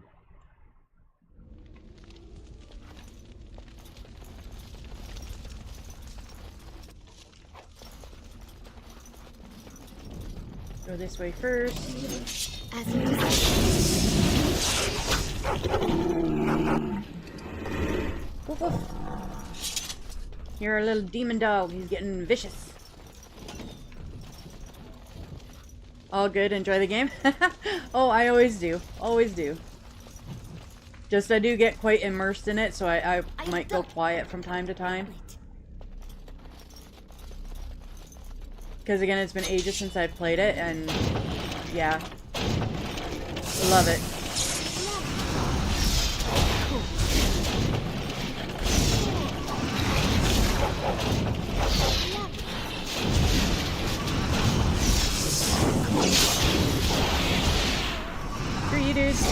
Go this way first. As you Woof, woof. You're a little demon dog. He's getting vicious. All good. Enjoy the game. Oh, I always do. Always do. Just I do get quite immersed in it, so I might go quiet from time to time. Because again, it's been ages since I've played it, and yeah. Love it. Screw you, dudes.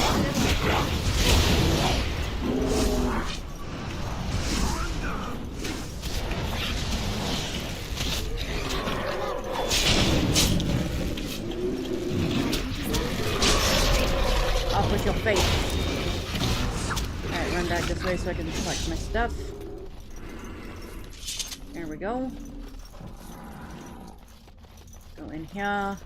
Off with your face. Alright, run back this way so I can collect my stuff. There we go. Go in here.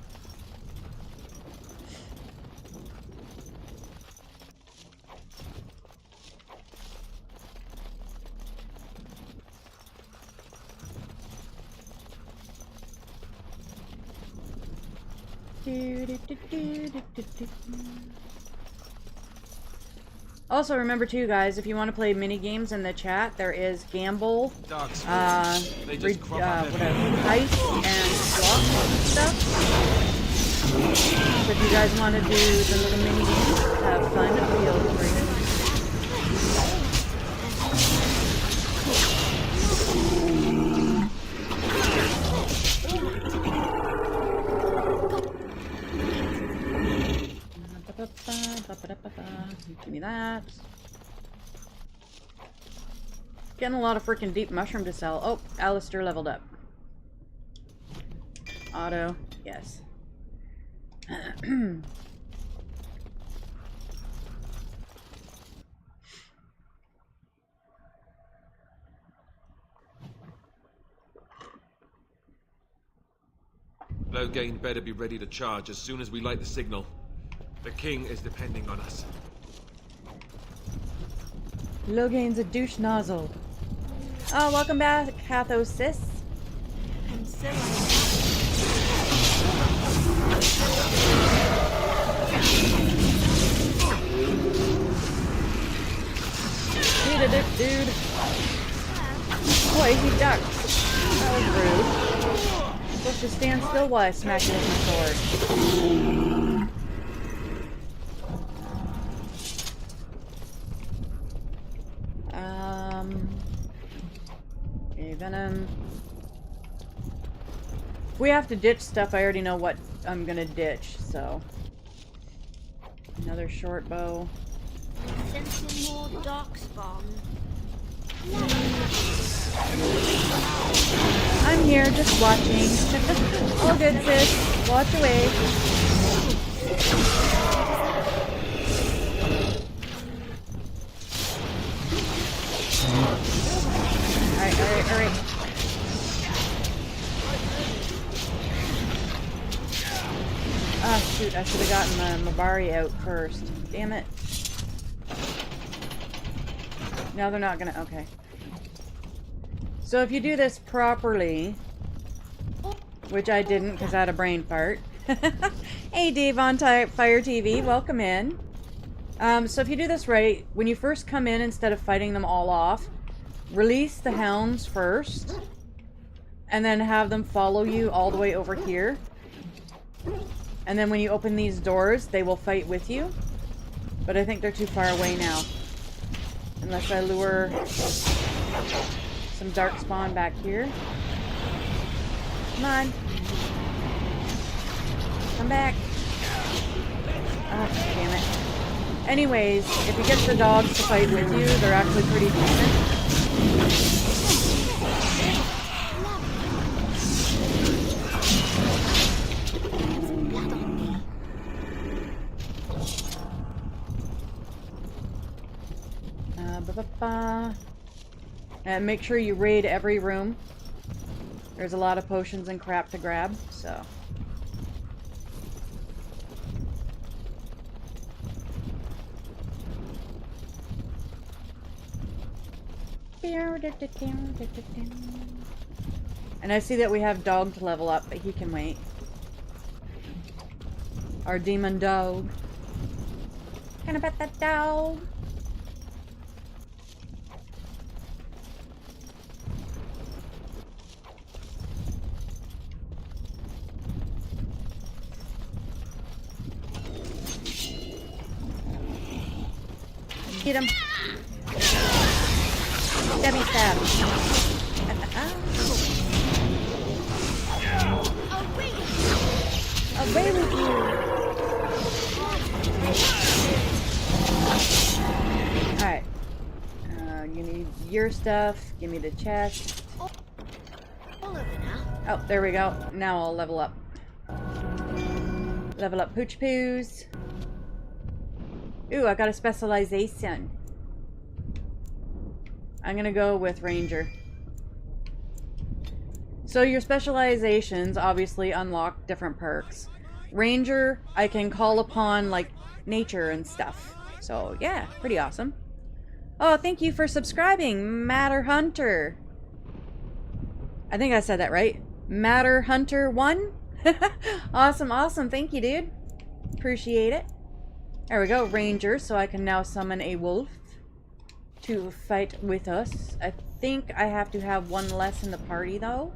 Also, remember too, guys, if you want to play mini games in the chat, there is Gamble, heist and slot stuff. So if you guys want to do the little mini games, have fun, feel free. Give me that. Getting a lot of freaking deep mushroom to sell. Oh, Alistair leveled up. Auto, yes. Loghain better be ready to charge as soon as we light the signal. The king is depending on us. Loghain's a douche nozzle. Oh, welcome back, Cathos sis. And so Dude. Boy, he ducked. That was rude. You're supposed to stand still while I smack you with my sword. Okay, venom. If we have to ditch stuff, I already know what I'm gonna ditch, so. Another short bow. sensing more darkspawn. I'm here, just watching. All good, sis. Watch away. Alright. Ah, shoot, I should have gotten the Mabari out first. Damn it. No, they're not gonna... Okay. So if you do this properly, which I didn't because I had a brain fart. Hey, Dave on Fire TV, welcome in. So if you do this right, when you first come in, instead of fighting them all off, release the hounds first, and then have them follow you all the way over here. And then when you open these doors, they will fight with you. But I think they're too far away now. Unless I lure some darkspawn back here. Come on. Come back. Ah, damn it. Anyways, if you get the dogs to fight with you, they're actually pretty decent. And make sure you raid every room. There's a lot of potions and crap to grab, so. And I see that we have dog to level up, but he can wait. Our demon dog. Can I pet that dog? Get him. Stabby stab. Away with you. Alright. You need your stuff. Give me the chest. Oh, there we go. Now I'll level up. Level up Pooch Poos. Ooh, I got a specialization. I'm gonna go with Ranger. So your specializations obviously unlock different perks. Ranger, I can call upon like nature and stuff. So yeah, pretty awesome. Oh, thank you for subscribing, Matter Hunter. I think I said that right. Matter Hunter 1? Awesome, awesome. Thank you, dude. Appreciate it. There we go, Ranger, so I can now summon a wolf to fight with us. I think I have to have one less in the party, though.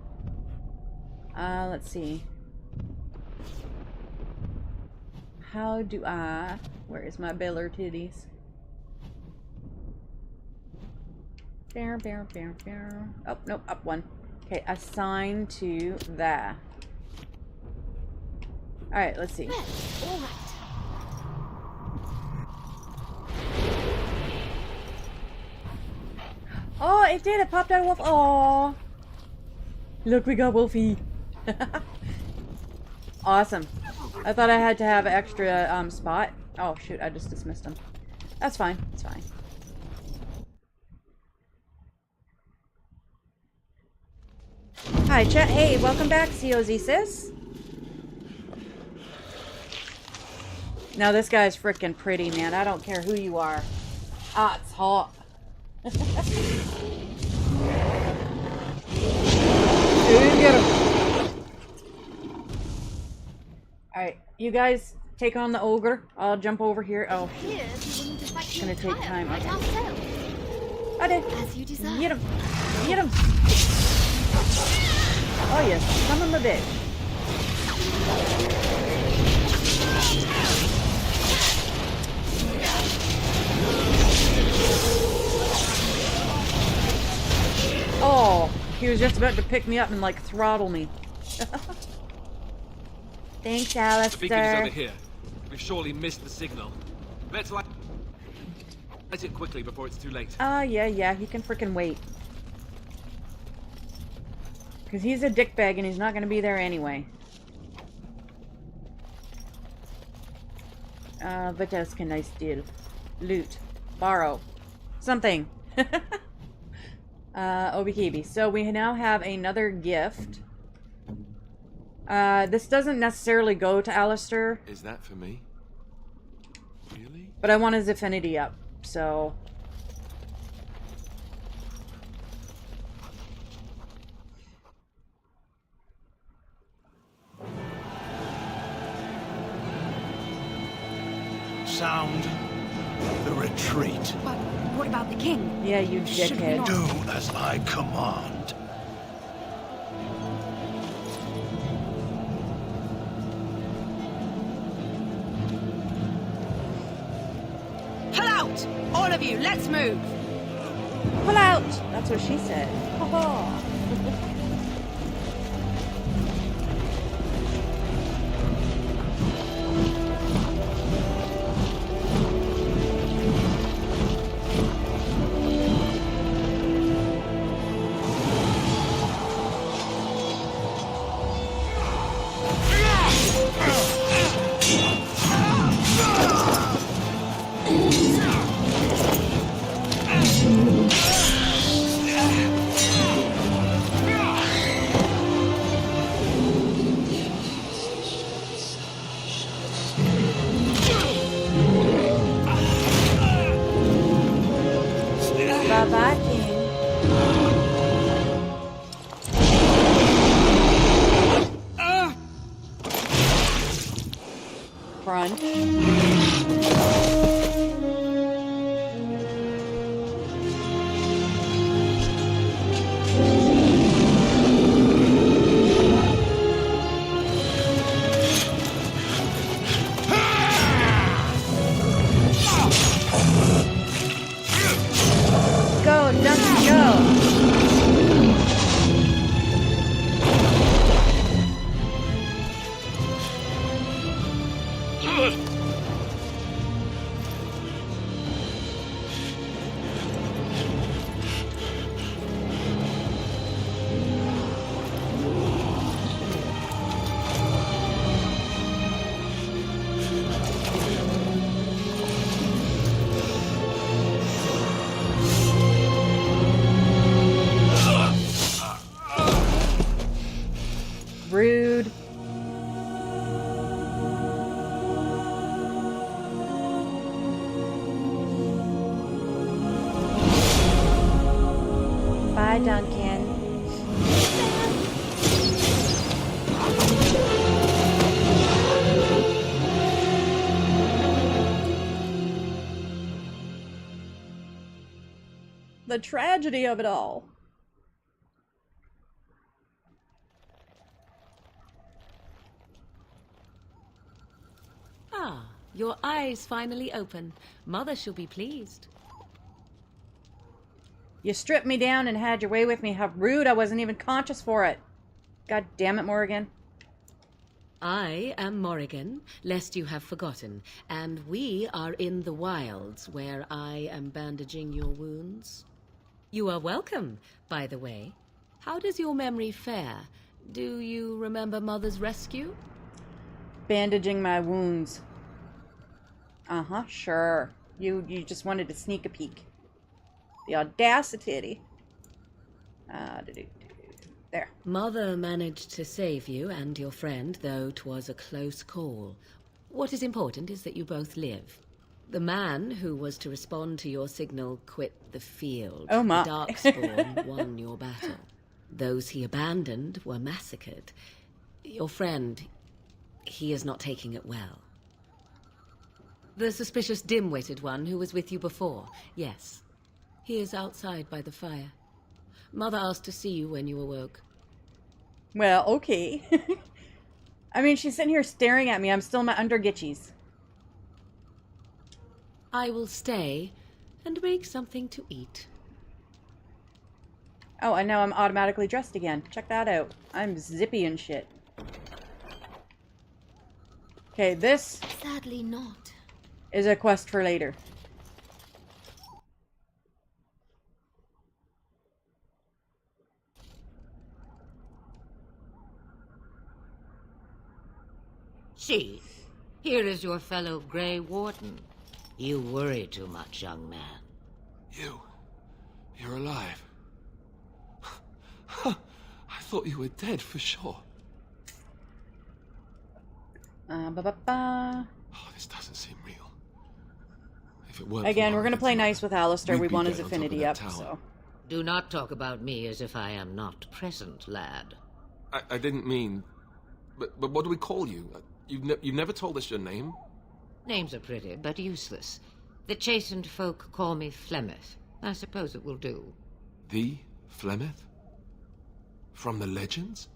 Let's see. How do I... Where is my Baylor titties? Bear, bear, bear, bear. Oh, nope, up one. Okay, assign to that. Alright, let's see. Oh, it did! It popped out a wolf! Oh, look, we got Wolfie! Awesome. I thought I had to have an extra spot. Oh shoot, I just dismissed him. That's fine, it's fine. Hi chat, hey, welcome back, COZ sis. Now this guy's freaking pretty, man. I don't care who you are. Ah, it's hot. Get him. Alright, you guys take on the ogre. I'll jump over here. Oh, shoot. It's gonna take time. Okay. Get him. Get him. Oh, yes. Summon the bitch. Oh, he was just about to pick me up and like throttle me. Thanks, Alistair. The beacon is over here. We've surely missed the signal. Let's light it quickly before it's too late. Yeah, he can freaking wait. Because he's a dickbag and he's not going to be there anyway. What else can I steal? Loot. Borrow. Something. Obi-Kibi. So we now have another gift. This doesn't necessarily go to Alistair. Is that for me? Really? But I want his affinity up, so... Sound the retreat. But what about the king? Yeah, you dickhead. Do as I command. Pull out! All of you, let's move! Pull out! That's what she said. Ha Bye-bye, king. Front. Bye, Duncan. The tragedy of it all. Ah, your eyes finally open. Mother shall be pleased. You stripped me down and had your way with me. How rude, I wasn't even conscious for it. God damn it, Morrigan. I am Morrigan, lest you have forgotten, and we are in the wilds where I am bandaging your wounds. You are welcome, by the way. How does your memory fare? Do you remember Mother's rescue? Bandaging my wounds. Uh-huh, sure. You just wanted to sneak a peek. The audacity. There. Mother managed to save you and your friend, though 'twas a close call. What is important is that you both live. The man who was to respond to your signal quit the field. Oh my. The Darkspawn won your battle. Those he abandoned were massacred. Your friend, he is not taking it well. The suspicious dim-witted one who was with you before, yes. He is outside by the fire. Mother asked to see you when you awoke. Well, okay. I mean, she's sitting here staring at me. I'm still in my undergitchies. I will stay and make something to eat. Oh, and now I'm automatically dressed again. Check that out. I'm zippy and shit. Okay, this... Sadly not. ...is a quest for later. See, here is your fellow Grey Warden. You worry too much, young man. You're alive. I thought you were dead for sure. Ba-ba-ba. Oh, this doesn't seem real. If it weren't Again, for we're gonna play nice with Alistair. we'd We be want his dead on top of affinity that up, tower. so... Do not talk about me as if I am not present, lad. I didn't mean... But what do we call you? You've never told us your name? Names are pretty, but useless. The chastened folk call me Flemeth. I suppose it will do. The Flemeth? From the legends?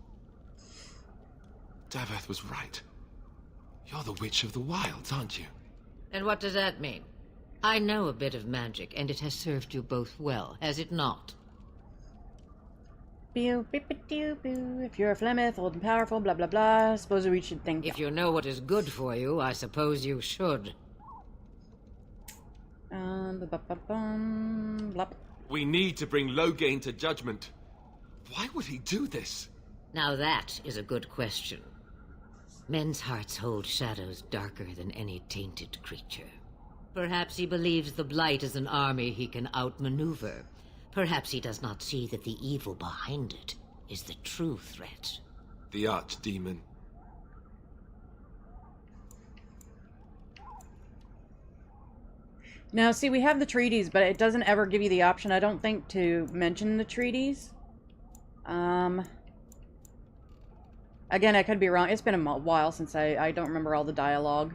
Daveth was right. You're the Witch of the Wilds, aren't you? And what does that mean? I know a bit of magic, and it has served you both well, has it not? Pew, beep, doo, boo. If you're a Flemeth, old and powerful, blah, blah, blah. Suppose we should think... If you know what is good for you, I suppose you should. Blop. We need to bring Loghain to judgment. Why would he do this? Now that is a good question. Men's hearts hold shadows darker than any tainted creature. Perhaps he believes the Blight is an army he can outmaneuver. Perhaps he does not see that the evil behind it is the true threat. The Archdemon. Now, see, we have the treaties, but it doesn't ever give you the option, I don't think, to mention the treaties. Again, I could be wrong. It's been a while since I don't remember all the dialogue.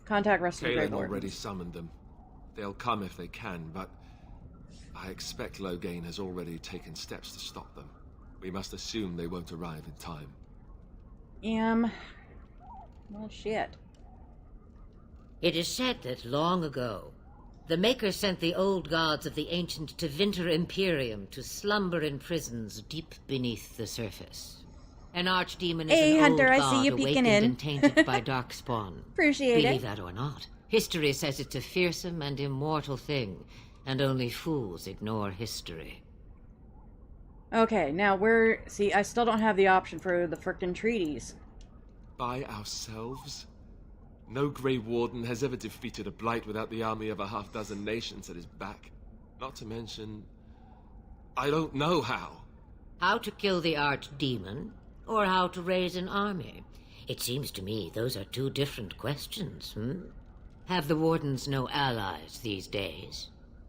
Contact rest of the Grey Kaelin Wardens. already summoned them. They'll come if they can, but I expect Loghain has already taken steps to stop them. We must assume they won't arrive in time. Well, shit. It is said that long ago, the Maker sent the old gods of the ancient Tevinter Imperium to slumber in prisons deep beneath the surface. An archdemon is Hey, an Hunter, old I see god you peeking awakened in. and tainted by darkspawn. Appreciate Believe it. that or not, history says it's a fearsome and immortal thing, and only fools ignore history. Okay, now see, I still don't have the option for the frickin' treaties. By ourselves? No Grey Warden has ever defeated a Blight without the army of a half-dozen nations at his back. Not to mention... I don't know how. How to kill the archdemon, or how to raise an army? It seems to me those are two different questions, Have the Wardens no allies these days?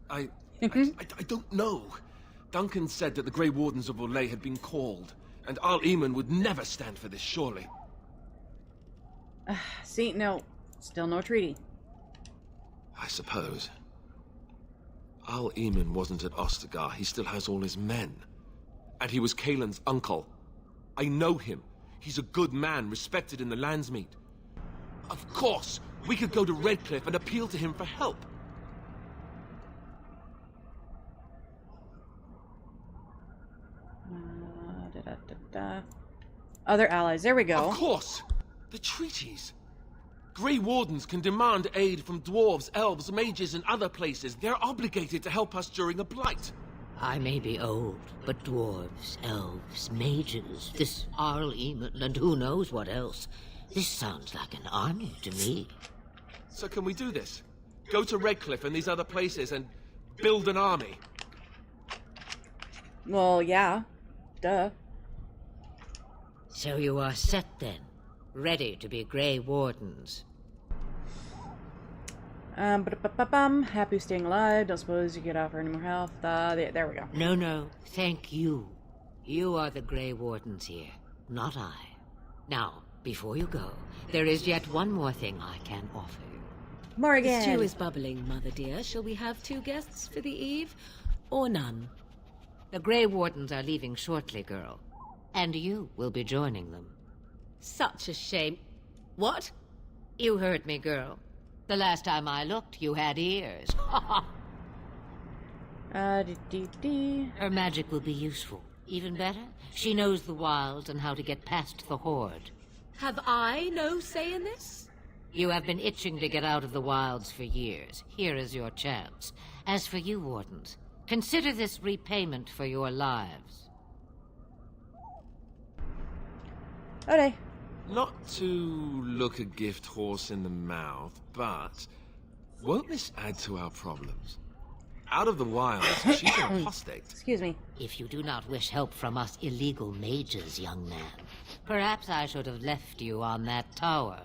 I don't know. Duncan said that the Grey Wardens of Orlais had been called, and Al Eamon would never stand for this, surely. See, no. Still no treaty. I suppose. Al Eamon wasn't at Ostagar. He still has all his men. And he was Kaelin's uncle. I know him. He's a good man, respected in the Landsmeet. Of course, we could go to Redcliffe and appeal to him for help. Other allies. There we go. Of course! The treaties! Grey Wardens can demand aid from dwarves, elves, mages, and other places. They're obligated to help us during a blight. I may be old, but dwarves, elves, mages, this Arl Eamon, and who knows what else. This sounds like an army to me. So can we do this? Go to Redcliffe and these other places and build an army? Well, yeah. Duh. So you are set then, ready to be Grey Wardens. Happy staying alive. Don't suppose you get offer any more health. There we go. No, thank you. You are the Grey Wardens here, not I. Now, before you go, there is yet one more thing I can offer you. Morrigan! The stew is bubbling, Mother dear. Shall we have 2 guests for the eve, or none? The Grey Wardens are leaving shortly, girl. And you will be joining them. Such a shame. What? You heard me, girl. The last time I looked, you had ears. Her magic will be useful. Even better, she knows the wilds and how to get past the Horde. Have I no say in this? You have been itching to get out of the wilds for years. Here is your chance. As for you, Wardens, consider this repayment for your lives. Okay. Not to look a gift horse in the mouth, but won't this add to our problems? Out of the wilds, she's an apostate. Excuse me. If you do not wish help from us illegal mages, young man, perhaps I should have left you on that tower.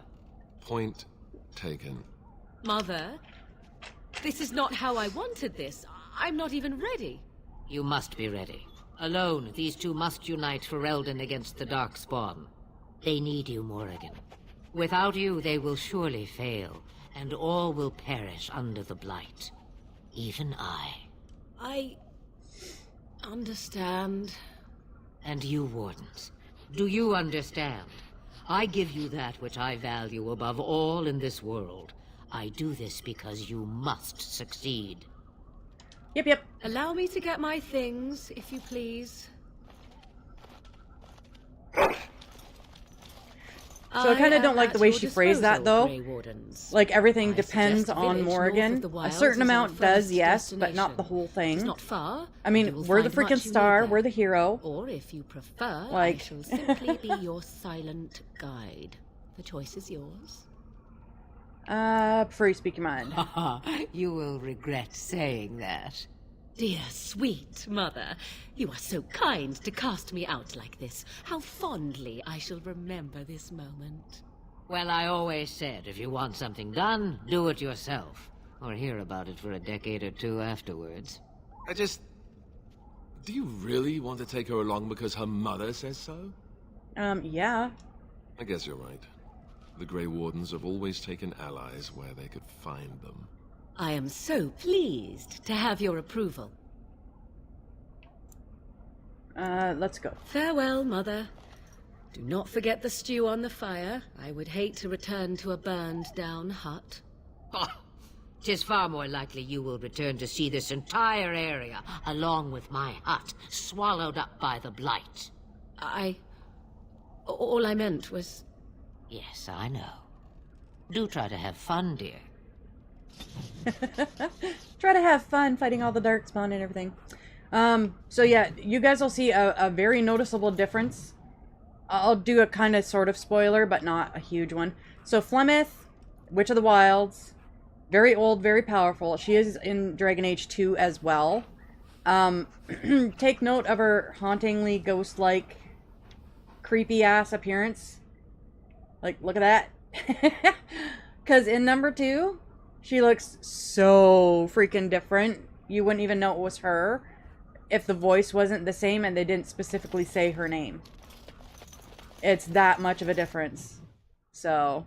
Point taken. Mother, this is not how I wanted this. I'm not even ready. You must be ready. Alone, these two must unite for Eldon against the Darkspawn. They need you, Morrigan. Without you, they will surely fail, and all will perish under the Blight. Even I understand. And you, Wardens, do you understand? I give you that which I value above all in this world. I do this because you must succeed. Yep. Allow me to get my things, if you please. So I kind of don't like the way she phrased that, though. Like, everything depends on Morrigan. A certain amount does, yes, but not the whole thing. It's not far. I mean, we're the freaking star, we're the hero. Or if you prefer, like... I shall simply be your silent guide. The choice is yours. Before you speak your mind. You will regret saying that. Dear, sweet mother, you are so kind to cast me out like this. How fondly I shall remember this moment. Well, I always said, if you want something done, do it yourself. Or hear about it for a decade or two afterwards. Do you really want to take her along because her mother says so? Yeah. I guess you're right. The Grey Wardens have always taken allies where they could find them. I am so pleased to have your approval. Let's go. Farewell, Mother. Do not forget the stew on the fire. I would hate to return to a burned-down hut. Tis far more likely you will return to see this entire area, along with my hut, swallowed up by the Blight. All I meant was... Yes, I know. Do try to have fun, dear. Try to have fun fighting all the Darkspawn and everything. So yeah, you guys will see a very noticeable difference. I'll do a kind of sort of spoiler, but not a huge one. So Flemeth, Witch of the Wilds, very old, very powerful. She is in Dragon Age 2 as well. Take note of her hauntingly ghost-like, creepy-ass appearance. Like, look at that. Because in number 2... she looks so freaking different. You wouldn't even know it was her. if the voice wasn't the same and they didn't specifically say her name. It's that much of a difference. So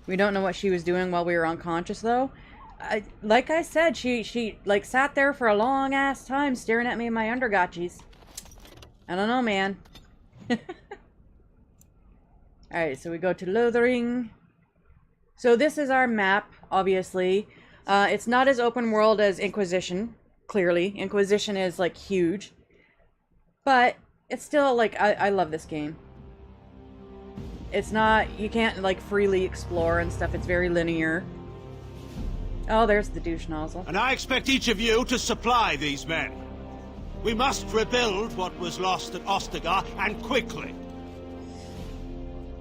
we don't know what she was doing while we were unconscious, though. Like I said, she like sat there for a long ass time staring at me in my undergotchies. I don't know, man. Alright, so we go to Lothering. So this is our map, obviously. It's not as open world as Inquisition, clearly. Inquisition is like huge. But it's still like, I love this game. It's not, you can't like freely explore and stuff. It's very linear. Oh, there's the douche nozzle. And I expect each of you to supply these men. We must rebuild what was lost at Ostagar, and quickly.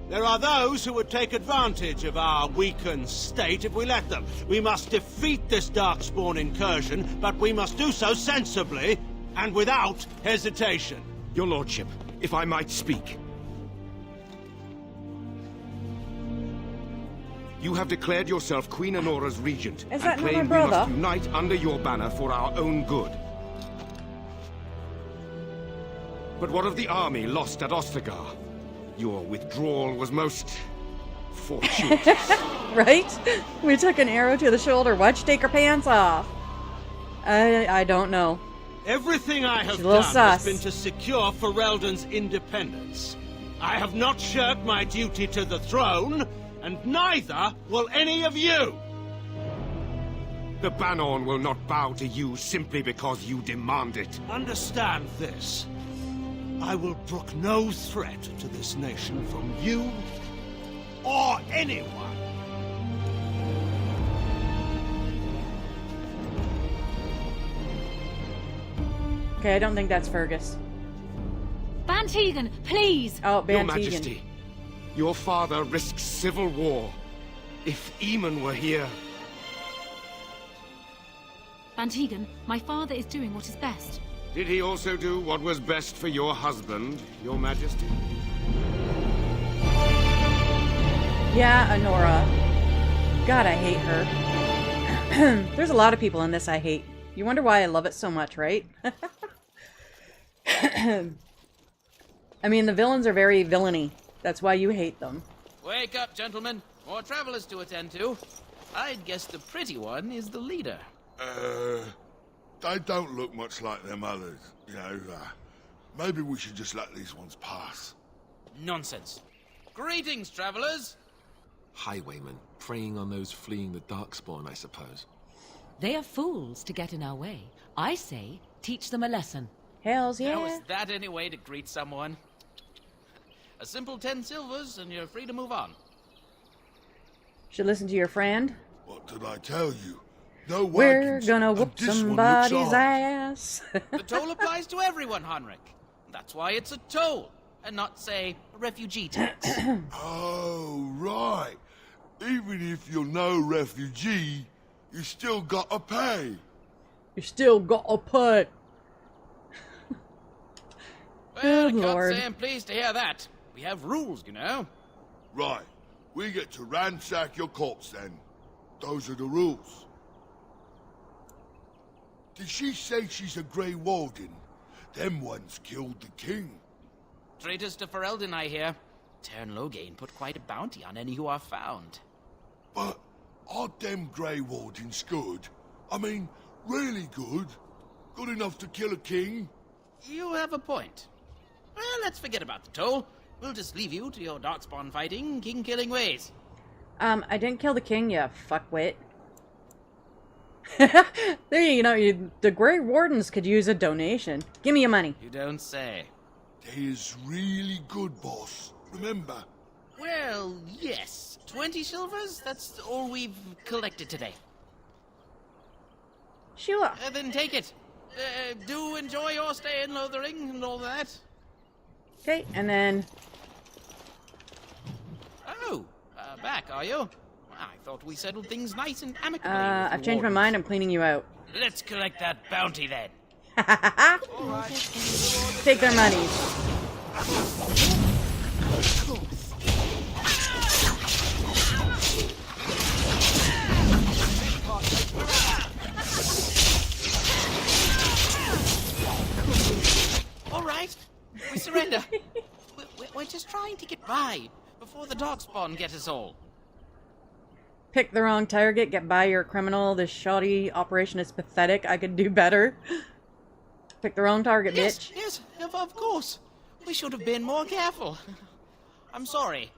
There are those who would take advantage of our weakened state if we let them. We must defeat this Darkspawn incursion, but we must do so sensibly and without hesitation. Your Lordship, if I might speak. You have declared yourself Queen Honora's regent, Is that and not claim my we brother? must unite under your banner for our own good. But what of the army lost at Ostagar? Your withdrawal was most fortuitous. Right? We took an arrow to the shoulder. Why'd you take her pants off? I don't know. Everything I have She's a little done sus. has been to secure Ferelden's independence. I have not shirked my duty to the throne, and neither will any of you! The Banorn will not bow to you simply because you demand it. Understand this. I will brook no threat to this nation from you or anyone. Okay, I don't think that's Fergus. Ban Tegan, please! Oh, Your Ban Majesty, your father risks civil war. If Eamon were here... Ban Tegan, my father is doing what is best. Did he also do what was best for your husband, Your Majesty? Yeah, Honora. God, I hate her. There's a lot of people in this I hate. You wonder why I love it so much, right? I mean, the villains are very villainy. That's why you hate them. Wake up, gentlemen. More travelers to attend to. I'd guess the pretty one is the leader. They don't look much like them others, you know. Maybe we should just let these ones pass. Nonsense. Greetings, travelers. Highwaymen, preying on those fleeing the Darkspawn, I suppose. They are fools to get in our way. I say, teach them a lesson. Hells Now, is that any way to greet someone? A simple 10 silvers and you're free to move on. Should listen to your friend. What did I tell you? No We're wagons, gonna and whoop this one looks somebody's odd. ass. The toll applies to everyone, Henrik. That's why it's a toll, and not, say, a refugee tax. Oh, right. Even if you're no refugee, you still gotta pay. You still gotta pay. Well, I Good can't Lord. say I'm pleased to hear that. We have rules, you know. Right. We get to ransack your corpse then. Those are the rules. Did she say she's a Grey Warden? Them ones killed the king. Traitors to Ferelden, I hear. Tern Loghain put quite a bounty on any who are found. But aren't them Grey Wardens good? I mean, really good? Good enough to kill a king? You have a point. Well, let's forget about the toll. We'll just leave you to your Darkspawn fighting, king-killing ways. I didn't kill the king, you fuckwit. There you know, the Grey Wardens could use a donation. Give me your money. You don't say. They is really good, boss. Remember? Well, yes. 20 silvers? That's all we've collected today. Sure. Then take it. Do enjoy your stay in Lothering and all that. Okay, and then... Oh, back, are you? I thought we settled things nice and amicably. I've changed my mind. I'm cleaning you out. Let's collect that bounty then. Take their money. surrender. We're just trying to get by before the darkspawn get us all. Pick the wrong target, get by, you're a criminal. This shoddy operation is pathetic. I could do better. Pick the wrong target, bitch. Yes, of course. We should have been more careful. I'm sorry.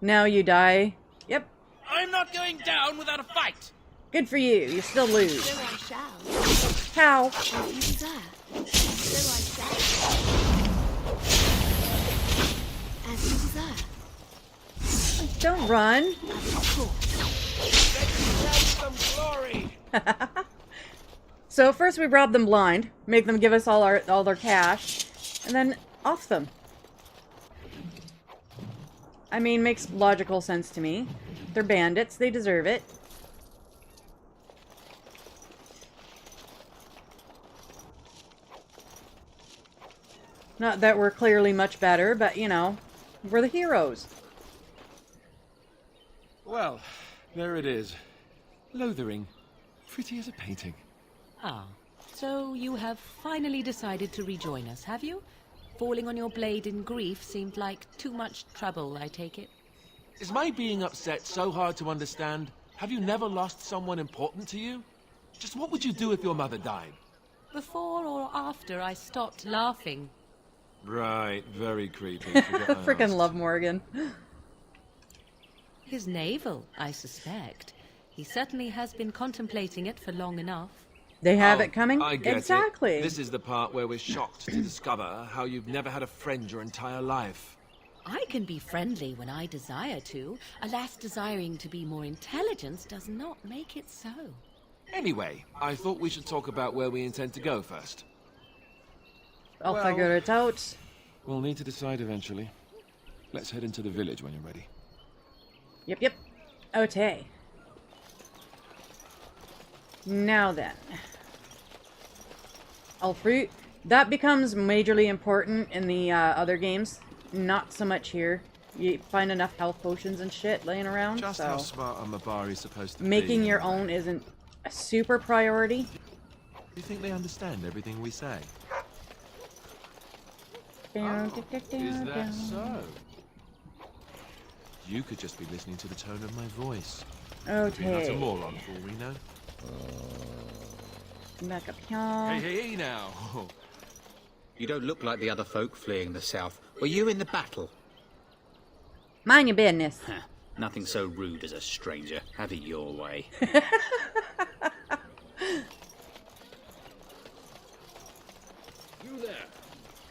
Now you die. Yep. I'm not going down without a fight. Good for you. You still lose. So I shall. How? As you desire. So I shall. As you desire. Don't run. Of course. Some glory. So first we rob them blind, make them give us all their cash, and then off them. I mean, makes logical sense to me. They're bandits, they deserve it. Not that we're clearly much better, but you know, we're the heroes. Well, there it is. Lothering. Pretty as a painting. Ah, so you have finally decided to rejoin us, have you? Falling on your blade in grief seemed like too much trouble, I take it. Is my being upset so hard to understand? Have you never lost someone important to you? Just what would you do if your mother died? Before or after I stopped laughing. Right, very creepy. Freaking love Morrigan. His navel, I suspect. He certainly has been contemplating it for long enough. They have it coming? I get exactly. It. This is the part where we're shocked to discover how you've never had a friend your entire life. I can be friendly when I desire to. Alas, desiring to be more intelligent does not make it so. Anyway, I thought we should talk about where we intend to go first. I'll figure it out. We'll need to decide eventually. Let's head into the village when you're ready. Yep. Okay. Now then. Fruit. That becomes majorly important in the other games. Not so much here. You find enough health potions and shit laying around. Just so how smart a Mabari supposed to making be. your own isn't a super priority. Do you think they understand everything we say? Is that so? You could just be listening to the tone of my voice. Okay. You're not a moron for all we know. Back up here. Hey now. You don't look like the other folk fleeing the south. Were you in the battle? Mind your business. Nothing so rude as a stranger. Have it your way. You there.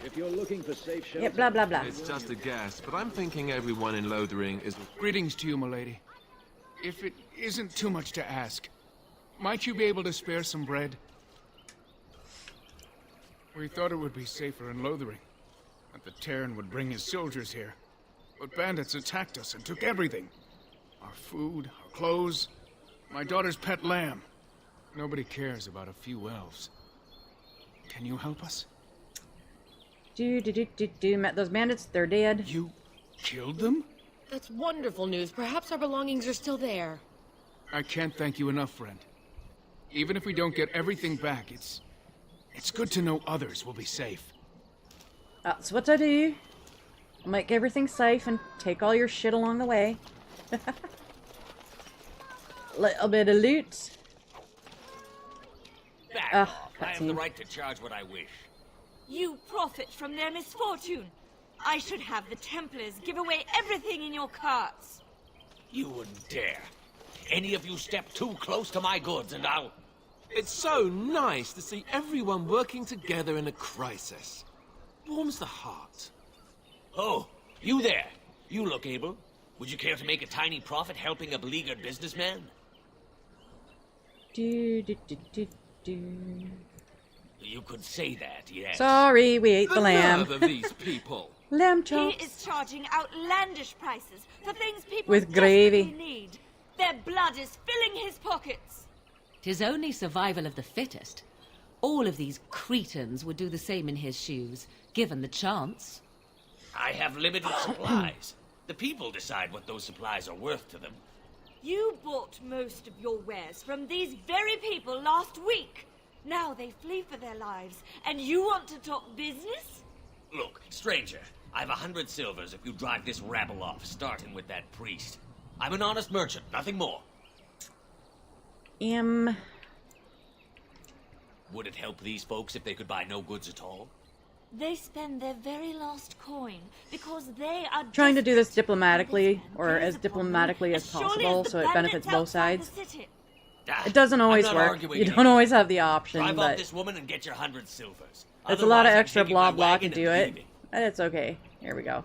If you're looking for safe shelter... Yep, blah, blah, blah. It's just a guess, but I'm thinking everyone in Lothering is... Greetings to you, milady. If it isn't too much to ask, might you be able to spare some bread? We thought it would be safer in Lothering, that the Terran would bring his soldiers here. But bandits attacked us and took everything. Our food, our clothes, my daughter's pet lamb. Nobody cares about a few elves. Can you help us? Met those bandits, they're dead. You killed them? That's wonderful news. Perhaps our belongings are still there. I can't thank you enough, friend. Even if we don't get everything back, it's good to know others will be safe. That's what I do. Make everything safe and take all your shit along the way. Little bit of loot. I have the right to charge what I wish. You profit from their misfortune. I should have the Templars give away everything in your carts. You wouldn't dare. Any of you step too close to my goods and I'll... It's so nice to see everyone working together in a crisis. Warms the heart. Oh, you there. You look able. Would you care to make a tiny profit helping a beleaguered businessman? You could say that, yes. Sorry, we ate the lamb. nerve of these people. Lamb He chops. is charging outlandish prices for things people With gravy. desperately need. Their blood is filling his pockets. 'Tis only survival of the fittest. All of these cretins would do the same in his shoes, given the chance. I have limited supplies. The people decide what those supplies are worth to them. You bought most of your wares from these very people last week. Now they flee for their lives, and you want to talk business? Look, stranger, I've 100 silvers if you drive this rabble off, starting with that priest. I'm an honest merchant, nothing more. Would it help these folks if they could buy no goods at all? They spend their very last coin because they are Trying to do this diplomatically, or as diplomatically as possible, so it benefits both sides. It doesn't always work. You don't always have the option, Drive off but this woman and get your 100 silvers. it's a lot of Otherwise, I'm extra taking blah my blah to wagon do and it. leaving. But it's okay. Here we go.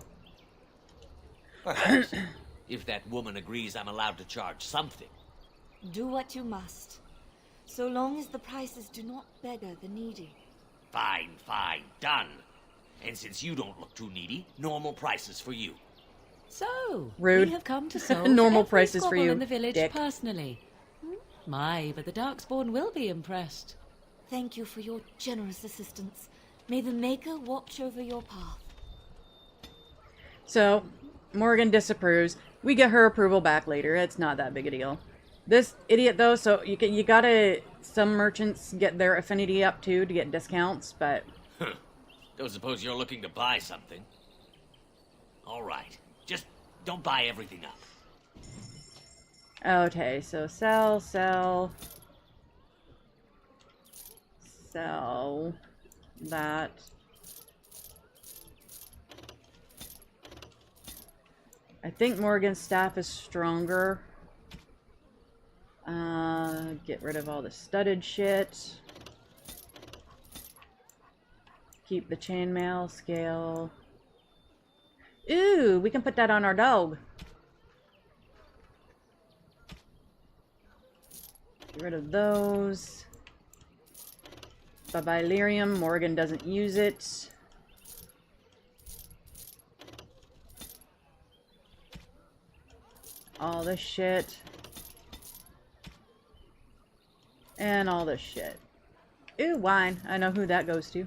Perhaps, if that woman agrees I'm allowed to charge something. Do what you must, so long as the prices do not beggar the needy. Fine, fine, done. And since you don't look too needy, normal prices for you. So, Rude. we have come to solve Normal every prices for squabble you, in the village dick. personally. My, but the Darkspawn will be impressed. Thank you for your generous assistance. May the Maker watch over your path. So, Morrigan disapproves. We get her approval back later. It's not that big a deal. This idiot, though, so you gotta... Some merchants get their affinity up, too, to get discounts, but... Don't suppose you're looking to buy something. All right. Just don't buy everything up. Okay, so sell... that. I think Morrigan's staff is stronger. Get rid of all the studded shit. Keep the chainmail, scale. Ooh, we can put that on our dog. Get rid of those. Bye-bye lyrium. Morrigan doesn't use it. All this shit. And all this shit. Ooh, wine. I know who that goes to.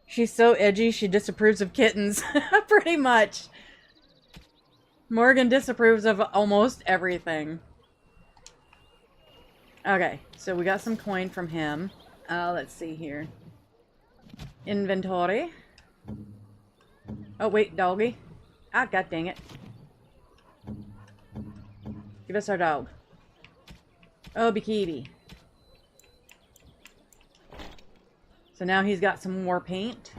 She's so edgy, she disapproves of kittens. Pretty much. Morrigan disapproves of almost everything. Okay, so we got some coin from him. Let's see here. Inventory. Oh, wait, doggy. Ah, god dang it. Give us our dog. Oh, Bikini. So now he's got some more paint.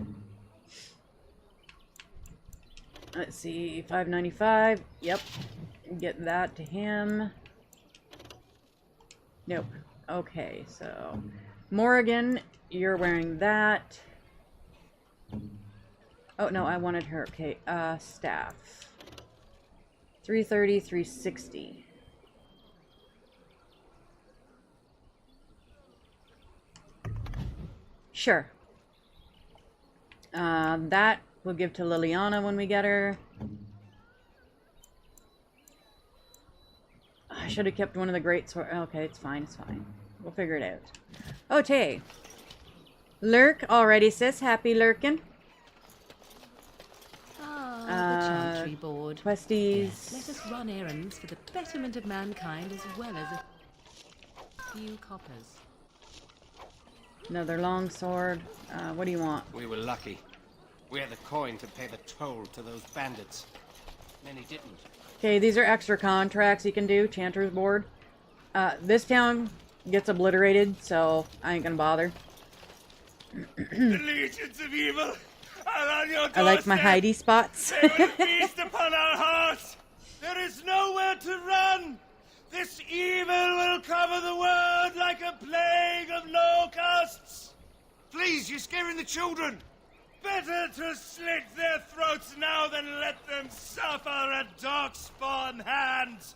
Let's see, $5.95. Yep. Get that to him. Nope. Okay, so Morrigan, you're wearing that. Oh no, I wanted her. Okay, staff. 330, 360. Sure. That we'll give to Liliana when we get her. I should have kept one of the great sword. Okay, it's fine, it's fine. We'll figure it out. Okay. Lurk already, sis. Happy lurking. The Chantry Board. Questies. Yes, let us run errands for the betterment of mankind as well as a few coppers. Another long sword. What do you want? We were lucky. We had the coin to pay the toll to those bandits. Many didn't. Okay, these are extra contracts you can do. Chanter's Board. This town gets obliterated, so I ain't gonna bother. The legions of evil are on your doorstep. I like my hidey spots. They will feast upon our hearts. There is nowhere to run. This evil will cover the world like a plague of locusts. Please, you're scaring the children. Better to slit their throats now than let them suffer at Darkspawn hands.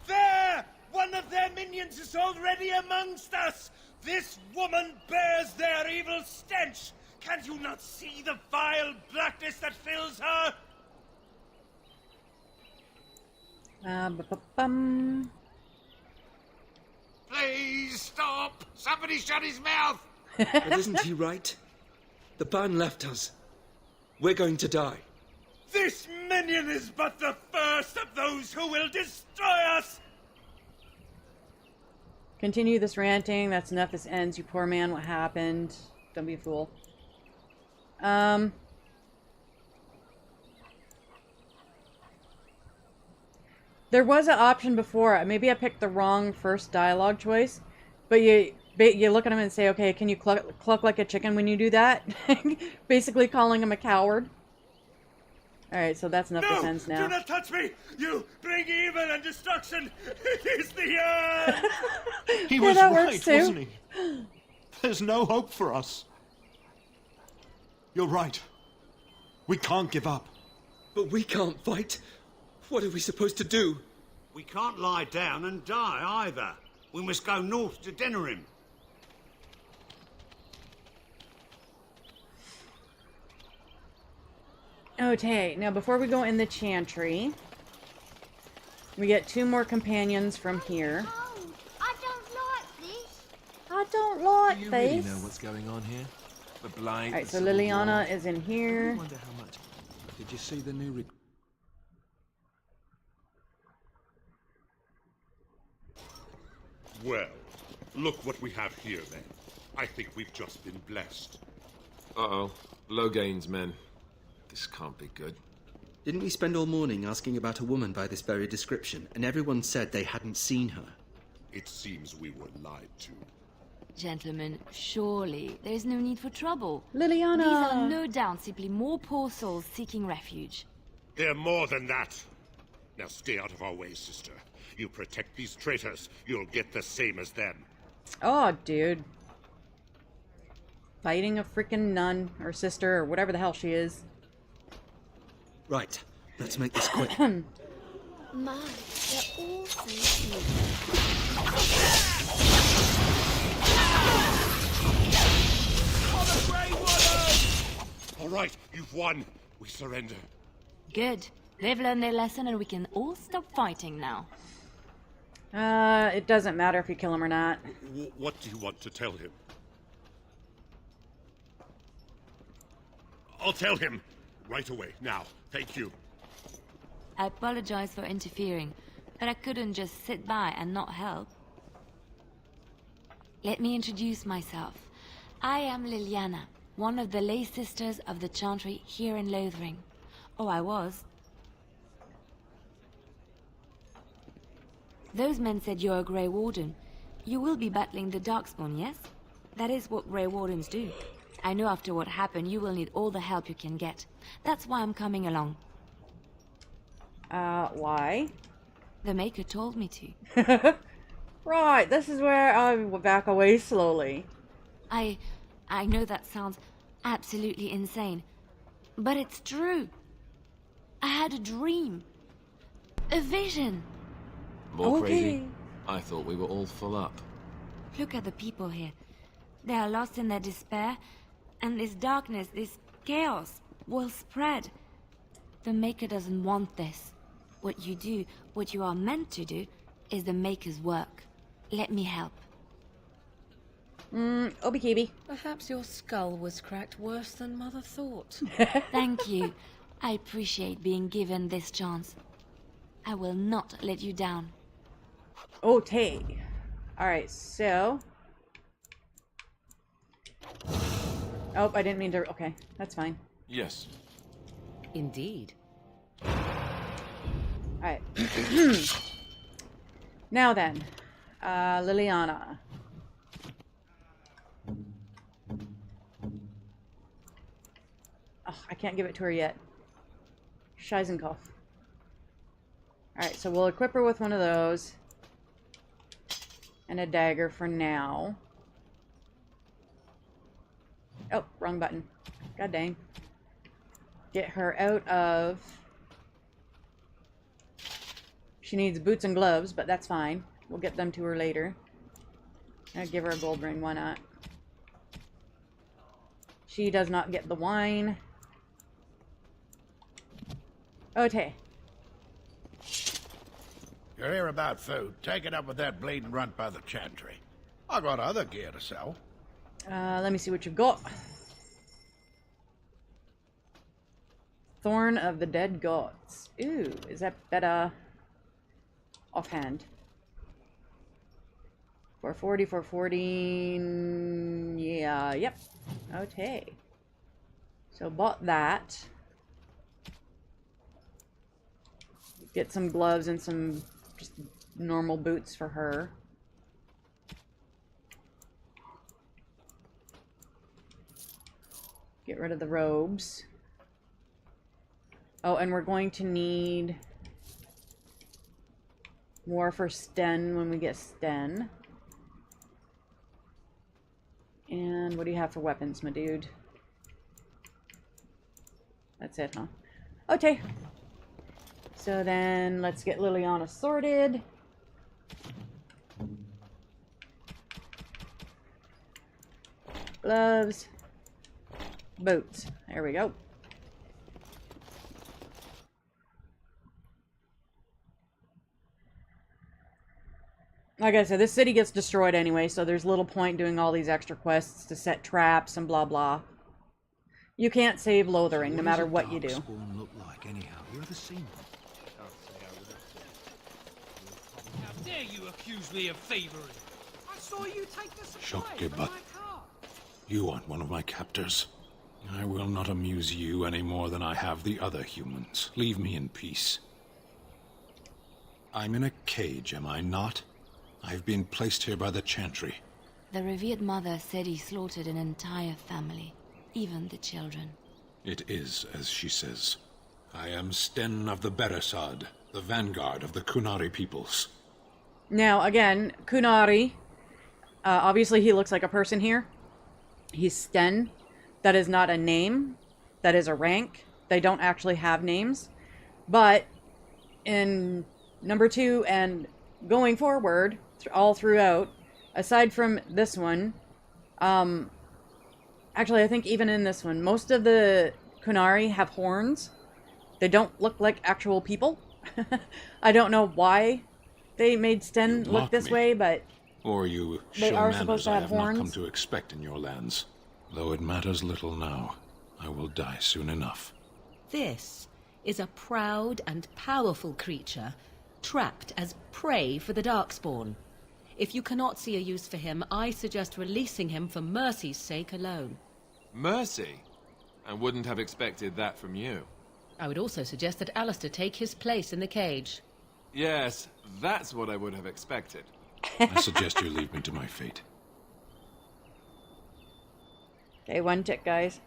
There! One of their minions is already amongst us. This woman bears their evil stench. Can't you not see the vile blackness that fills her? Please stop! Somebody shut his mouth! But isn't he right? The ban left us. We're going to die. This minion is but the first of those who will destroy us! Continue this ranting. That's enough. This ends. You poor man. What happened? Don't be a fool. There was an option before. Maybe I picked the wrong first dialogue choice, but you look at him and say, okay, can you cluck like a chicken when you do that? Basically calling him a coward. Alright, so that's enough defense now. Do not touch me! You bring evil and destruction! It is the earth! He was that right, works too. wasn't he? There's no hope for us. You're right. We can't give up. But we can't fight. What are we supposed to do? We can't lie down and die either. We must go north to Denerim. Okay, now before we go in the chantry, we get 2 more companions from here. I don't like this. I don't like Do you this. really know what's going on here? The Blight. Alright, the so Civil Liliana War? is in here. I wonder how much. Did you see the new? Well, look what we have here, then. I think we've just been blessed. Uh-oh. Logain's men. This can't be good. Didn't we spend all morning asking about a woman by this very description, and everyone said they hadn't seen her? It seems we were lied to. Gentlemen, surely there is no need for trouble. Liliana! These are no doubt simply more poor souls seeking refuge. They're more than that. Now stay out of our way, sister. You protect these traitors, you'll get the same as them. Oh, dude. Fighting a freaking nun, or sister, or whatever the hell she is. Right, let's make this quick. My, they're all so cute. All right, you've won. We surrender. Good. They've learned their lesson and we can all stop fighting now. It doesn't matter if you kill him or not. What do you want to tell him? I'll tell him. Right away, now. Thank you. I apologize for interfering, but I couldn't just sit by and not help. Let me introduce myself. I am Liliana, one of the lay sisters of the Chantry here in Lothering. Oh, I was. Those men said you're a Grey Warden. You will be battling the Darkspawn, yes? That is what Grey Wardens do. I know after what happened, you will need all the help you can get. That's why I'm coming along. Why? The Maker told me to. Right, this is where I will back away slowly. I know that sounds absolutely insane, but it's true. I had a dream. A vision. More crazy? I thought we were all full up. Look at the people here. They are lost in their despair, and this darkness, this chaos, will spread. The Maker doesn't want this. What you do, what you are meant to do, is the Maker's work. Let me help. Obi-Kibi. Perhaps your skull was cracked worse than Mother thought. Thank you. I appreciate being given this chance. I will not let you down. Okay. Alright, so... Oh, I didn't mean to... Okay, that's fine. Yes. Indeed. Alright. Now then. Liliana. Oh, I can't give it to her yet. Scheisenkopf. Alright, so we'll equip her with one of those. And a dagger for now. Oh, wrong button. God dang. Get her out of... She needs boots and gloves, but that's fine. We'll get them to her later. I'll give her a gold ring, why not? She does not get the wine. Okay. You're here about food. Take it up with that bleeding runt by the chantry. I got other gear to sell. Let me see what you've got. Thorn of the Dead Gods. Ooh, is that better? Offhand. 440, 440. Yeah, yep. Okay. So bought that. Get some gloves and some just normal boots for her. Get rid of the robes. Oh, and we're going to need more for Sten when we get Sten. And what do you have for weapons, my dude? That's it, huh? Okay. So then let's get Liliana sorted. Gloves. Boots. There we go. Like I said, this city gets destroyed anyway, so there's little point doing all these extra quests to set traps and blah blah. You can't save Lothering, no matter what you do. Spawn look like anyhow? You ever seen them? How dare you accuse me of favoring? I saw you take the supply Shokgibba. from my car. You aren't one of my captors. I will not amuse you any more than I have the other humans. Leave me in peace. I'm in a cage, am I not? I've been placed here by the Chantry. The revered mother said he slaughtered an entire family, even the children. It is as she says. I am Sten of the Beresad, the vanguard of the Kunari peoples. Now, again, Kunari, obviously he looks like a person here. He's Sten. That is not a name. That is a rank. They don't actually have names. But in number 2 and going forward, all throughout, aside from this one, actually I think even in this one, most of the Kunari have horns. They don't look like actual people. I don't know why they made Sten look this way, but Or you they show are manners supposed to I have have not come horns. to expect in your lands. Though it matters little now, I will die soon enough. This is a proud and powerful creature, trapped as prey for the Darkspawn. If you cannot see a use for him, I suggest releasing him for mercy's sake alone. Mercy? I wouldn't have expected that from you. I would also suggest that Alistair take his place in the cage. Yes, that's what I would have expected. I suggest you leave me to my fate. Okay, one tick, guys.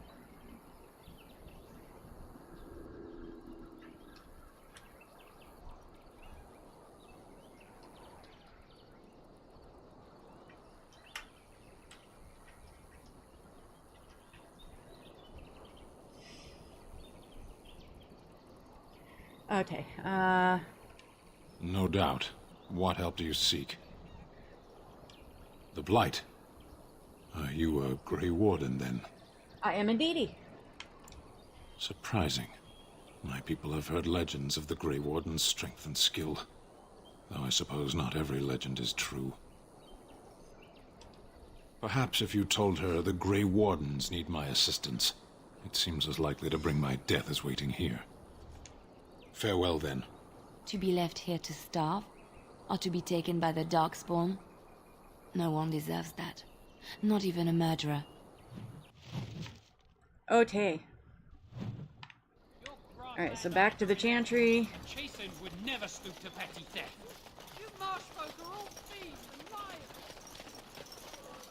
Okay, No doubt. What help do you seek? The Blight. Are you a Grey Warden, then? I am indeedy. Surprising. My people have heard legends of the Grey Warden's strength and skill. Though I suppose not every legend is true. Perhaps if you told her the Grey Wardens need my assistance, it seems as likely to bring my death as waiting here. Farewell, then. To be left here to starve? Or to be taken by the Darkspawn? No one deserves that. Not even a murderer. Okay. Alright, so back to the Chantry. Chasing would never stoop to petty theft. You marsh folk are all thieves and liars.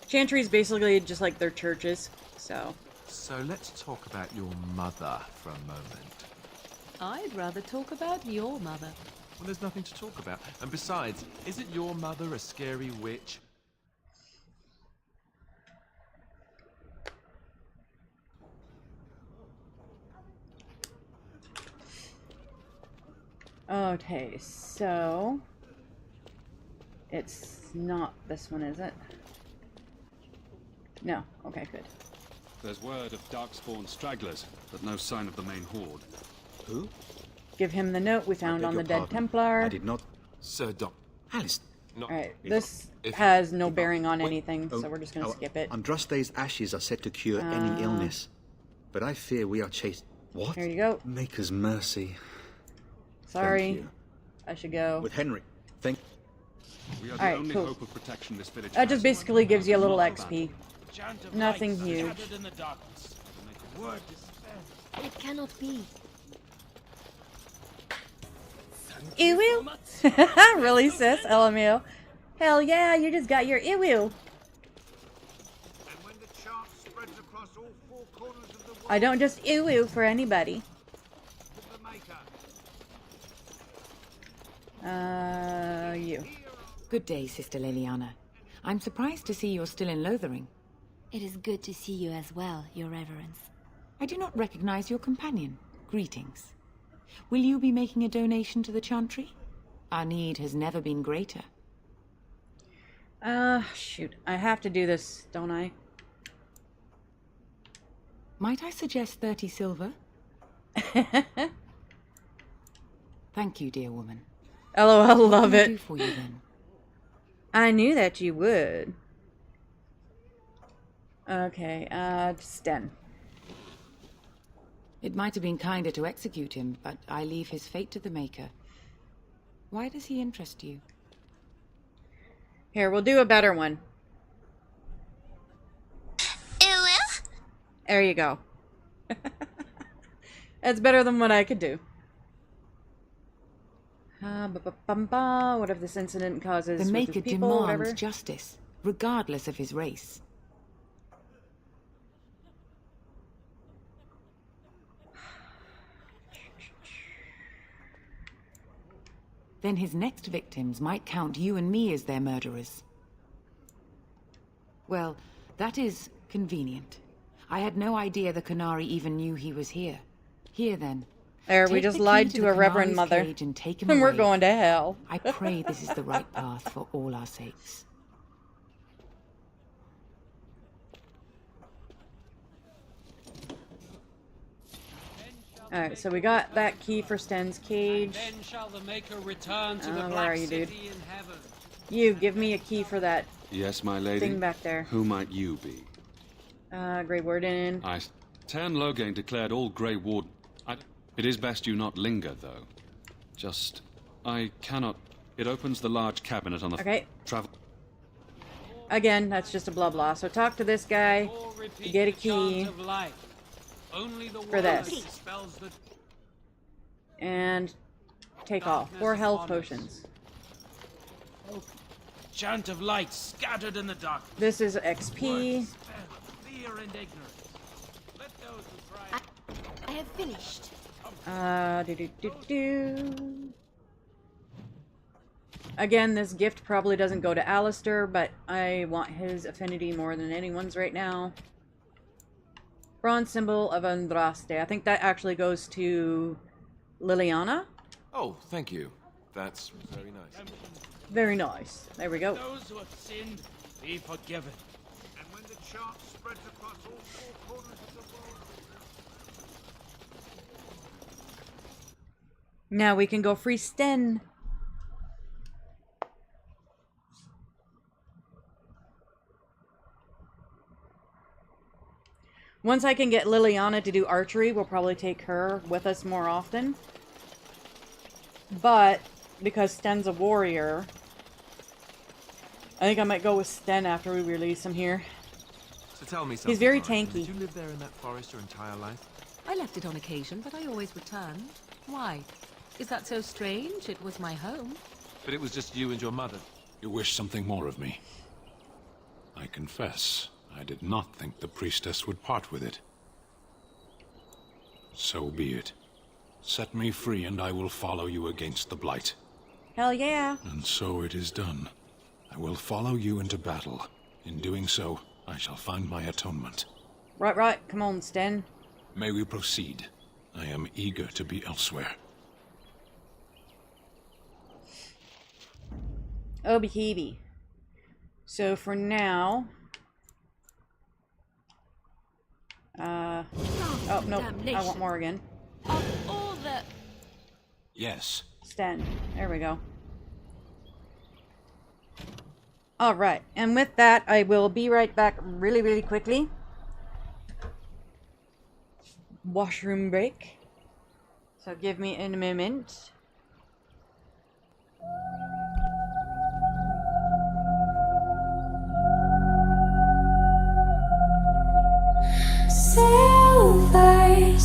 Chantry's basically just like their churches, so. So let's talk about your mother for a moment. I'd rather talk about your mother. Well, there's nothing to talk about. And besides, isn't your mother a scary witch? Okay, so it's not this one, is it? No. Okay, good. There's word of Darkspawn stragglers, but no sign of the main horde. Who? Give him the note we found on the dead Templar. I did not... Sir Doc. Alistair. Alright, this has no bearing on anything, so we're just gonna Oh, skip it. Andraste's ashes are said to cure any illness. But I fear we are chased... What? There you go. Maker's mercy. Sorry. you. I should go. With Henry. Thank... We are the Alright, only cool. hope of protection this village That has. just basically gives you a little XP. Chant of Nothing light huge. scattered in the darkness. To make word despair. It cannot be. Ew. Really, sis? LMAO. Hell yeah, you just got your ew. I don't just ew for anybody. You. Good day, Sister Liliana. I'm surprised to see you're still in Lothering. It is good to see you as well, Your Reverence. I do not recognize your companion. Greetings. Will you be making a donation to the Chantry? Our need has never been greater. Shoot. I have to do this, don't I? Might I suggest 30 silver? Thank you, dear woman. LOL, love What can I it. do for you then? I knew that you would. Okay, Sten. It might have been kinder to execute him, but I leave his fate to the Maker. Why does he interest you? Here, we'll do a better one. There you go. That's better than what I could do. What if this incident causes The Maker people, demands whatever? justice, regardless of his race. Then his next victims might count you and me as their murderers. Well, that is convenient. I had no idea the Canary even knew he was here. Here, then. There, we Take just the key lied to to the a reverend Canary's mother. cage and take him And we're away. going to hell. I pray this is the right path for all our sakes. Alright, so we got that key for Sten's cage. Then shall the Maker return to the Where Black are you, dude? City in heaven. You, give me a key for that Yes, my lady. thing back there. Who might you be? Grey Warden. Tan Loghain declared all Grey Ward. It is best you not linger, though. Just, I cannot. It opens the large cabinet on the Okay. travel. Again, that's just a blah blah. So talk to this guy to get a key for this. And take off 4 health potions. Chant of light scattered in the dark. This is XP. Fear and ignorance. Let those who try. I have finished. Again, this gift probably doesn't go to Alistair, but I want his affinity more than anyone's right now. Bronze symbol of Andraste. I think that actually goes to Liliana. Oh, thank you. That's very nice. Very nice. There we go. Those who have sinned be forgiven. And when the chant spreads across all 4 corners of the world. Now we can go free Sten. Once I can get Liliana to do archery, we'll probably take her with us more often. But, because Sten's a warrior, I think I might go with Sten after we release him here. So tell me something. He's very Morrigan. tanky. Did you live there in that forest your entire life? I left it on occasion, but I always returned. Why? Is that so strange? It was my home. But it was just you and your mother. You wish something more of me. I confess, I did not think the priestess would part with it. So be it. Set me free and I will follow you against the Blight. Hell yeah. And so it is done. I will follow you into battle. In doing so, I shall find my atonement. Right. Come on, Sten. May we proceed? I am eager to be elsewhere. Obi-heebie. So for now... oh, no. I want Morrigan. Of all the... Yes. Sten. There we go. Alright. And with that, I will be right back really quickly. Washroom break. So give me a moment. Silver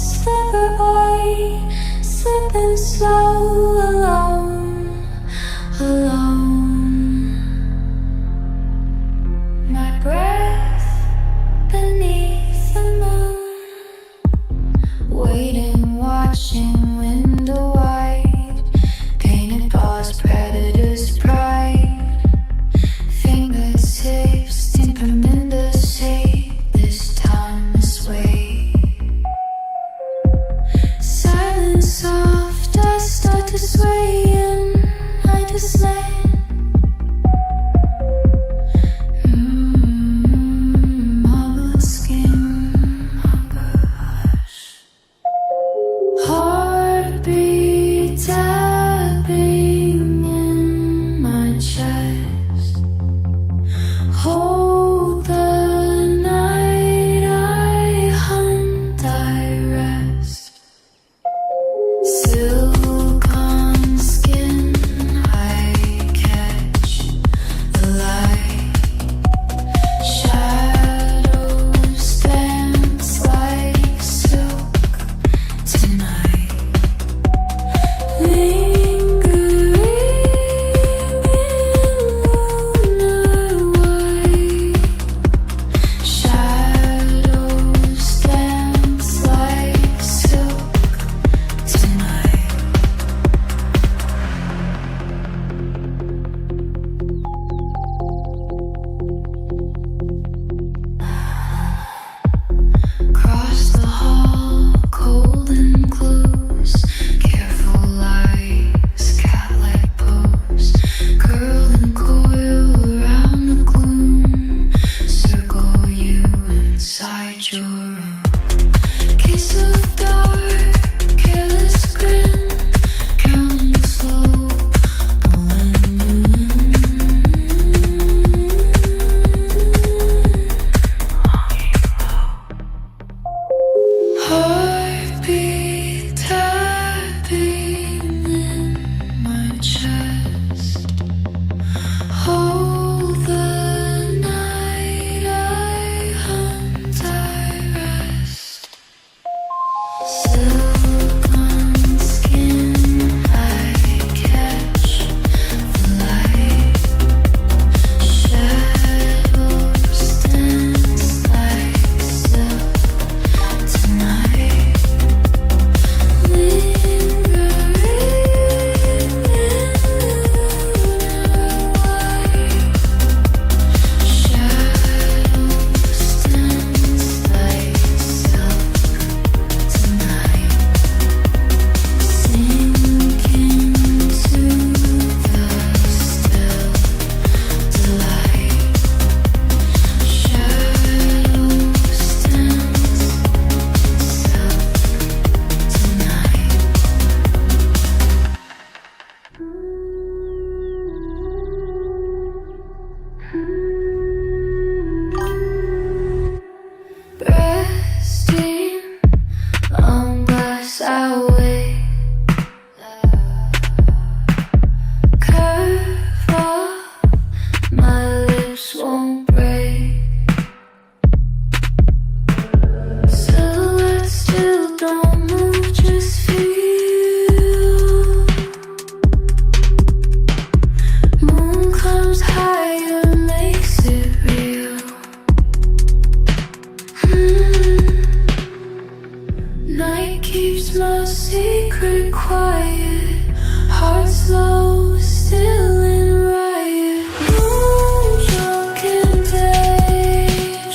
secret quiet, heart slow, still in riot. Moon drunk and dangerous.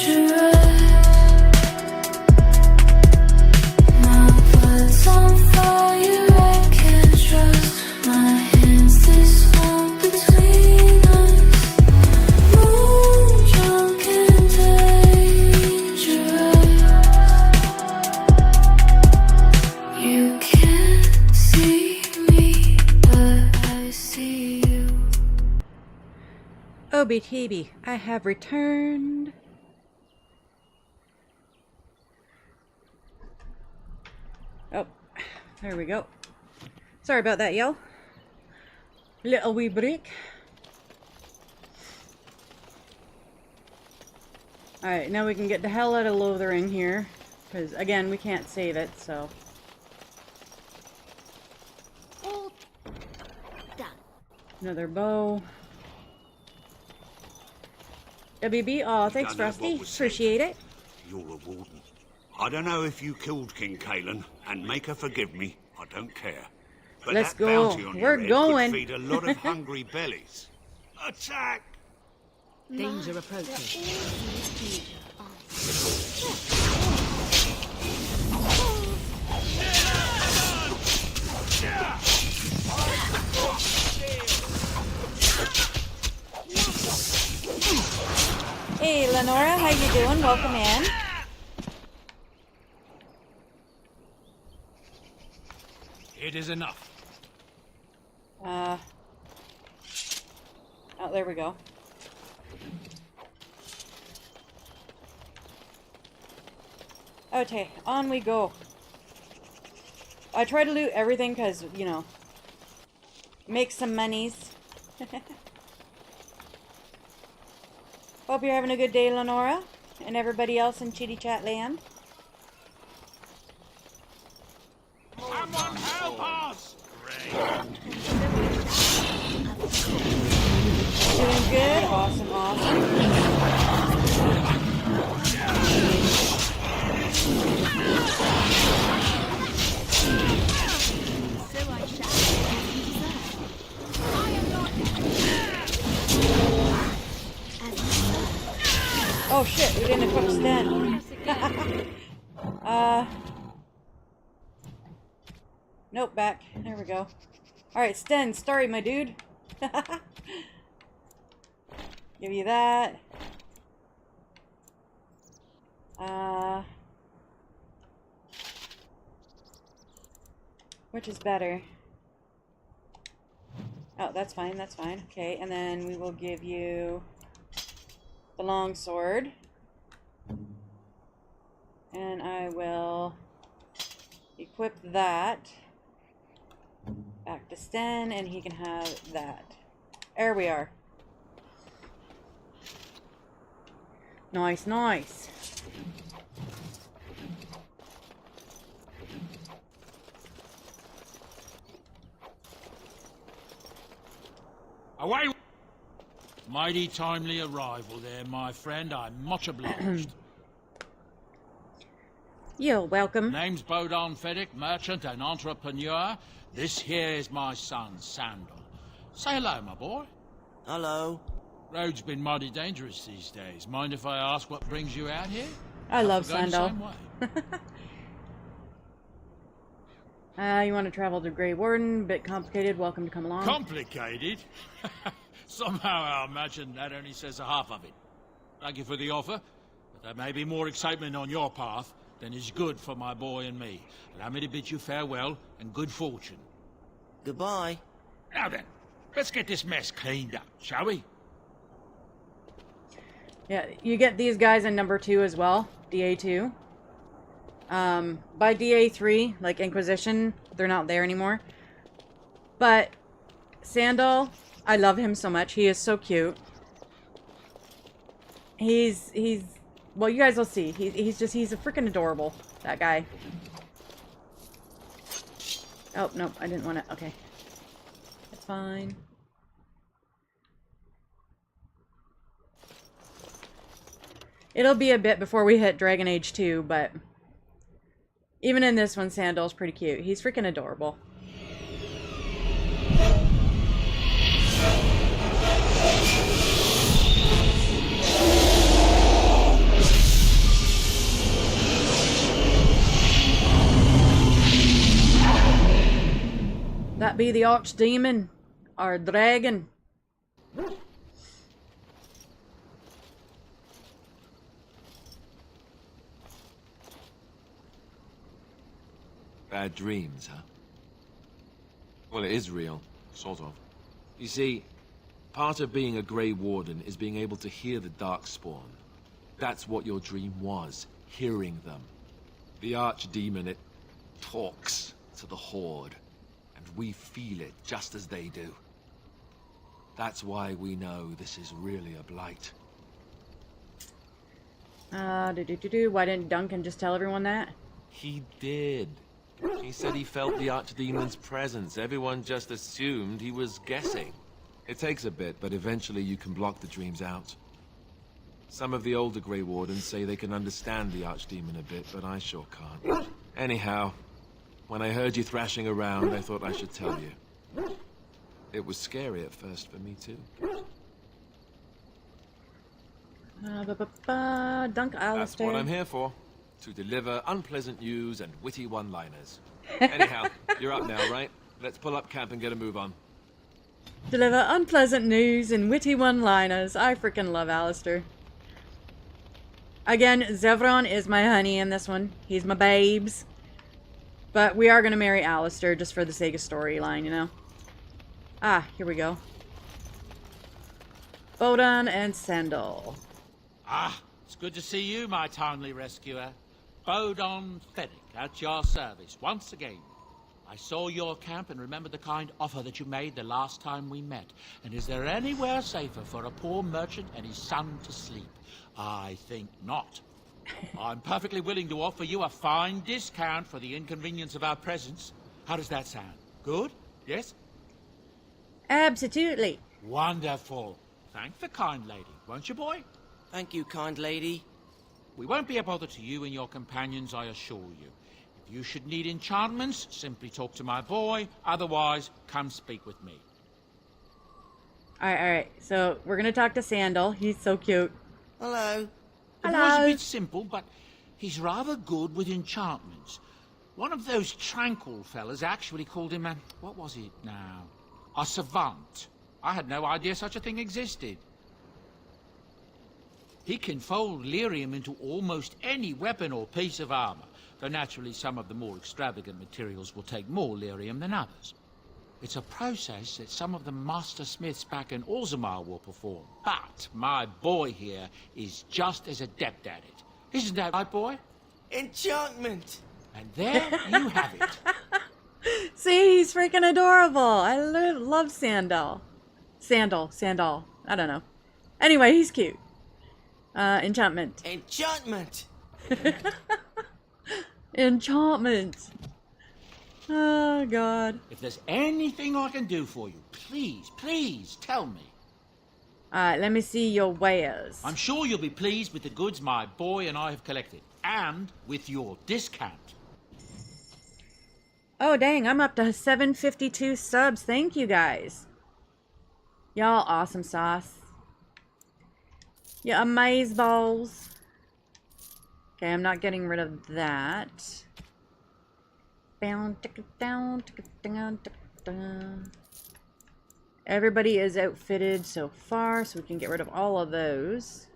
My blood's on fire, I can't trust. My hands this one between us. Moon drunk and dangerous. You can't see me, but I see you. Oh, BTB, I have returned. Oh, there we go. Sorry about that, y'all. Little wee break. Alright, now we can get the hell out of Lothering here. Because, again, we can't save it, so. All done. Another bow. WB, oh, thanks, don't know Frosty. what was said. Appreciate it. You're a warden. I don't know if you killed King Kalen, and make her forgive me. I don't care. But Let's that go. bounty on We're your head going. could feed a lot of hungry bellies. Attack! Danger approaching. Hey, Lenora, how you doing? Welcome in. It is enough. Oh, there we go. Okay, on we go. I try to loot everything because, you know, make some monies. Hope you're having a good day, Lenora, and everybody else in Chitty Chat Land. Someone help us! Doing good. Awesome, Oh shit, we didn't equip Sten. Nope, back. There we go. Alright, Sten, sorry, my dude. Give you that. Which is better? Oh, that's fine, that's fine. Okay, and then we will give you the long sword. And I will equip that. Back to Sten, and he can have that. There we are. Nice, nice. Away! Mighty timely arrival there, my friend. I'm much obliged. You're welcome. Name's Bodon Feddick, merchant and entrepreneur. This here is my son, Sandal. Say hello, my boy. Hello. Road's been mighty dangerous these days. Mind if I ask what brings you out here? I love Going the Sandal. same way. You want to travel to Grey Warden? Bit complicated. Welcome to come along. Complicated? Somehow I imagine that only says a half of it. Thank you for the offer, but there may be more excitement on your path than is good for my boy and me. Allow me to bid you farewell and good fortune. Goodbye. Now then, let's get this mess cleaned up, shall we? Yeah, you get these guys in number 2 as well, DA2. By DA3, like Inquisition, they're not there anymore. But Sandal, I love him so much. He is so cute. He's well, you guys will see. He's a freaking adorable, that guy. Oh, no, I didn't want to. Okay. That's fine. It'll be a bit before we hit Dragon Age 2, but Even in this one, Sandal's pretty cute. He's freaking adorable. That be the archdemon, or dragon. Bad dreams, huh? Well, it is real, sort of. You see, part of being a Grey Warden is being able to hear the Darkspawn. That's what your dream was, hearing them. The Archdemon, it talks to the Horde, and we feel it just as they do. That's why we know this is really a Blight. Why didn't Duncan just tell everyone that? He did. He said he felt the Archdemon's presence. Everyone just assumed he was guessing. It takes a bit, but eventually you can block the dreams out. Some of the older Grey Wardens say they can understand the Archdemon a bit, but I sure can't. Anyhow, when I heard you thrashing around, I thought I should tell you. It was scary at first for me, too. Dunk Alistair. That's what I'm here for. To deliver unpleasant news and witty one-liners. Anyhow, you're up now, right? Let's pull up camp and get a move on. Deliver unpleasant news and witty one-liners. I freaking love Alistair. Again, Zevron is my honey in this one. He's my babes. But we are going to marry Alistair just for the sake of storyline, you know? Ah, here we go. Bodan and Sandal. Ah, it's good to see you, my timely rescuer. Bodon Fennick, at your service, once again. I saw your camp and remembered the kind offer that you made the last time we met. And is there anywhere safer for a poor merchant and his son to sleep? I think not. I'm perfectly willing to offer you a fine discount for the inconvenience of our presence. How does that sound? Good? Yes? Absolutely. Wonderful. Thank the kind lady, won't you, boy? Thank you, kind lady. We won't be a bother to you and your companions, I assure you. If you should need enchantments, simply talk to my boy. Otherwise, come speak with me. Alright. So, we're gonna talk to Sandal. He's so cute. Hello. The boy's a bit simple, but he's rather good with enchantments. One of those tranquil fellas actually called him a... what was it now? A savant. I had no idea such a thing existed. He can fold lyrium into almost any weapon or piece of armor, though naturally some of the more extravagant materials will take more lyrium than others. It's a process that some of the master smiths back in Orzammar will perform, but my boy here is just as adept at it. Isn't that right, boy? Enchantment! And there you have it. See, he's freaking adorable. I love Sandal. Sandal. I don't know. Anyway, he's cute. Enchantment. Enchantment! Enchantment. Oh, God. If there's anything I can do for you, please tell me. Alright, let me see your wares. I'm sure you'll be pleased with the goods my boy and I have collected, and with your discount. Oh, dang, I'm up to 752 subs. Thank you, guys. Y'all awesome sauce. Yeah, amazeballs. Okay, I'm not getting rid of that. Everybody is outfitted so far, so we can get rid of all of those.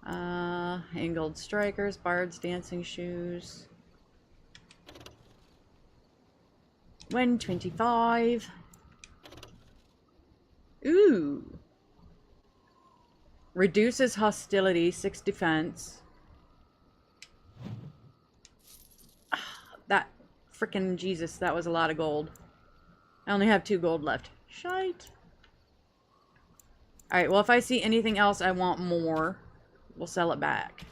Angled strikers, bards, dancing shoes. 125. Ooh. Reduces hostility, 6 defense. That frickin' Jesus, that was a lot of gold. I only have 2 gold left. Shite. Alright, well, if I see anything else I want more, we'll sell it back.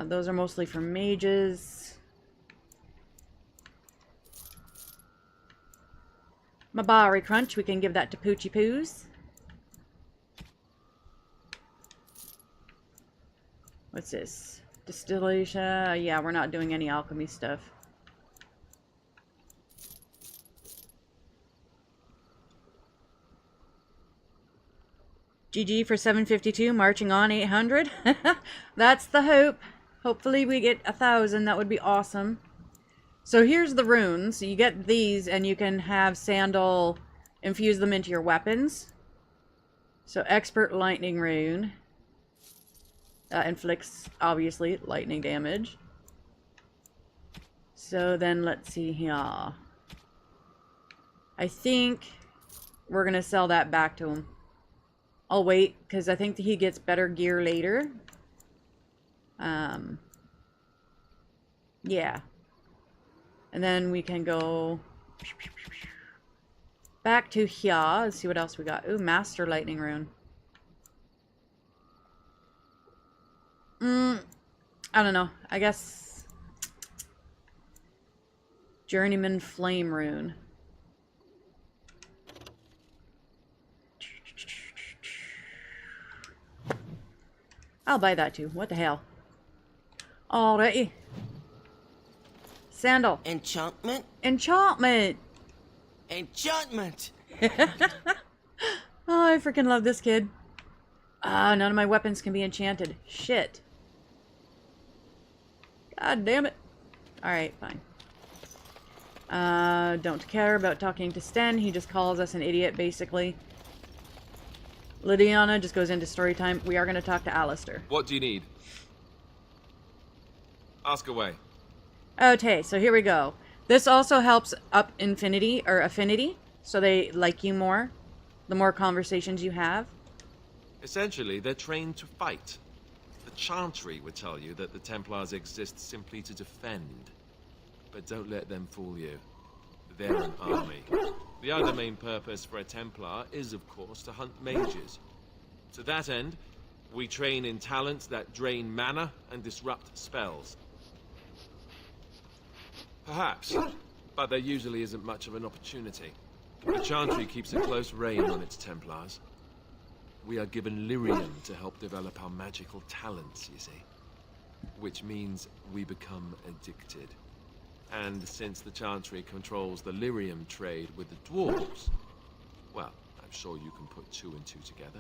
Those are mostly for mages. Mabari Crunch, we can give that to Poochie Poos. What's this? Distillation. Yeah, we're not doing any alchemy stuff. GG for 752, marching on 800. That's the hope. Hopefully we get 1,000. That would be awesome. So here's the runes. You get these and you can have Sandal infuse them into your weapons. So expert lightning rune. Inflicts, obviously, lightning damage. So then let's see here. I think we're going to sell that back to him. I'll wait, because I think that he gets better gear later. Yeah. And then we can go back to here. Let's see what else we got. Ooh, Master Lightning Rune. I don't know. I guess Journeyman Flame Rune. I'll buy that too. What the hell? Alrighty. Sandal. Enchantment? Enchantment! Enchantment! Oh, I freaking love this kid. Ah, none of my weapons can be enchanted. Shit. God damn it. Alright, fine. Don't care about talking to Sten. He just calls us an idiot, basically. Lydiana just goes into story time. We are going to talk to Alistair. What do you need? Ask away. Okay, so here we go. This also helps up affinity, so they like you more, the more conversations you have. Essentially, they're trained to fight. The Chantry would tell you that the Templars exist simply to defend. But don't let them fool you. They're an army. The other main purpose for a Templar is, of course, to hunt mages. To that end, we train in talents that drain mana and disrupt spells. Perhaps, but there usually isn't much of an opportunity. The Chantry keeps a close rein on its Templars. We are given lyrium to help develop our magical talents, you see. Which means we become addicted. And since the Chantry controls the lyrium trade with the dwarves, well, I'm sure you can put 2 and 2 together.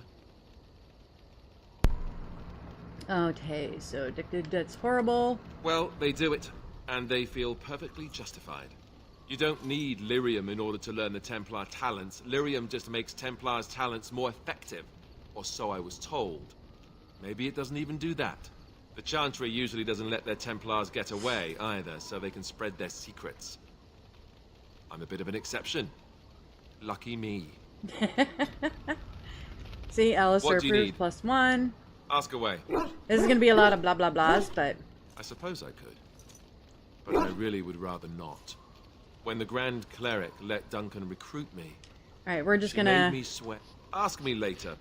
Okay, so addicted, that's horrible. Well, they do it, and they feel perfectly justified. You don't need lyrium in order to learn the Templar talents. Lyrium just makes Templars' talents more effective, or so I was told. Maybe it doesn't even do that. The Chantry usually doesn't let their Templars get away, either, so they can spread their secrets. I'm a bit of an exception. Lucky me. See, Alistair approves +1. Ask away. This is going to be a lot of blah blah blahs, but... I suppose I could. But I really would rather not. When the Grand Cleric let Duncan recruit me... Alright, we're just she gonna... made me sweat. Ask me later.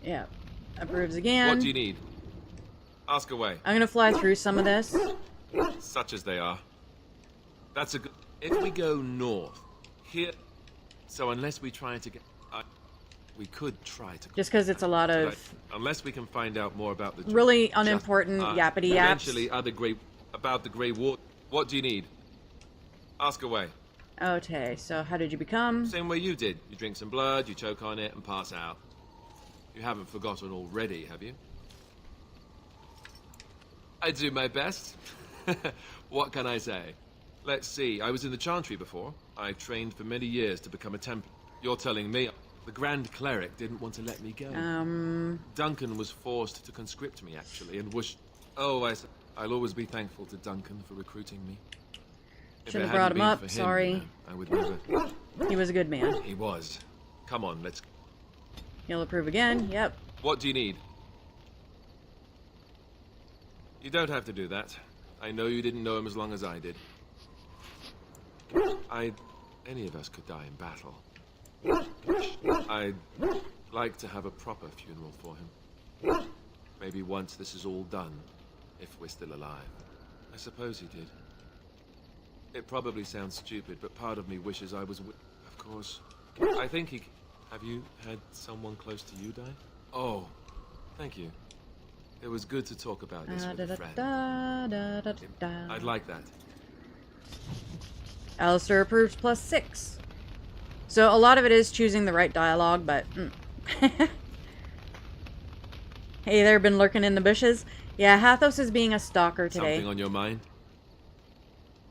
Yeah. Approves again. What do you need? Ask away. I'm gonna fly through some of this. Such as they are. That's a good... If we go north, here... So unless we try to get... we could try to... Just because it's a lot of... Unless we can find out more about the... really unimportant yappity yaps. Eventually, about the Grey Ward. What do you need? Ask away. Okay, so how did you become? Same way you did. You drink some blood, you choke on it, and pass out. You haven't forgotten already, have you? I do my best. What can I say? Let's see, I was in the Chantry before. I trained for many years to become a Templar. You're telling me the Grand Cleric didn't want to let me go. Duncan was forced to conscript me, actually, and was... Oh, I'll always be thankful to Duncan for recruiting me. Should have brought him up, sorry. I would never... He was a good man. He was. Come on, let's... He'll approve again, yep. What do you need? You don't have to do that. I know you didn't know him as long as I did. Any of us could die in battle. I'd like to have a proper funeral for him. Maybe once this is all done, if we're still alive. I suppose he did. It probably sounds stupid, but part of me wishes I was of course. I think he... Have you had someone close to you die? Oh, thank you. It was good to talk about this with a friend. I'd like that. Alistair approves +6. So a lot of it is choosing the right dialogue, but... Hey there, been lurking in the bushes? Yeah, Hathos is being a stalker today. Something on your mind?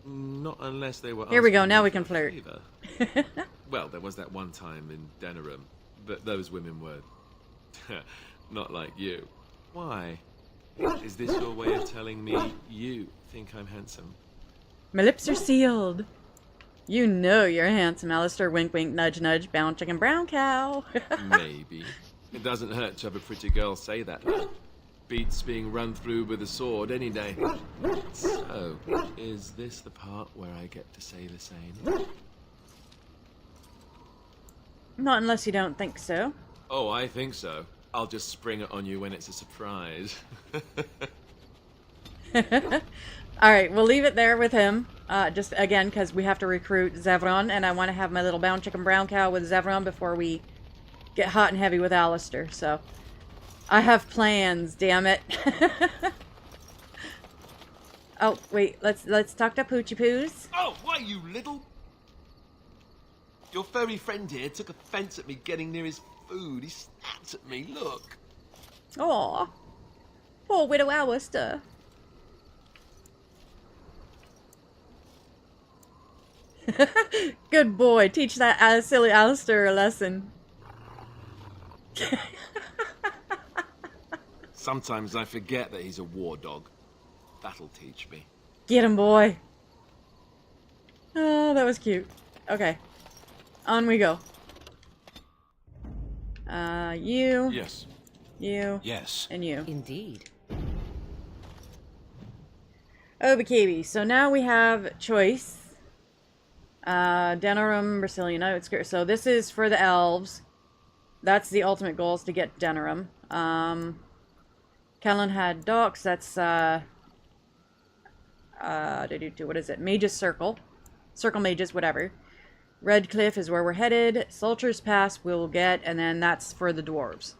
Not unless they were. Here we go, now we can flirt. Well, there was that one time in Denerim, but those women were not like you. Why? Is this your way of telling me you think I'm handsome? My lips are sealed. You know you're handsome, Alistair. Wink, wink, nudge, nudge, brown chicken, brown cow. Maybe. It doesn't hurt to have a pretty girl say that. Beats being run through with a sword any day. So, is this the part where I get to say the same? Not unless you don't think so. Oh, I think so. I'll just spring it on you when it's a surprise. Alright, we'll leave it there with him. Just, again, because we have to recruit Zevron, and I want to have my little brown chicken, brown cow with Zevron before we get hot and heavy with Alistair, so... I have plans, damn it. Oh, wait, let's talk to Poochie Poos. Oh, why, you little... Your furry friend here took offense at me getting near his food. He snapped at me, look. Aw. Poor widow Alistair. Good boy, teach that silly Alistair a lesson. Sometimes I forget that he's a war dog. That'll teach me. Get him, boy. Oh, that was cute. Okay. On we go. You. Yes. You. Yes. And you. Indeed. Okay, so now we have choice. Denerim, Brazilian outskirts. So this is for the elves. That's the ultimate goal, is to get Denerim. Kellen had docks. That's what is it? Mage's Circle. Circle Mages, whatever. Redcliffe is where we're headed. Sulcher's Pass we'll get, and then that's for the dwarves.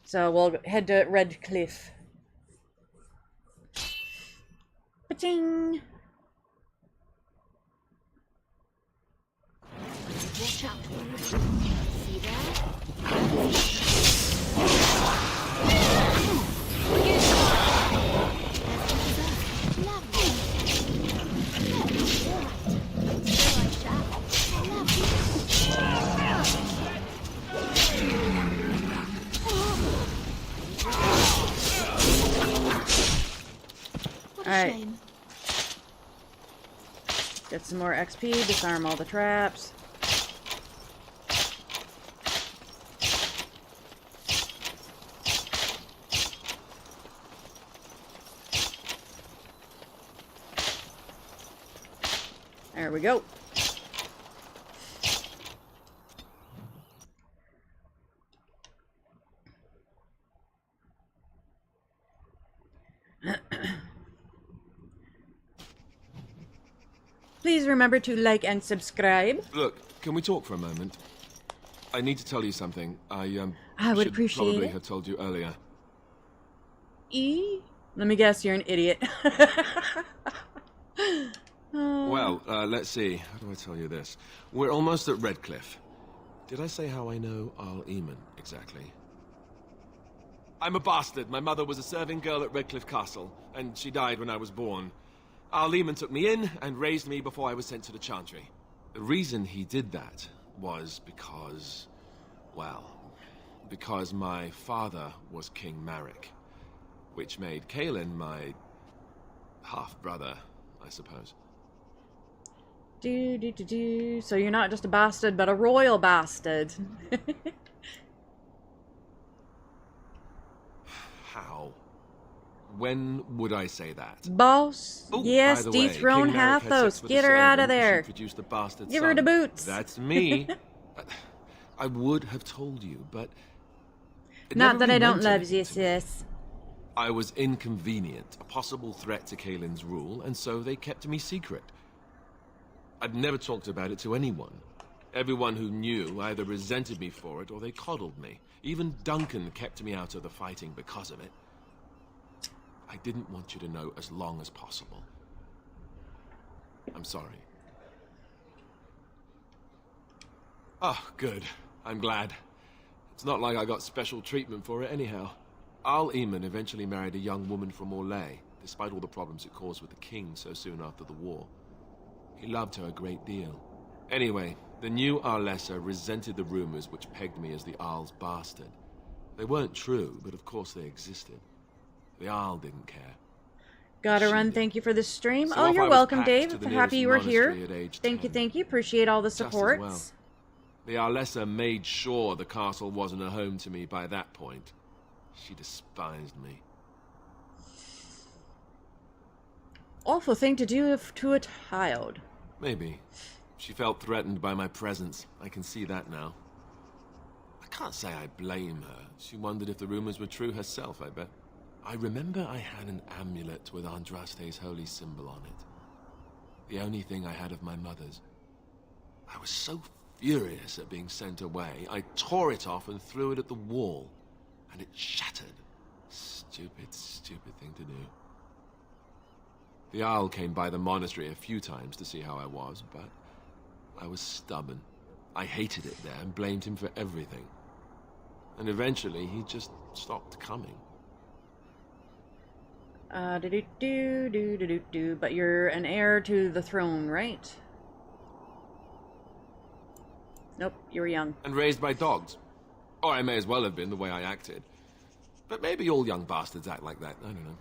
So we'll head to Redcliffe. Ba-ching! Watch out. See that? Alright. Get some more XP, disarm all the traps. There we go. Please remember to like and subscribe. Look, can we talk for a moment? I need to tell you something. I would should appreciate probably it. have told you earlier. Let me guess, you're an idiot. Well, let's see. How do I tell you this? We're almost at Redcliffe. Did I say how I know Al Eamon exactly? I'm a bastard. My mother was a serving girl at Redcliffe Castle, and she died when I was born. Al Eamon took me in and raised me before I was sent to the Chantry. The reason he did that was because, well, because my father was King Marek, which made Kaelin my half-brother, I suppose. So you're not just a bastard, but a royal bastard. How? When would I say that? Boss. Ooh, Yes, by the way, dethrone King Marek had Hathos. sex with a Get her out of servant and there. she produced a bastard Give her son. the boots. That's me. I would have told you, but it Not never that I really don't meant love anything you, to me. sis. I was inconvenient, a possible threat to Kaelin's rule, and so they kept me secret. I'd never talked about it to anyone. Everyone who knew either resented me for it or they coddled me. Even Duncan kept me out of the fighting because of it. I didn't want you to know as long as possible. I'm sorry. Oh, good. I'm glad. It's not like I got special treatment for it anyhow. Al Eamon eventually married a young woman from Orlais, despite all the problems it caused with the king so soon after the war. He loved her a great deal. Anyway, the new Arlessa resented the rumors which pegged me as the Arl's bastard. They weren't true, but of course they existed. The Arl didn't care. Gotta run. Thank you for the stream. So Oh, off you're I was welcome, packed Dave. to the Happy you were nearest here. monastery at age Thank you, 10. thank you. Appreciate all the Just as supports. well. The Arlessa made sure the castle wasn't a home to me by that point. She despised me. Awful thing to do to a child. Maybe. She felt threatened by my presence. I can see that now. I can't say I blame her. She wondered if the rumors were true herself, I bet. I remember I had an amulet with Andraste's holy symbol on it. The only thing I had of my mother's. I was so furious at being sent away, I tore it off and threw it at the wall. And it shattered. Stupid, stupid thing to do. The Owl came by the monastery a few times to see how I was, but I was stubborn. I hated it there and blamed him for everything. And eventually, he just stopped coming. But you're an heir to the throne, right? Nope, you were young. And raised by dogs. Or I may as well have been, the way I acted. But maybe all young bastards act like that, I don't know.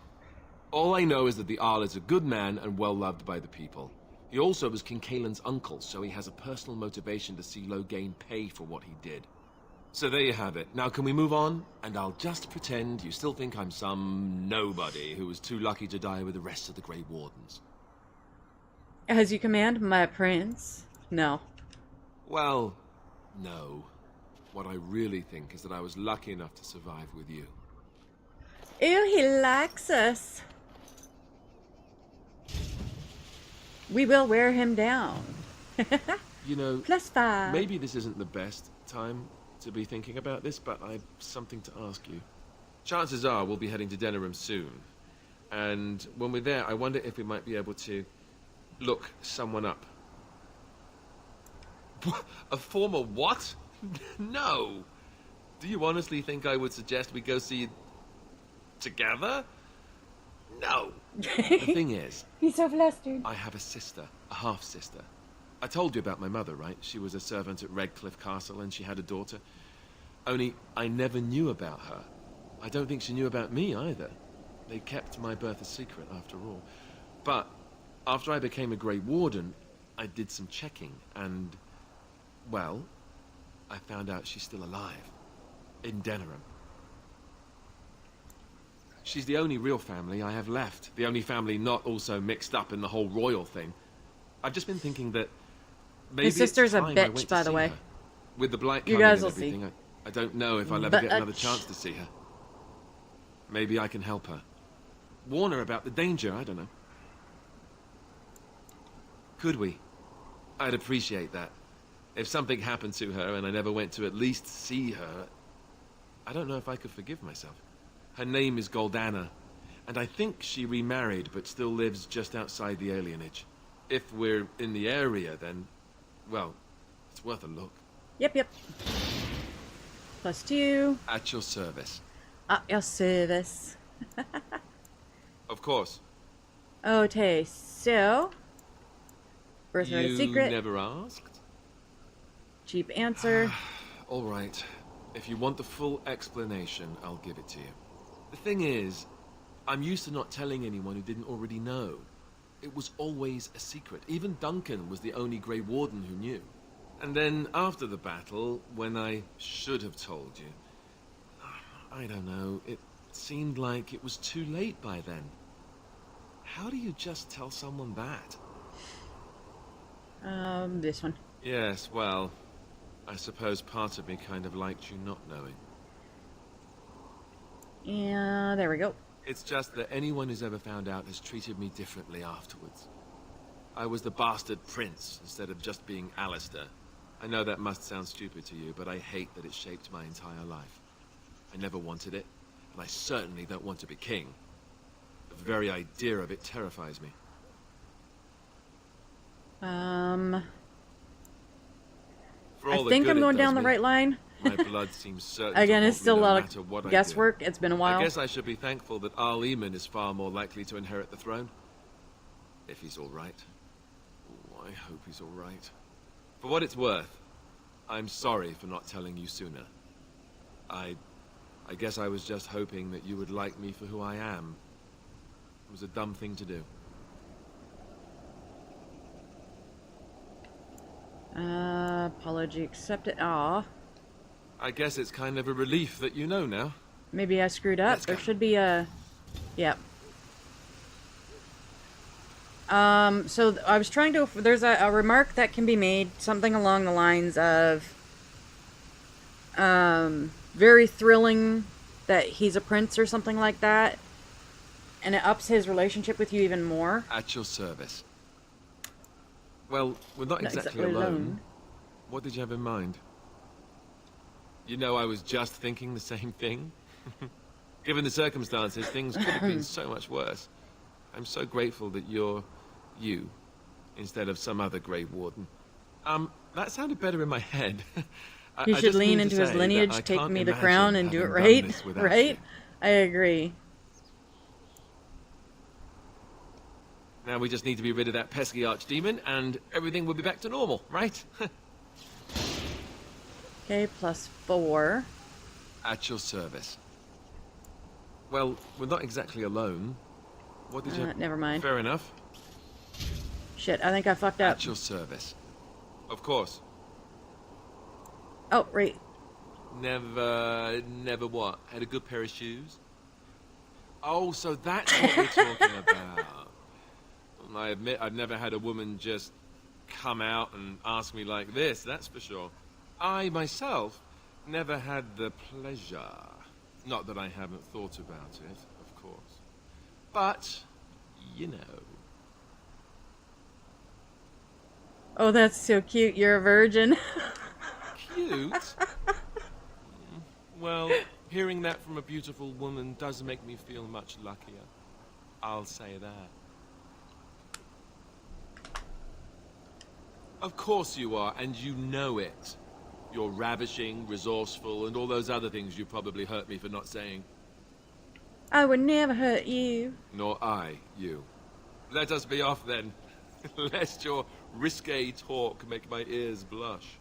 All I know is that the Arl is a good man and well-loved by the people. He also was King Caelan's uncle, so he has a personal motivation to see Loghain pay for what he did. So there you have it. Now can we move on? And I'll just pretend you still think I'm some nobody who was too lucky to die with the rest of the Grey Wardens. As you command, my prince. No. Well, no. What I really think is that I was lucky enough to survive with you. Ew, he likes us. We will wear him down. You know, +5. Maybe this isn't the best time to be thinking about this, but I've something to ask you. Chances are we'll be heading to Denerim soon. And when we're there, I wonder if we might be able to look someone up. A former what? No! Do you honestly think I would suggest we go see together? No! The thing is... He's so flustered. I have a sister, a half-sister. I told you about my mother, right? She was a servant at Redcliffe Castle and she had a daughter. Only, I never knew about her. I don't think she knew about me either. They kept my birth a secret, after all. But, after I became a Grey Warden, I did some checking and... well, I found out she's still alive. In Denerim. She's the only real family I have left. The only family not also mixed up in the whole royal thing. I've just been thinking that maybe His sister's it's a time I went bitch, to by the see way. her. With the Blight You coming guys and will see. everything, I don't know if I'll ever But, get another chance to see her. Maybe I can help her. Warn her about the danger, I don't know. Could we? I'd appreciate that. If something happened to her and I never went to at least see her, I don't know if I could forgive myself. Her name is Goldana, and I think she remarried but still lives just outside the alienage. If we're in the area, then, well, it's worth a look. Yep. +2. At your service. At your service. Of course. Okay, so... Birthright You secret. never asked? Cheap answer. All right. If you want the full explanation, I'll give it to you. The thing is, I'm used to not telling anyone who didn't already know. It was always a secret. Even Duncan was the only Grey Warden who knew. And then, after the battle, when I should have told you, I don't know, it seemed like it was too late by then. How do you just tell someone that? This one. Yes, well, I suppose part of me kind of liked you not knowing. Yeah, there we go. It's just that anyone who's ever found out has treated me differently afterwards. I was the bastard prince instead of just being Alistair. I know that must sound stupid to you, but I hate that it shaped my entire life. I never wanted it, and I certainly don't want to be king. The very idea of it terrifies me. For all I the think good I'm it going does down the me, right line. my blood seems certain Again, to it's haunt still me a no lot matter of what I do. guesswork. It's been a while. I guess I should be thankful that Al Eamon is far more likely to inherit the throne. If he's all right. Oh, I hope he's all right. For what it's worth, I'm sorry for not telling you sooner. I guess I was just hoping that you would like me for who I am. It was a dumb thing to do. Apology accepted. Aw. I guess it's kind of a relief that you know now. Maybe I screwed up. There should be a... Yep. So I was trying to... There's a remark that can be made, something along the lines of... very thrilling that he's a prince or something like that. And it ups his relationship with you even more. At your service. Well, we're not exactly alone. What did you have in mind? You know, I was just thinking the same thing. Given the circumstances, things could have been so much worse. I'm so grateful that you're you, instead of some other Grey Warden. That sounded better in my head. He should lean into his lineage, take me the crown, and do it right. Right? I agree. Now we just need to be rid of that pesky archdemon, and everything will be back to normal, right? Okay, +4. At your service. Well, we're not exactly alone. What did you... Never mind. Fair enough. Shit, I think I fucked up. At your service. Of course. Oh, right. Never what? Had a good pair of shoes? Oh, so that's what we're talking about. I admit I've never had a woman just come out and ask me like this, that's for sure. I, myself, never had the pleasure. Not that I haven't thought about it, of course. But, you know. Oh, that's so cute. You're a virgin. Cute? Well, hearing that from a beautiful woman does make me feel much luckier. I'll say that. Of course you are, and you know it. You're ravishing, resourceful, and all those other things you probably hurt me for not saying. I would never hurt you. Nor I, you. Let us be off then, lest your risque talk make my ears blush.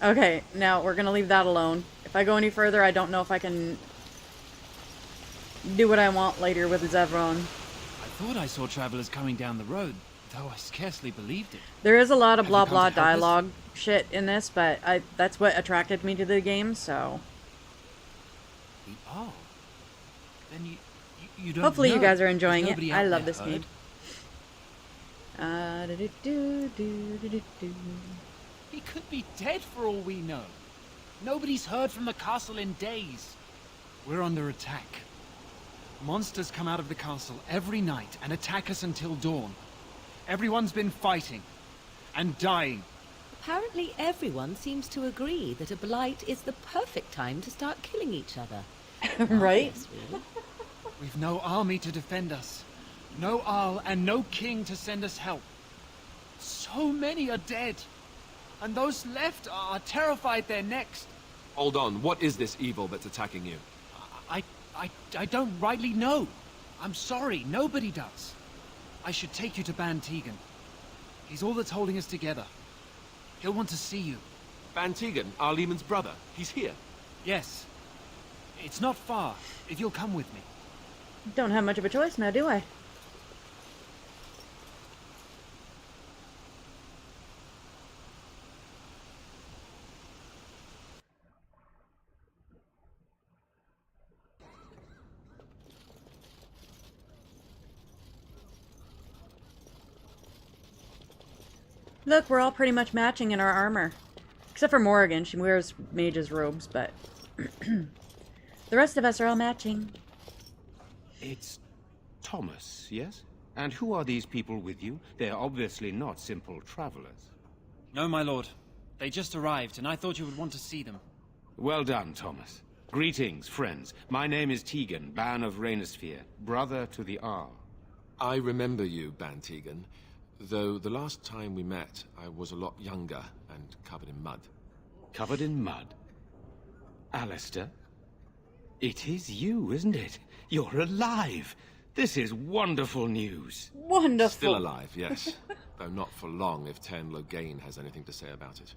Okay, now we're gonna leave that alone. If I go any further, I don't know if I can do what I want later with Zevron. I thought I saw travelers coming down the road, though I scarcely believed it. There is a lot of blah blah dialogue shit in this, but that's what attracted me to the game, so... Oh. Then you don't Hopefully know. you guys are enjoying There's it. nobody I out love there this game. He could be dead for all we know. Nobody's heard from the castle in days. We're under attack. Monsters come out of the castle every night and attack us until dawn. Everyone's been fighting and dying. Apparently everyone seems to agree that a blight is the perfect time to start killing each other. Right? Yes, really. We've no army to defend us. No Arl and no king to send us help. So many are dead. And those left are terrified they're next. Hold on, what is this evil that's attacking you? I don't rightly know. I'm sorry, nobody does. I should take you to Ban Tegan. He's all that's holding us together. He'll want to see you. Ban Tegan, Al Eamon's brother. He's here. Yes. It's not far, if you'll come with me. Don't have much of a choice now, do I? Look, we're all pretty much matching in our armor. Except for Morrigan, she wears mage's robes, but... the rest of us are all matching. It's Thomas, yes? And who are these people with you? They're obviously not simple travelers. No, my lord. They just arrived, and I thought you would want to see them. Well done, Thomas. Greetings, friends. My name is Tegan, Ban of Rainersphere, brother to the R. I remember you, Ban Tegan, though the last time we met, I was a lot younger and covered in mud. Covered in mud? Alistair? It is you, isn't it? You're alive! This is wonderful news. Wonderful. Still alive, yes. Though not for long if Ten Loghain has anything to say about it.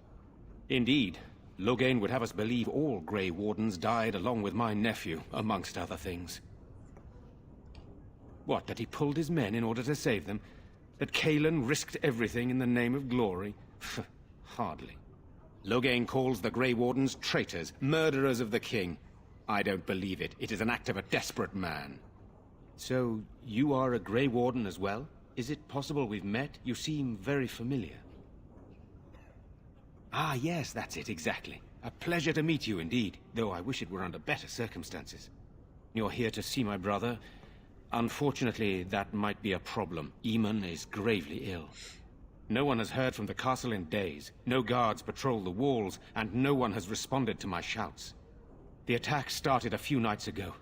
Indeed. Loghain would have us believe all Grey Wardens died along with my nephew, amongst other things. What, that he pulled his men in order to save them? That Cailan risked everything in the name of glory? Hardly. Loghain calls the Grey Wardens traitors, murderers of the king. I don't believe it. It is an act of a desperate man. So, you are a Grey Warden as well? Is it possible we've met? You seem very familiar. Ah, yes, that's it, exactly. A pleasure to meet you indeed, though I wish it were under better circumstances. You're here to see my brother. Unfortunately, that might be a problem. Eamon is gravely ill. No one has heard from the castle in days. No guards patrol the walls, and no one has responded to my shouts. The attack started a few nights ago.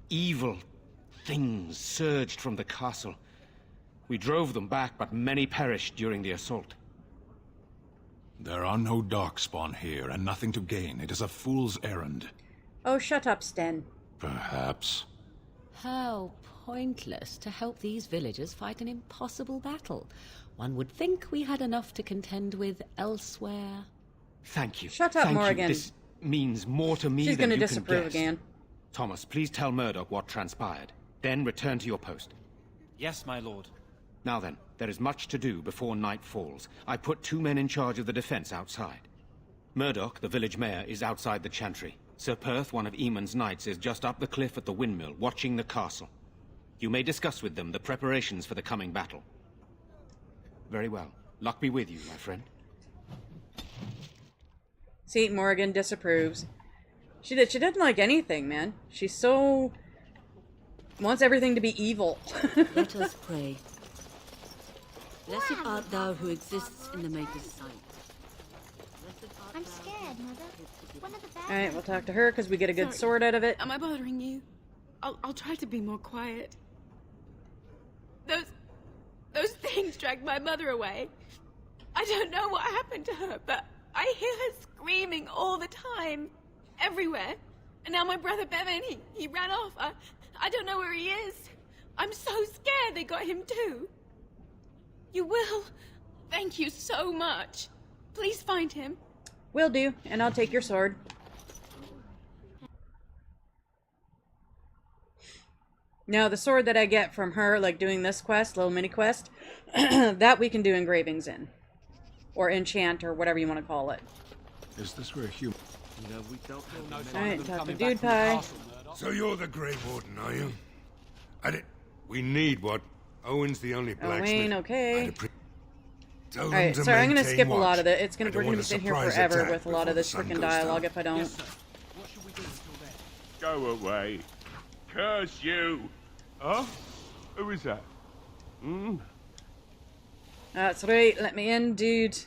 Evil things surged from the castle. We drove them back, but many perished during the assault. There are no darkspawn here, and nothing to gain. It is a fool's errand. Oh, shut up, Sten. Perhaps. How pointless to help these villagers fight an impossible battle. One would think we had enough to contend with elsewhere. Thank you. Shut up, Thank Morrigan. You. This means more to me She's than gonna you disapprove can guess. again. Thomas, please tell Murdoch what transpired. Then return to your post. Yes, my lord. Now then, there is much to do before night falls. I put 2 men in charge of the defense outside. Murdoch, the village mayor, is outside the chantry. Sir Perth, one of Eamon's knights, is just up the cliff at the windmill, watching the castle. You may discuss with them the preparations for the coming battle. Very well. Luck be with you, my friend. See, Morrigan disapproves. She doesn't like anything, man. She's so... wants everything to be evil. Let us pray. Blessed art thou who exists in the Maker's sight. I'm scared, Mother. One of the bad Alright, we'll talk to her because we get a good sword out of it. Am I bothering you? I'll try to be more quiet. Those things dragged my mother away. I don't know what happened to her, but I hear her screaming all the time. Everywhere. And now my brother Bevan, he ran off. I don't know where he is. I'm so scared they got him too. You will. Thank you so much. Please find him. Will do, and I'll take your sword. Now, the sword that I get from her, like doing this quest, little mini quest, that we can do engravings in. Or enchant, or whatever you want to call it. Is this where human... You know, we don't know Alright, talk to Dude Pie. So you're the Grey Warden, are you? We need what? Owen's the only blacksmith. Owen, okay. Tell them Alright, to sorry, I'm gonna maintain skip a lot watch. of it. We're I don't gonna want be a sitting here surprise forever attack with a lot of before this the sun freaking goes dialogue down. if I don't. Yes, sir. What should we do until then? Go away. Curse you. Huh? Who is that? Hmm? That's right, let me in, dude.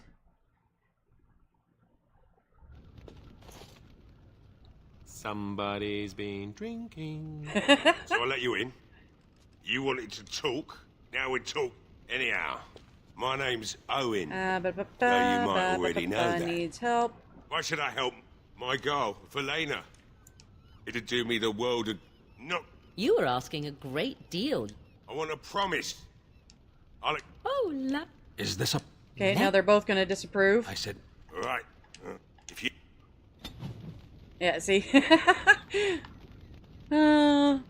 Somebody's been drinking. So I let you in. You wanted to talk. Now we talk anyhow. My name's Owen. Though you might already know that. Needs help. Why should I help my girl, Velena? It'd do me the world of... No, You were asking a great deal. I want a promise. I'll... Oh, la... Is this a... Okay, now they're both gonna disapprove. I said... All right. If you... Yeah, see?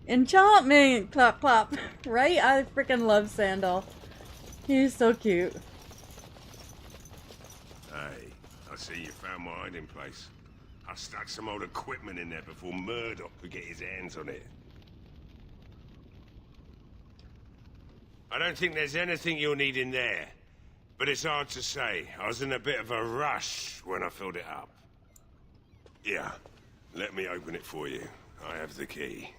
Enchantment! Clap, clap. Right? I freaking love Sandal. He's so cute. Hey, I see you found my hiding place. I stuck some old equipment in there before Murdoch could get his hands on it. I don't think there's anything you'll need in there. But it's hard to say. I was in a bit of a rush when I filled it up. Yeah, let me open it for you. I have the key.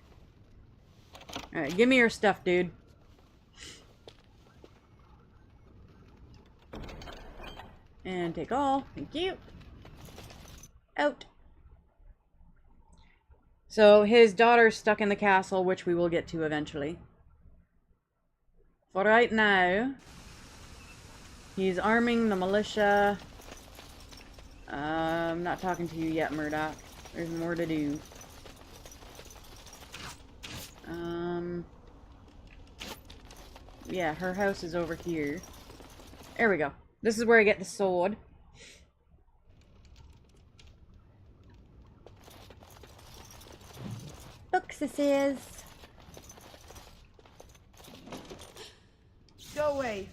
Alright, give me your stuff, dude. And take all. Thank you. Out. So his daughter's stuck in the castle, which we will get to eventually. For right now, he's arming the militia. I'm not talking to you yet, Murdoch. There's more to do. Yeah, her house is over here. There we go. This is where I get the sword. Look, this is. Go away.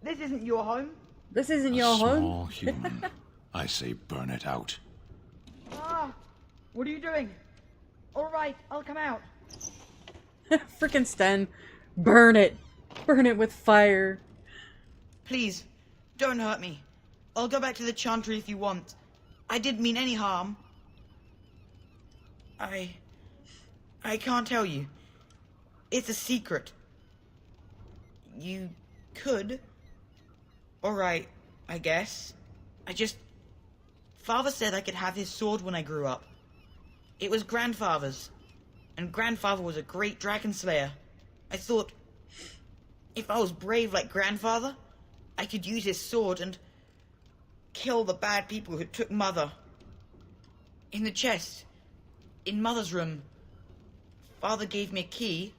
This isn't your home. This isn't your home. Small human. I say burn it out. Ah, what are you doing? All right, I'll come out. Frickin' Sten. Burn it. Burn it with fire. Please, don't hurt me. I'll go back to the Chantry if you want. I didn't mean any harm. I can't tell you. It's a secret. You could. Alright, I guess. Father said I could have his sword when I grew up. It was Grandfather's. And Grandfather was a great dragon slayer. I thought, if I was brave like Grandfather, I could use his sword and kill the bad people who took Mother. In the chest, in Mother's room, Father gave me a key,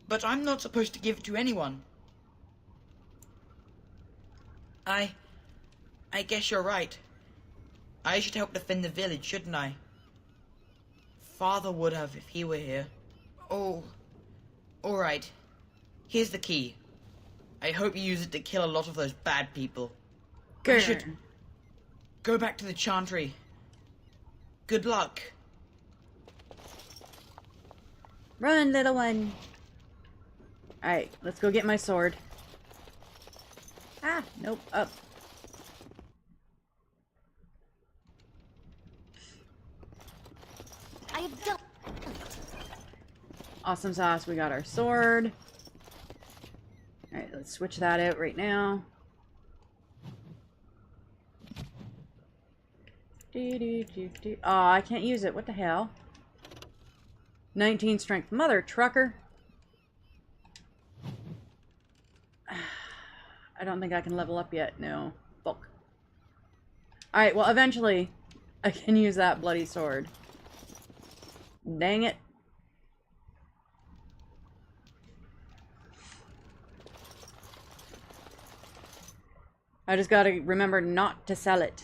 but I'm not supposed to give it to anyone. I guess you're right. I should help defend the village, shouldn't I? Father would have if he were here. Oh, alright. Here's the key. I hope you use it to kill a lot of those bad people. Good. I should go back to the Chantry. Good luck. Run, little one. Alright, let's go get my sword. Ah, nope, up. I have done. Awesome sauce, we got our sword. Alright, let's switch that out right now. Oh, I can't use it. What the hell? 19 strength. Mother trucker. I don't think I can level up yet. No. Fuck. Alright, well, eventually I can use that bloody sword. Dang it. I just gotta remember not to sell it.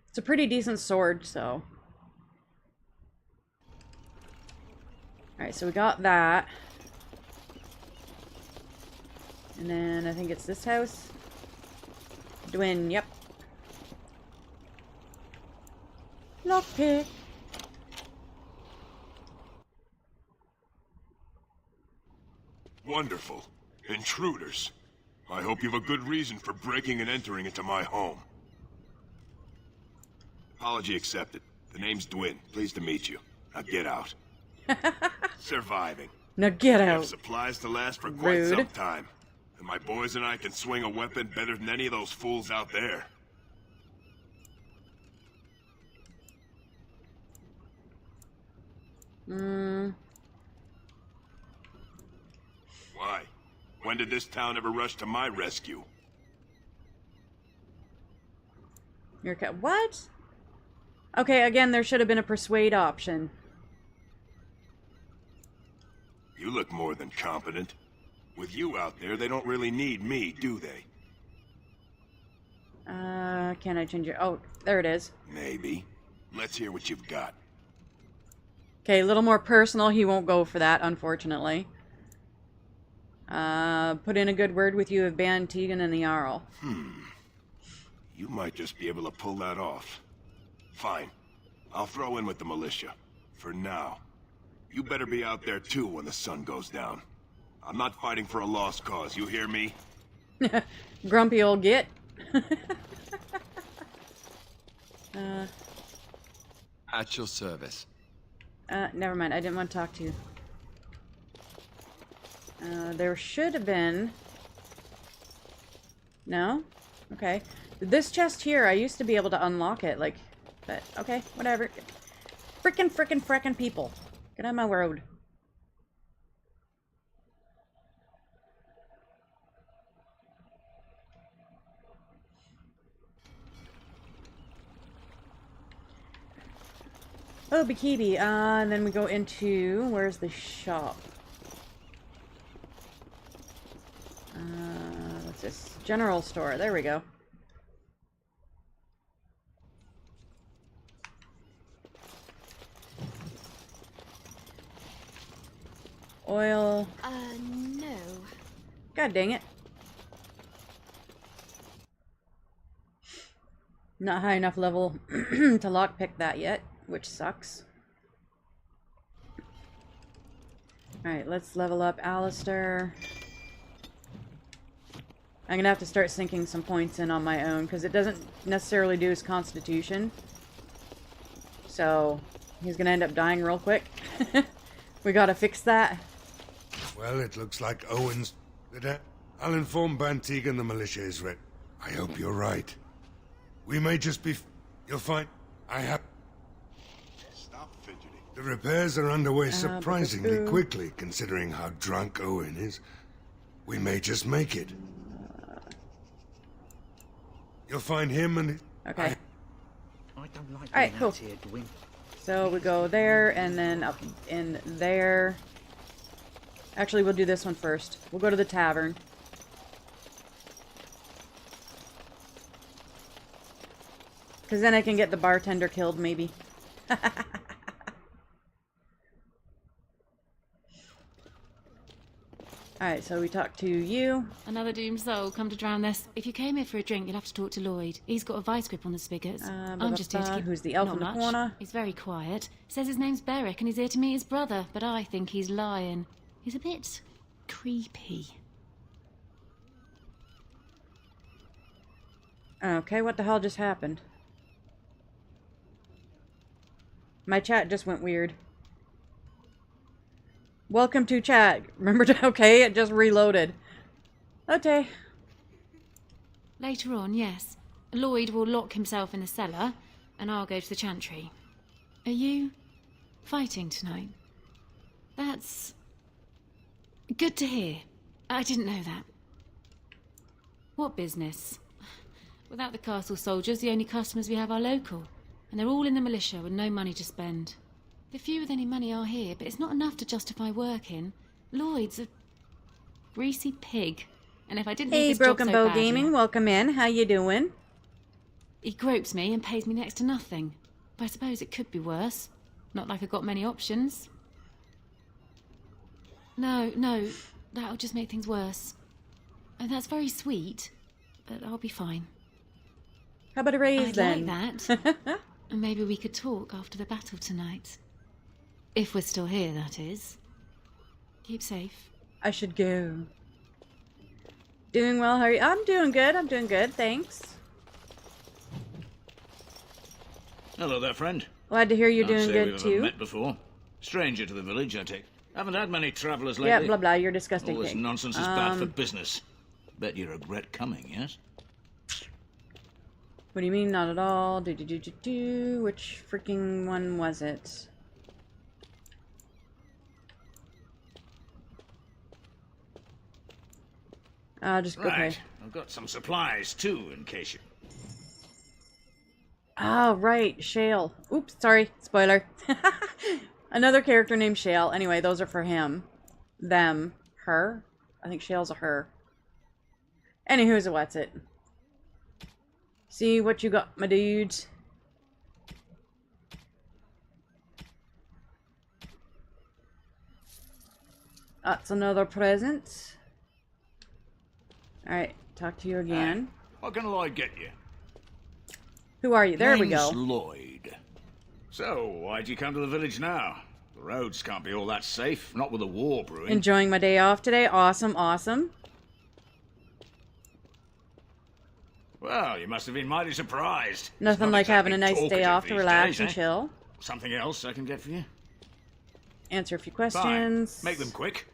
It's a pretty decent sword, so. Alright, so we got that. And then I think it's this house. Dwin, yep. Lockpick. Wonderful. Intruders. I hope you have a good reason for breaking and entering into my home. Apology accepted. The name's Dwin. Pleased to meet you. Now get out. Surviving. Now get I out. have supplies to last for quite Rude. some time. And my boys and I can swing a weapon better than any of those fools out there. Why? When did this town ever rush to my rescue? Your cat. What? Okay, again, there should have been a persuade option. You look more than competent. With you out there, they don't really need me, do they? Can I change it? Oh, there it is. Maybe. Let's hear what you've got. Okay, a little more personal. He won't go for that, unfortunately. Put in a good word with you of Ban Tegan and the Jarl. You might just be able to pull that off. Fine. I'll throw in with the militia. For now. You better be out there too when the sun goes down. I'm not fighting for a lost cause, you hear me? Grumpy old git. At your service. Never mind. I didn't want to talk to you. There should have been No? Okay. This chest here, I used to be able to unlock it, like, but, okay, whatever. Frickin' people. Get on my road. Oh, Bikini. And then we go into, where's the shop? What's this? General store. There we go. Oil. No. God dang it. Not high enough level to lockpick that yet, which sucks. Alright, let's level up Alistair. I'm gonna have to start sinking some points in on my own, because it doesn't necessarily do his constitution. So, he's gonna end up dying real quick. We gotta fix that. Well, it looks like Owen's... I'll inform Bantig the militia is ready. I hope you're right. We may just be... You'll find... I have... Stop fidgeting. The repairs are underway surprisingly quickly, considering how drunk Owen is. We may just make it. You'll find him and... Okay. I don't like Alright, cool. here, Dwayne. So we go there, and then up in there. Actually, we'll do this one first. We'll go to the tavern. Because then I can get the bartender killed, maybe. Alright, so we talk to you. Another doomed soul come to drown this. If you came here for a drink, you'll have to talk to Lloyd. He's got a vice grip on the spigots. I'm just here to keep... Who's the elf Not in the much. corner? He's very quiet. Says his name's Beric and he's here to meet his brother, but I think he's lying. He's a bit... creepy. Okay, what the hell just happened? My chat just went weird. Welcome to chat. Remember to... Okay, it just reloaded. Okay. Later on, yes. Lloyd will lock himself in the cellar, and I'll go to the chantry. Are you fighting tonight? That's good to hear. I didn't know that. What business? Without the castle soldiers, the only customers we have are local, and they're all in the militia with no money to spend. The few with any money are here, but it's not enough to justify working. Lloyd's a greasy pig, and if I didn't Hey, need this Broken job so Bow badly, Gaming, welcome in. How you doing? he gropes me and pays me next to nothing. But I suppose it could be worse. Not like I've got many options. No, that'll just make things worse. And that's very sweet, but I'll be fine. How about a raise I'd then? like that. And maybe we could talk after the battle tonight. If we're still here, that is. Keep safe. I should go. Doing well, how are you? I'm doing good, thanks. Hello there, friend. Glad to hear you're Can't doing say good we've too. ever met before. Stranger to the village, I take. Haven't had many travellers lately. Yeah, blah blah, you're a disgusting All this pig. nonsense is bad for business. Bet you regret coming, yes? What do you mean, not at all? Which freaking one was it? I'll just go Right. pay. I've got some supplies too, in case you... Oh, right, Shale. Oops, sorry, spoiler. Another character named Shale. Anyway, those are for him. Them. Her? I think Shale's a her. Anywho's a what's it. See what you got, my dudes. That's another present. Alright, talk to you again. What can Lloyd get you? Who are you? There we Name's go. Lloyd. So, why'd you come to the village now? The roads can't be all that safe, not with a war brewing. Enjoying my day off today. Awesome, awesome. Well, you must have been mighty surprised. It's Nothing not like having a exactly nice day talkative off to these relax days, and eh? chill. Something else I can get for you? Answer a few Fine. questions. Make them quick.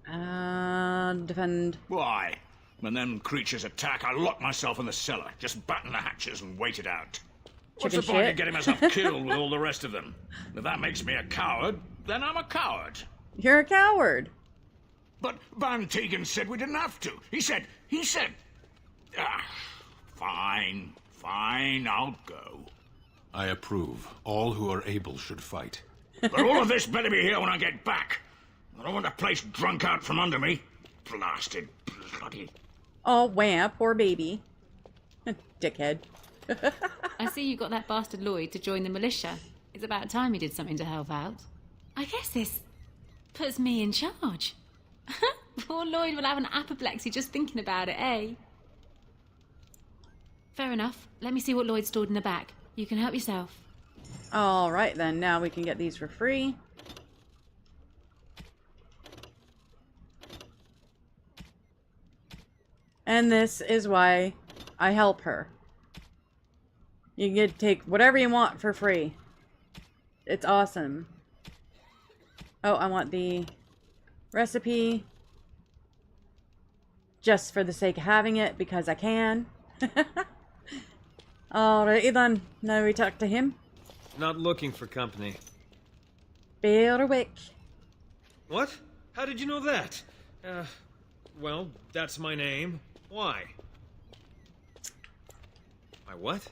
Defend. Why? When them creatures attack, I lock myself in the cellar, just batten the hatches and wait it out. What's Chicken the point shit. of getting myself killed with all the rest of them? If that makes me a coward, then I'm a coward. You're a coward. But Van Tegan said we didn't have to. He said... Fine, I'll go. I approve. All who are able should fight. But all of this better be here when I get back. I don't want the place drunk out from under me. Blasted bloody... Oh, wham, poor baby. Dickhead. I see you got that bastard Lloyd to join the militia. It's about time he did something to help out. I guess this puts me in charge. Poor Lloyd will have an apoplexy just thinking about it, eh? Fair enough. Let me see what Lloyd stored in the back. You can help yourself. All right, then. Now we can get these for free. And this is why I help her. You can take whatever you want for free. It's awesome. Oh, I want the recipe. Just for the sake of having it, because I can. Alrighty then. Now we talk to him. Not looking for company. Bearwick. What? How did you know that? Well, that's my name. Why? My what?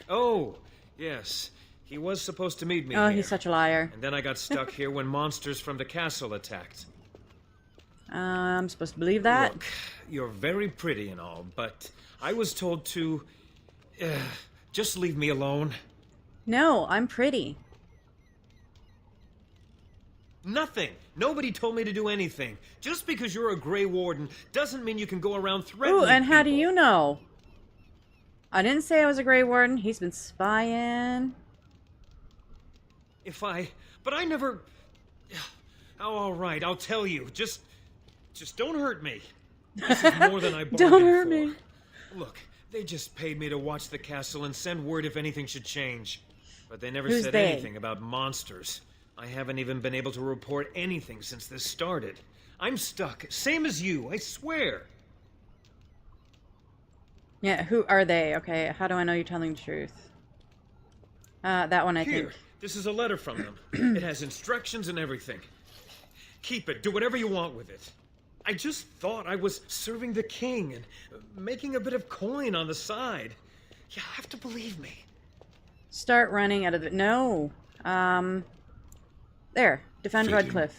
Oh, yes. He was supposed to meet me Oh, here. he's such a liar. And then I got stuck here when monsters from the castle attacked. I'm supposed to believe that? Look, you're very pretty and all, but I was told to... just leave me alone. No, I'm pretty. Nothing. Nobody told me to do anything. Just because you're a Grey Warden doesn't mean you can go around threatening Ooh, and how do people. you know? I didn't say I was a Grey Warden. He's been spying. But I never... Oh, all right, I'll tell you. Just don't hurt me. This is more than I bargained Don't hurt for. me. Look, they just paid me to watch the castle and send word if anything should change. But they never Who's said they? anything about monsters. I haven't even been able to report anything since this started. I'm stuck, same as you, I swear. Yeah, who are they? Okay, how do I know you're telling the truth? That one, I Here, think. this is a letter from them. It has instructions and everything. Keep it, do whatever you want with it. I just thought I was serving the king and making a bit of coin on the side. You have to believe me. Start running out of the... No. There. Defend Fitting. Redcliffe.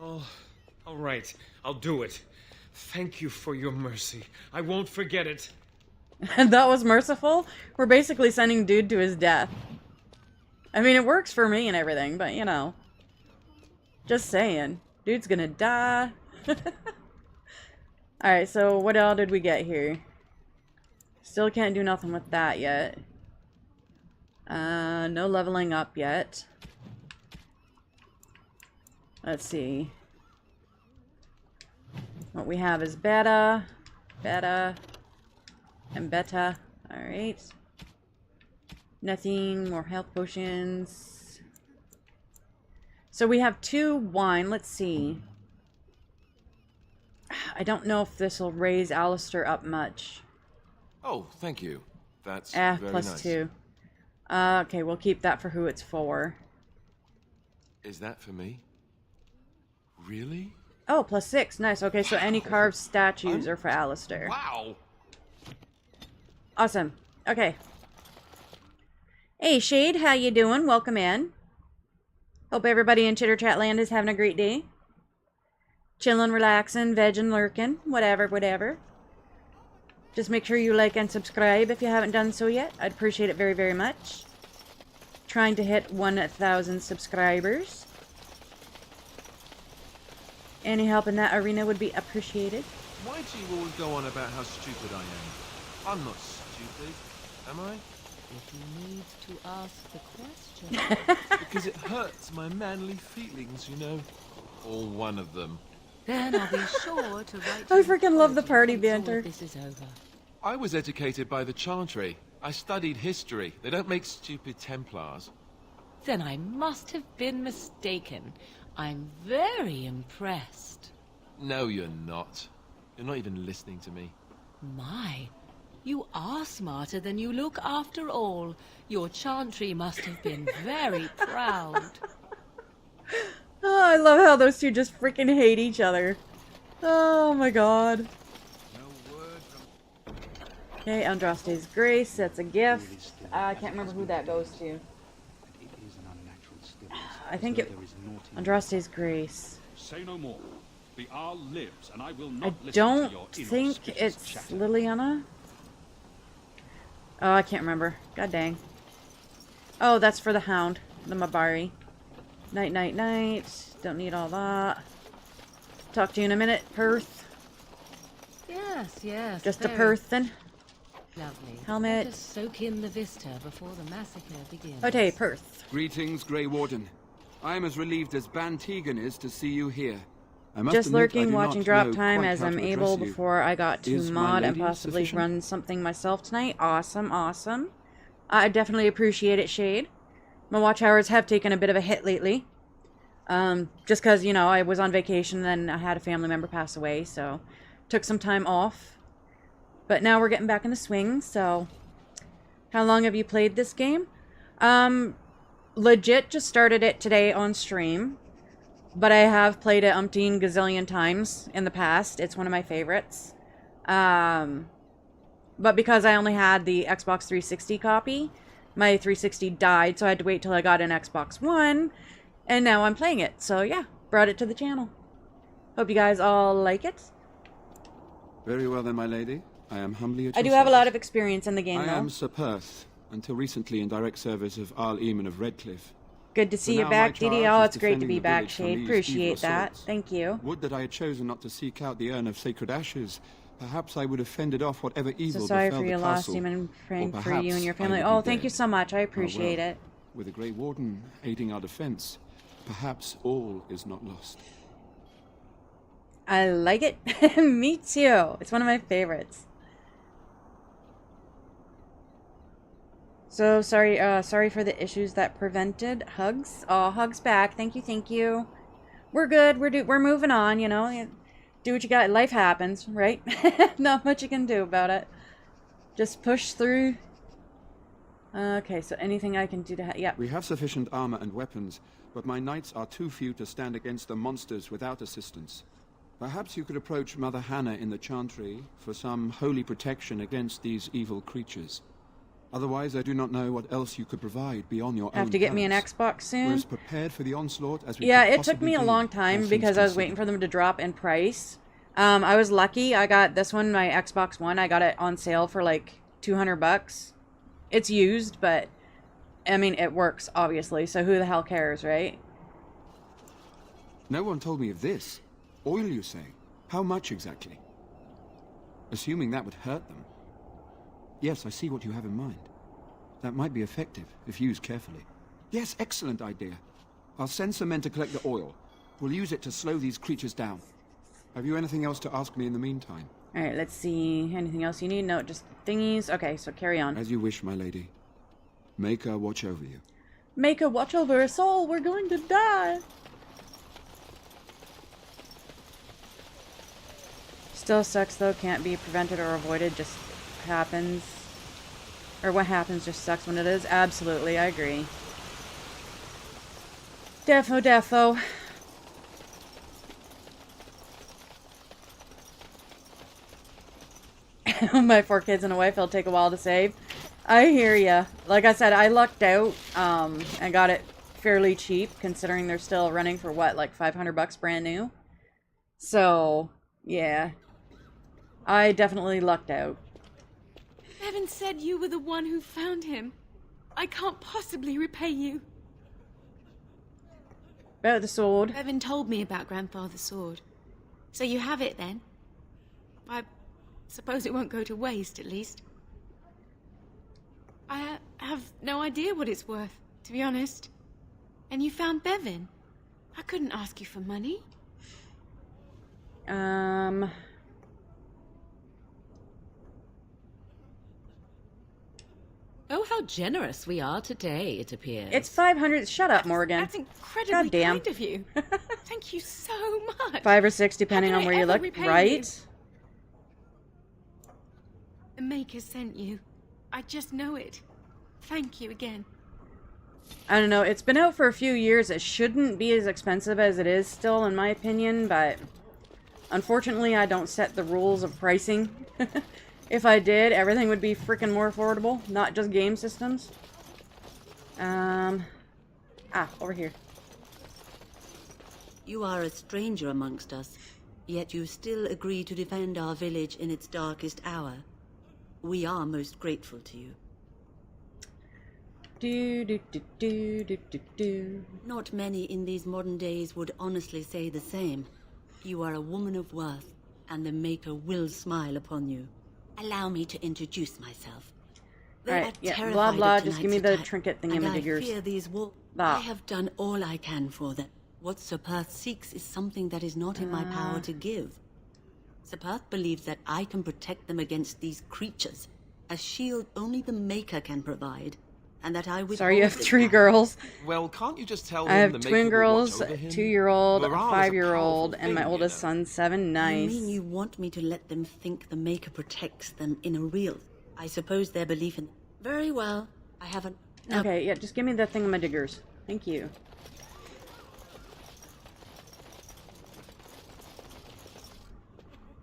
Oh, all right. I'll do it. Thank you for your mercy. I won't forget it. That was merciful? We're basically sending dude to his death. I mean, it works for me and everything, but, you know. Just saying. Dude's gonna die. Alright, so what all did we get here? Still can't do nothing with that yet. No leveling up yet. Let's see. What we have is beta, and beta. Alright. Nothing, more health potions. So we have 2 wine. Let's see. I don't know if this will raise Alistair up much. Oh, thank you. That's very plus nice. 2. Okay, we'll keep that for who it's for. Is that for me? Really? Oh, plus 6. Nice. Okay, so any carved statues are for Alistair. Wow. Awesome. Okay. Hey, Shade, how you doing? Welcome in. Hope everybody in Chitter Chat Land is having a great day. Chillin', relaxing, veggin', lurking, whatever. Just make sure you like and subscribe if you haven't done so yet. I'd appreciate it very, very much. Trying to hit 1,000 subscribers. Any help in that arena would be appreciated. Why do you always go on about how stupid I am? I'm not stupid, am I? If you need to ask the question. Because it hurts my manly feelings, you know. Or one of them. Then I'll be sure to write I you freaking love the apology party once all banter. of this is over. I was educated by the Chantry. I studied history. They don't make stupid Templars. Then I must have been mistaken. I'm very impressed. No, you're not. You're not even listening to me. My, you are smarter than you look after all. Your chantry must have been very proud. Oh, I love how those two just freaking hate each other. Oh my god. Okay, Andraste's Grace, that's a gift. I can't remember who that goes to. I think it... Andraste's Grace. Say no more. The Arl lives, and I will not I listen don't to your think inauspicious it's chatter. Liliana. Oh, I can't remember. God dang. Oh, that's for the Hound. The Mabari. Night, night, night. Don't need all that. Talk to you in a minute, Perth. Yes, yes. Just a very Perth then. Lovely. Helmet. Let us soak in the vista before the massacre begins. Okay, Perth. Greetings, Grey Warden. I am as relieved as Ban Tegan is to see you here. I must Just admit, I lurking, do watching not drop know time quite as how I'm to able address you. before I got to Is my mod and lady possibly sufficient? run something myself tonight. Awesome, awesome. I definitely appreciate it, Shade. My watch hours have taken a bit of a hit lately. Just because, you know, I was on vacation and I had a family member pass away, so took some time off. But now we're getting back in the swing, so... How long have you played this game? Legit just started it today on stream. But I have played it umpteen gazillion times in the past. It's one of my favorites. But because I only had the Xbox 360 copy, my 360 died, so I had to wait till I got an Xbox One. And now I'm playing it. So yeah, brought it to the channel. Hope you guys all like it. Very well then, my lady. I am humbly at I your do have a service. lot of experience in the game, I though. am Sir Perth, until recently in direct service of Arl Eamon of Redcliffe. Good to see For you now, back, my charge Didi. Oh, is it's great to defending be the back, village from Shade. these Appreciate evil that. assaults. Thank you. Would that I had chosen not to seek out the urn of sacred ashes. Perhaps I would have fended off whatever evil So sorry befell for the your loss, castle. Demon. Praying Or for you and perhaps your I family. would be Oh, thank you dead. so much. I Ah, appreciate well, it. With the Grey Warden aiding our defense, perhaps all is not lost. I like it. Me too. It's one of my favorites. So sorry, sorry for the issues that prevented hugs. Oh, hugs back. Thank you, thank you. We're good. We're moving on. You know, do what you got. Life happens, right? Not much you can do about it. Just push through. Okay, so anything I can do to yeah. We have sufficient armor and weapons, but my knights are too few to stand against the monsters without assistance. Perhaps you could approach Mother Hannah in the Chantry for some holy protection against these evil creatures. Otherwise, I do not know what else you could provide beyond your own Have to get me an talents. Xbox soon. We're as prepared for the onslaught as we Yeah, could it took possibly me a be, long all time things because I was considered. waiting for them to drop in price. I was lucky. I got this one, my Xbox One. I got it on sale for like $200. It's used, but I mean, it works, obviously. So who the hell cares, right? No one told me of this. Oil, you say? How much exactly? Assuming that would hurt them. Yes, I see what you have in mind. That might be effective, if used carefully. Yes, excellent idea. I'll send some men to collect the oil. We'll use it to slow these creatures down. Have you anything else to ask me in the meantime? Alright, let's see. Anything else you need? No, just thingies. Okay, so carry on. As you wish, my lady. Make her watch over you. Make a watch over us all. We're going to die. Still sucks, though. Can't be prevented or avoided. Just happens. Or what happens just sucks when it is. Absolutely, I agree. Defo. My 4 kids and a wife, it'll take a while to save. I hear ya. Like I said, I lucked out and got it fairly cheap, considering they're still running for what, like $500 brand new. So, yeah. I definitely lucked out. Evan said you were the one who found him. I can't possibly repay you. About the sword. Evan told me about Grandfather's sword. So you have it then? I suppose it won't go to waste, at least. I have no idea what it's worth, to be honest. And you found Bevan. I couldn't ask you for money. Oh, how generous we are today, it appears. It's 500. Shut up, Morgan. That's incredibly Goddamn. kind of you. Thank you so much. 5 or 6, depending How on can where I you ever look, repay right? The Maker sent you. I just know it. Thank you again. I don't know, it's been out for a few years. It shouldn't be as expensive as it is still, in my opinion, but unfortunately I don't set the rules of pricing. If I did, everything would be freaking more affordable, not just game systems. Over here. You are a stranger amongst us, yet you still agree to defend our village in its darkest hour. We are most grateful to you. Not many in these modern days would honestly say the same. You are a woman of worth, and the Maker will smile upon you. Allow me to introduce myself. Alright, yeah, blah blah, just give me the trinket thingamajiggers. I fear these I have done all I can for them. What Sir Perth seeks is something that is not in my power to give. Sir Perth believes that I can protect them against these creatures, a shield only the Maker can provide, and that I would. Sorry, you have 3 girls. Well, can't you just tell I him have the twin Maker will girls, watch over him? 2-year-old, a Morale is a 5-year-old, powerful and my thing, oldest son, 7. Nice. You mean you want me to let them think the Maker protects them in a real? I suppose their belief in. Very well. I haven't. No. Okay, yeah, just give me the thingamadiggers. Thank you.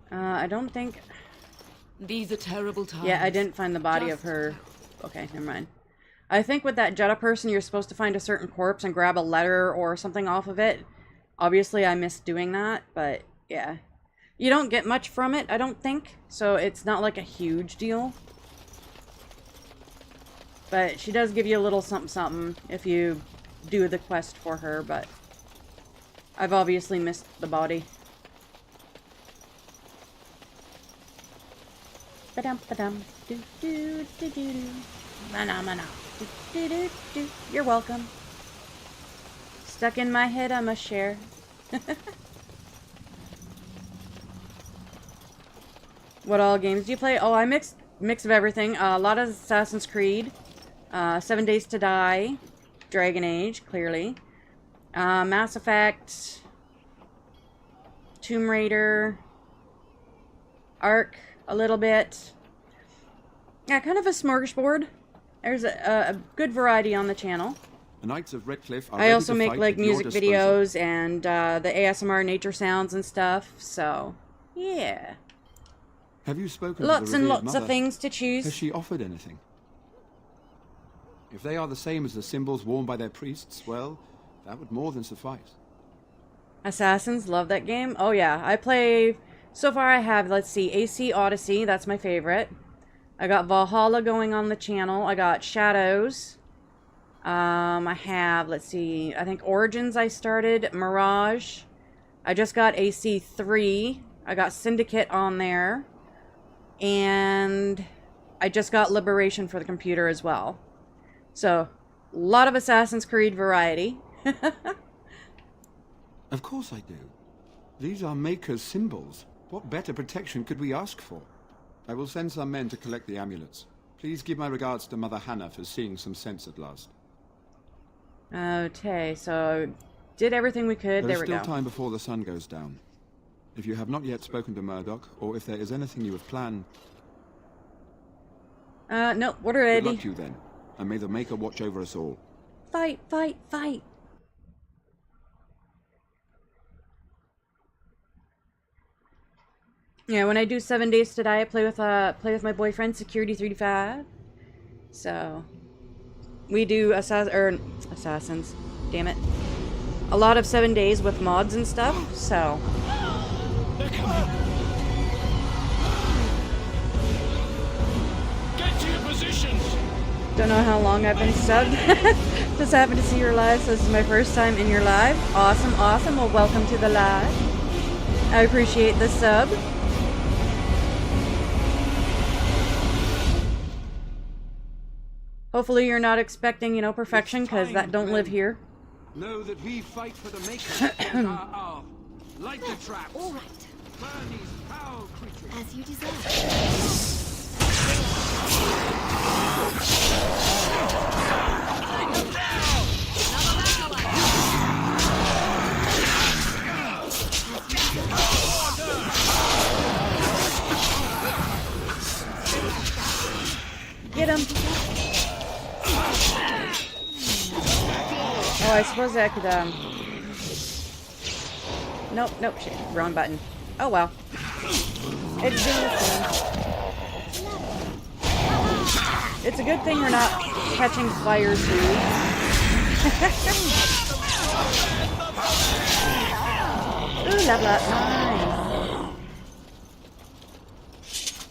I don't think. These are terrible times. Yeah, I didn't find the body of her. Okay, never mind. I think with that Jetta person, you're supposed to find a certain corpse and grab a letter or something off of it. Obviously, I missed doing that, but yeah. You don't get much from it, I don't think, so it's not like a huge deal. But she does give you a little something if you do the quest for her, but I've obviously missed the body. Ba-dum, ba-dum, do-do-do-do-do. Mana-mana. Do-do-do-do. You're welcome. Stuck in my head, I must share. What all games do you play? Oh, I mix of everything. A lot of Assassin's Creed. 7 Days to Die. Dragon Age, clearly. Mass Effect. Tomb Raider. Ark, a little bit. Yeah, kind of a smorgasbord. There's a good variety on the channel. The Knights of Redcliffe are I ready also to make fight like at your music disposal. videos and the ASMR nature sounds and stuff, so yeah. Have you spoken Lots to the and revered lots mother? of things to choose. Has she offered anything? If they are the same as the symbols worn by their priests, well, that would more than suffice. Assassins, love that game. Oh yeah, I play, so far I have, let's see, AC Odyssey, that's my favorite. I got Valhalla going on the channel. I got Shadows. I have, let's see, I think Origins I started, Mirage. I just got AC3. I got Syndicate on there. And I just got Liberation for the computer as well. So, a lot of Assassin's Creed variety. Of course I do. These are Maker's symbols. What better protection could we ask for? I will send some men to collect the amulets. Please give my regards to Mother Hannah for seeing some sense at last. Okay, so did everything we could. There There's we still go. time before the sun goes down. If you have not yet spoken to Murdoch, or if there is anything you have planned... No, we're Good ready. luck to you then, and may the Maker watch over us all. Fight, fight, fight. Yeah, when I do 7 Days to Die, I play with my boyfriend, Security325. So we do assassins. Damn it. A lot of 7 Days with mods and stuff. So. They're coming. Get to your positions. Don't know how long I've been subbed. Just happened to see your live, so this is my first time in your live. Awesome, awesome. Well, welcome to the live. I appreciate the sub. Hopefully you're not expecting, you know, perfection, because that don't live here. Know that we fight for the Maker and our hour. Light the traps. All right. Burn these foul creatures. As you deserve. Oh, I suppose I could, Nope, shit. Wrong button. Oh, well. It's doing its thing. It's a good thing we're not catching fire, too. Ooh, level up. Nice.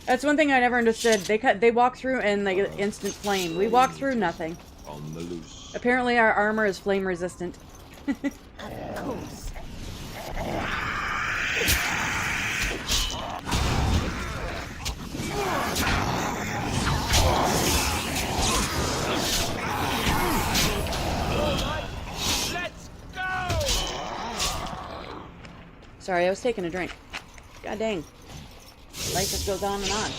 That's one thing I never understood. They walk through and like instant flame. We walk through nothing. On the loose. Apparently our armor is flame resistant. Of course. Let's go! Sorry, I was taking a drink. God dang. Life just goes on and on.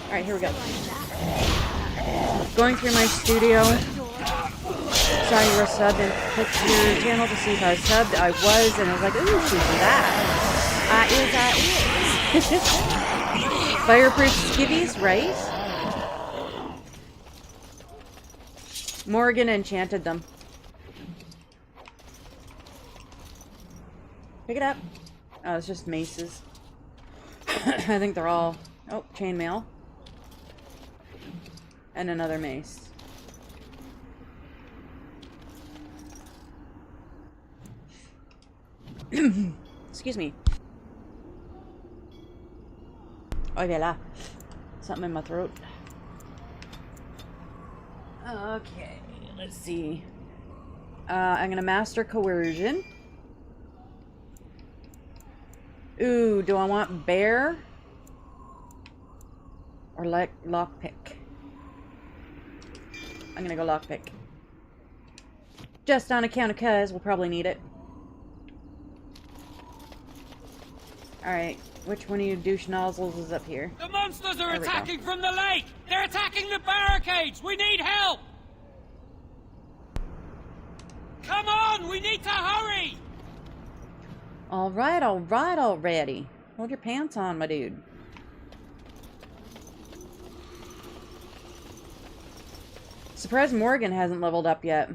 Alright, here we go. Going through my studio. Saw you were subbed and clicked your channel to see if I was subbed. I was, and I was like, ooh, she's that. Is. Fireproof skivvies, right? Morrigan enchanted them. Pick it up. Oh, it's just maces. I think they're all... Oh, chainmail. And another mace. Excuse me. Oh, yeah. Something in my throat. Okay, let's see. I'm gonna master coercion. Ooh, do I want bear? Or like lockpick? I'm gonna go lockpick. Just on account of cuz we'll probably need it. Alright, which one of you douche nozzles is up here? The monsters are attacking from the lake! They're attacking the barricades! We need help! Come on! We need to hurry! Alright already. Hold your pants on, my dude. Surprised Morrigan hasn't leveled up yet.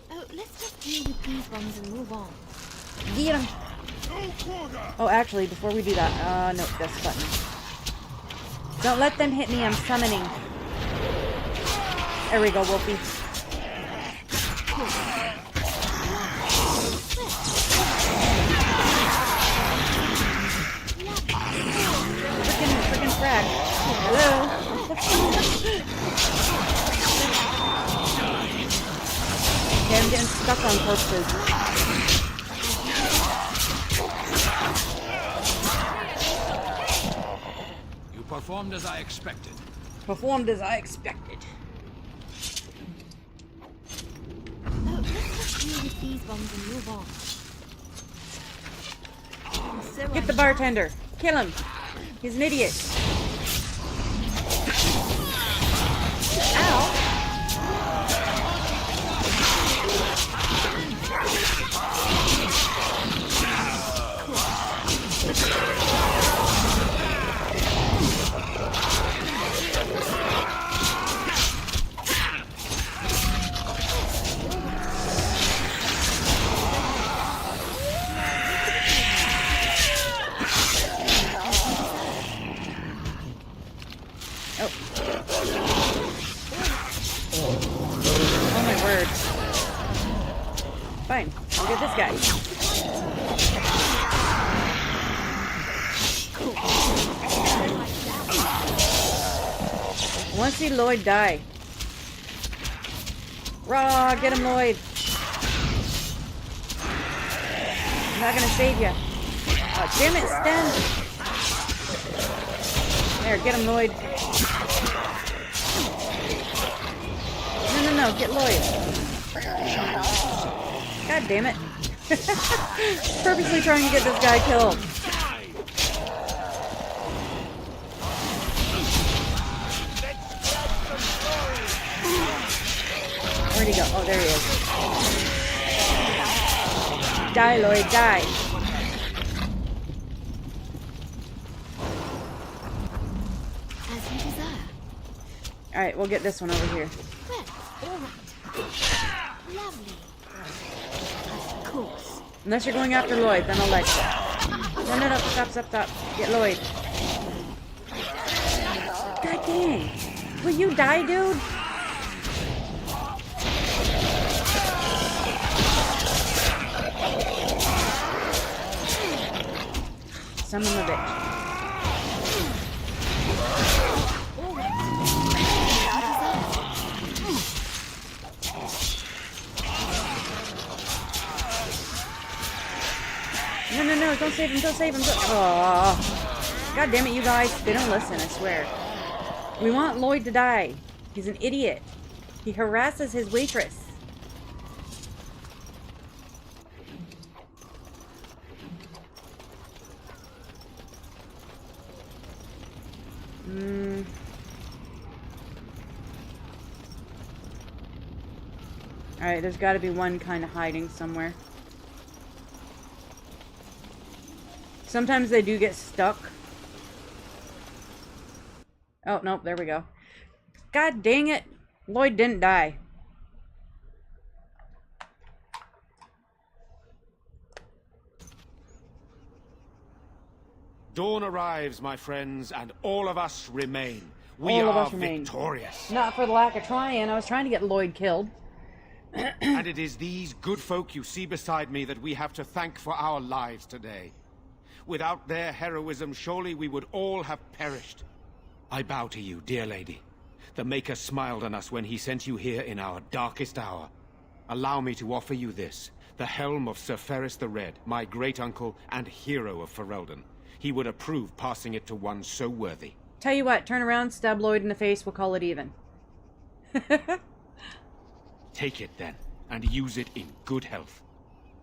Oh, let's just deal with these ones and move on. Get him! Oh, actually, before we do that, no, this button. Don't let them hit me, I'm summoning. There we go, Wolfie. Frickin' frag. Hello? Okay, I'm getting stuck on corpses. You performed as I expected. Performed as I expected. Oh, let's just deal with these ones and move on. Get the bartender. Kill him. He's an idiot. Ow. Oh my word. Fine, I'll get this guy. I want to see Lloyd die. Raw, get him, Lloyd. I'm not gonna save you. Oh, damn it, Sten. There, get him, Lloyd. No, get Lloyd. God damn it. Purposely trying to get this guy killed. Where'd he go? Oh, there he is. Die, Lloyd, die. As you desire. Alright, we'll get this one over here. Well, all right. Lovely. Of course. Unless you're going after Lloyd, then I'll let you. No, stop. Get Lloyd. God dang. Will you die, dude? Son of a bitch. No, don't save him, Oh. God damn it, you guys. They don't listen, I swear. We want Lloyd to die. He's an idiot. He harasses his waitress. Alright, there's got to be one kind of hiding somewhere. Sometimes they do get stuck. Oh, nope, there we go. God dang it. Lloyd didn't die. Dawn arrives, my friends, and all of us remain. We are victorious. Not for the lack of trying. I was trying to get Lloyd killed. And it is these good folk you see beside me that we have to thank for our lives today. Without their heroism, surely we would all have perished. I bow to you, dear lady. The Maker smiled on us when he sent you here in our darkest hour. Allow me to offer you this, the helm of Sir Ferris the Red, my great-uncle and hero of Ferelden. He would approve passing it to one so worthy. Tell you what, turn around, stab Lloyd in the face, we'll call it even. Take it then, and use it in good health.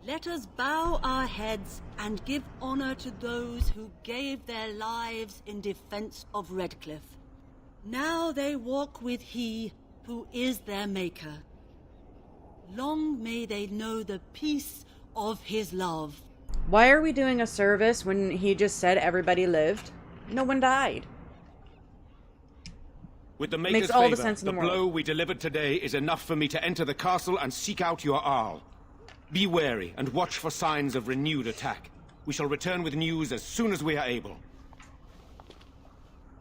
Let us bow our heads and give honor to those who gave their lives in defense of Redcliffe. Now they walk with he who is their maker. Long may they know the peace of his love. Why are we doing a service when he just said everybody lived? No one died. With the Maker's Makes all favor, the sense in the world. blow we delivered today is enough for me to enter the castle and seek out your Arl. Be wary and watch for signs of renewed attack. We shall return with news as soon as we are able.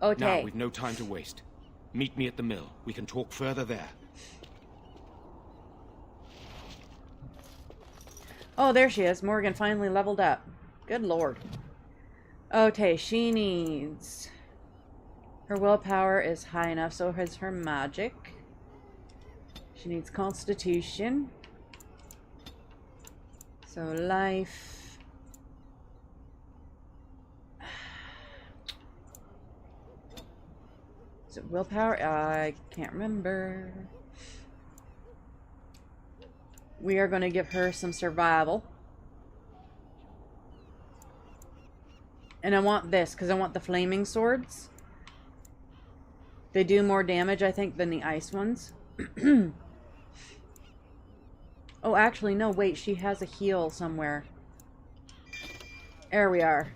Okay. Now, we've no time to waste. Meet me at the mill. We can talk further there. Oh, there she is. Morrigan finally leveled up. Good lord. Okay, she needs... Her willpower is high enough, so is her magic. She needs constitution. So life... Is it willpower? I can't remember. We are going to give her some survival. And I want this, because I want the flaming swords. They do more damage, I think, than the ice ones. Oh, actually, no, wait. She has a heal somewhere. There we are.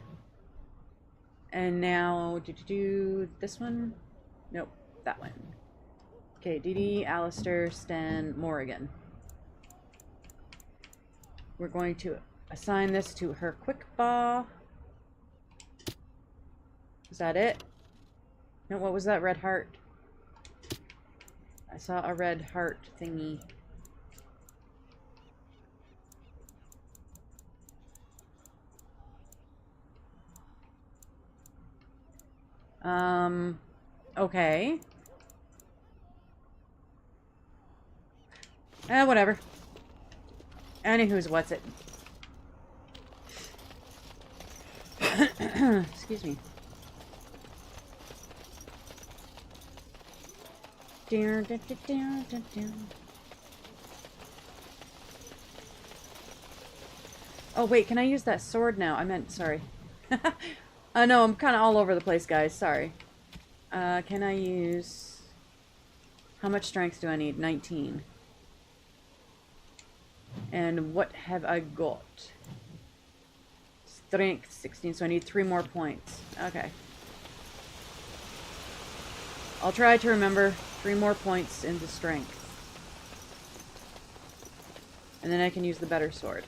And now, do this one? Nope, that one. Okay, DD, Alistair, Stan, Morrigan. We're going to assign this to her quick baw. Is that it? No, what was that red heart? I saw a red heart thingy. Okay. Whatever. Anywho's what's it. Excuse me. Oh wait, can I use that sword now? I meant, sorry. I know, I'm kind of all over the place, guys. Sorry. Can I use... How much strength do I need? 19. And what have I got? Strength 16, so I need 3 more points. Okay. I'll try to remember 3 more points into strength. And then I can use the better sword.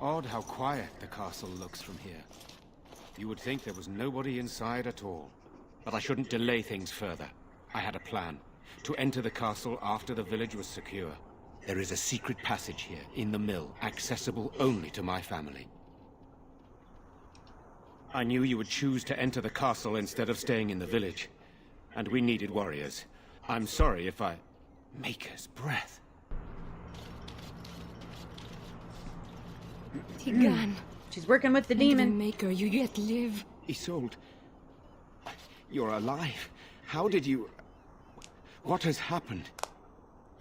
Odd how quiet the castle looks from here. You would think there was nobody inside at all. But I shouldn't delay things further. I had a plan. To enter the castle after the village was secure. There is a secret passage here, in the mill, accessible only to my family. I knew you would choose to enter the castle instead of staying in the village. And we needed warriors. I'm sorry if I... Maker's breath. Tigan. She's working with the demon. Maker, you yet live. Isolde. You're alive. How did you... What has happened?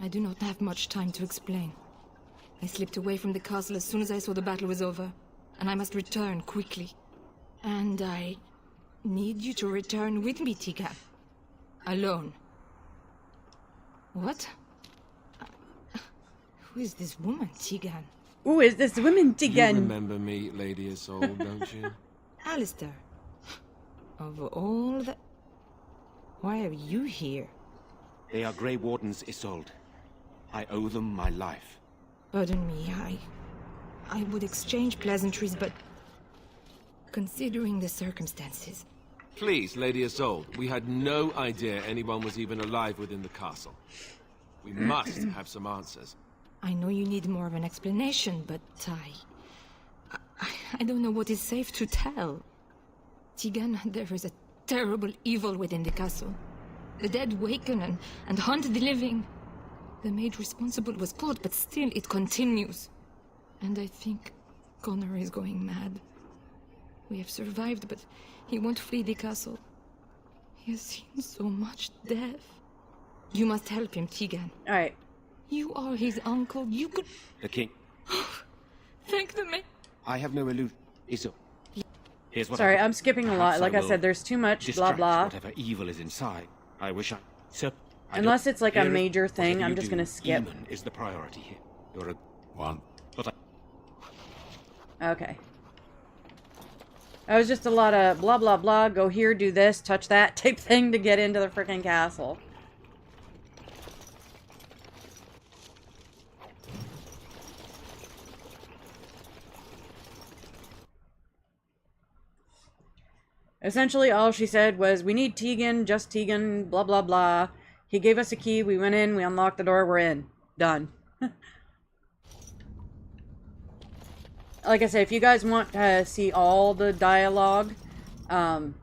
I do not have much time to explain. I slipped away from the castle as soon as I saw the battle was over, and I must return quickly. And I need you to return with me, Tigan. Alone. What? Who is this woman, Tigan? Who is this woman, Tigan? You remember me, Lady Isolde, don't you? Alistair. Of all the... Why are you here? They are Grey Wardens, Isolde. I owe them my life. Pardon me, I would exchange pleasantries, but... Considering the circumstances... Please, Lady Isolde, we had no idea anyone was even alive within the castle. We must have some answers. I know you need more of an explanation, but I don't know what is safe to tell. Tigan, there is a terrible evil within the castle. The dead waken and haunt the living. The maid responsible was caught, but still it continues. And I think Connor is going mad. We have survived, but he won't flee the castle. He has seen so much death. You must help him, Tigan. Alright. You are his uncle. You could... The king. Thank the maid. I have no illusion. Isolde. Here's what Sorry, I'm skipping a lot. Like I said, there's too much blah blah. Whatever evil is inside. I wish I... Sir, unless it's like a major thing, I'm just gonna skip. Eamon is the priority here. You're a... One. But Okay. That was just a lot of blah blah blah, go here, do this, touch that type thing to get into the freaking castle. Essentially, all she said was, we need Tigan, just Tigan, blah blah blah. He gave us a key, we went in, we unlocked the door, we're in. Done. Like I said, if you guys want to see all the dialogue,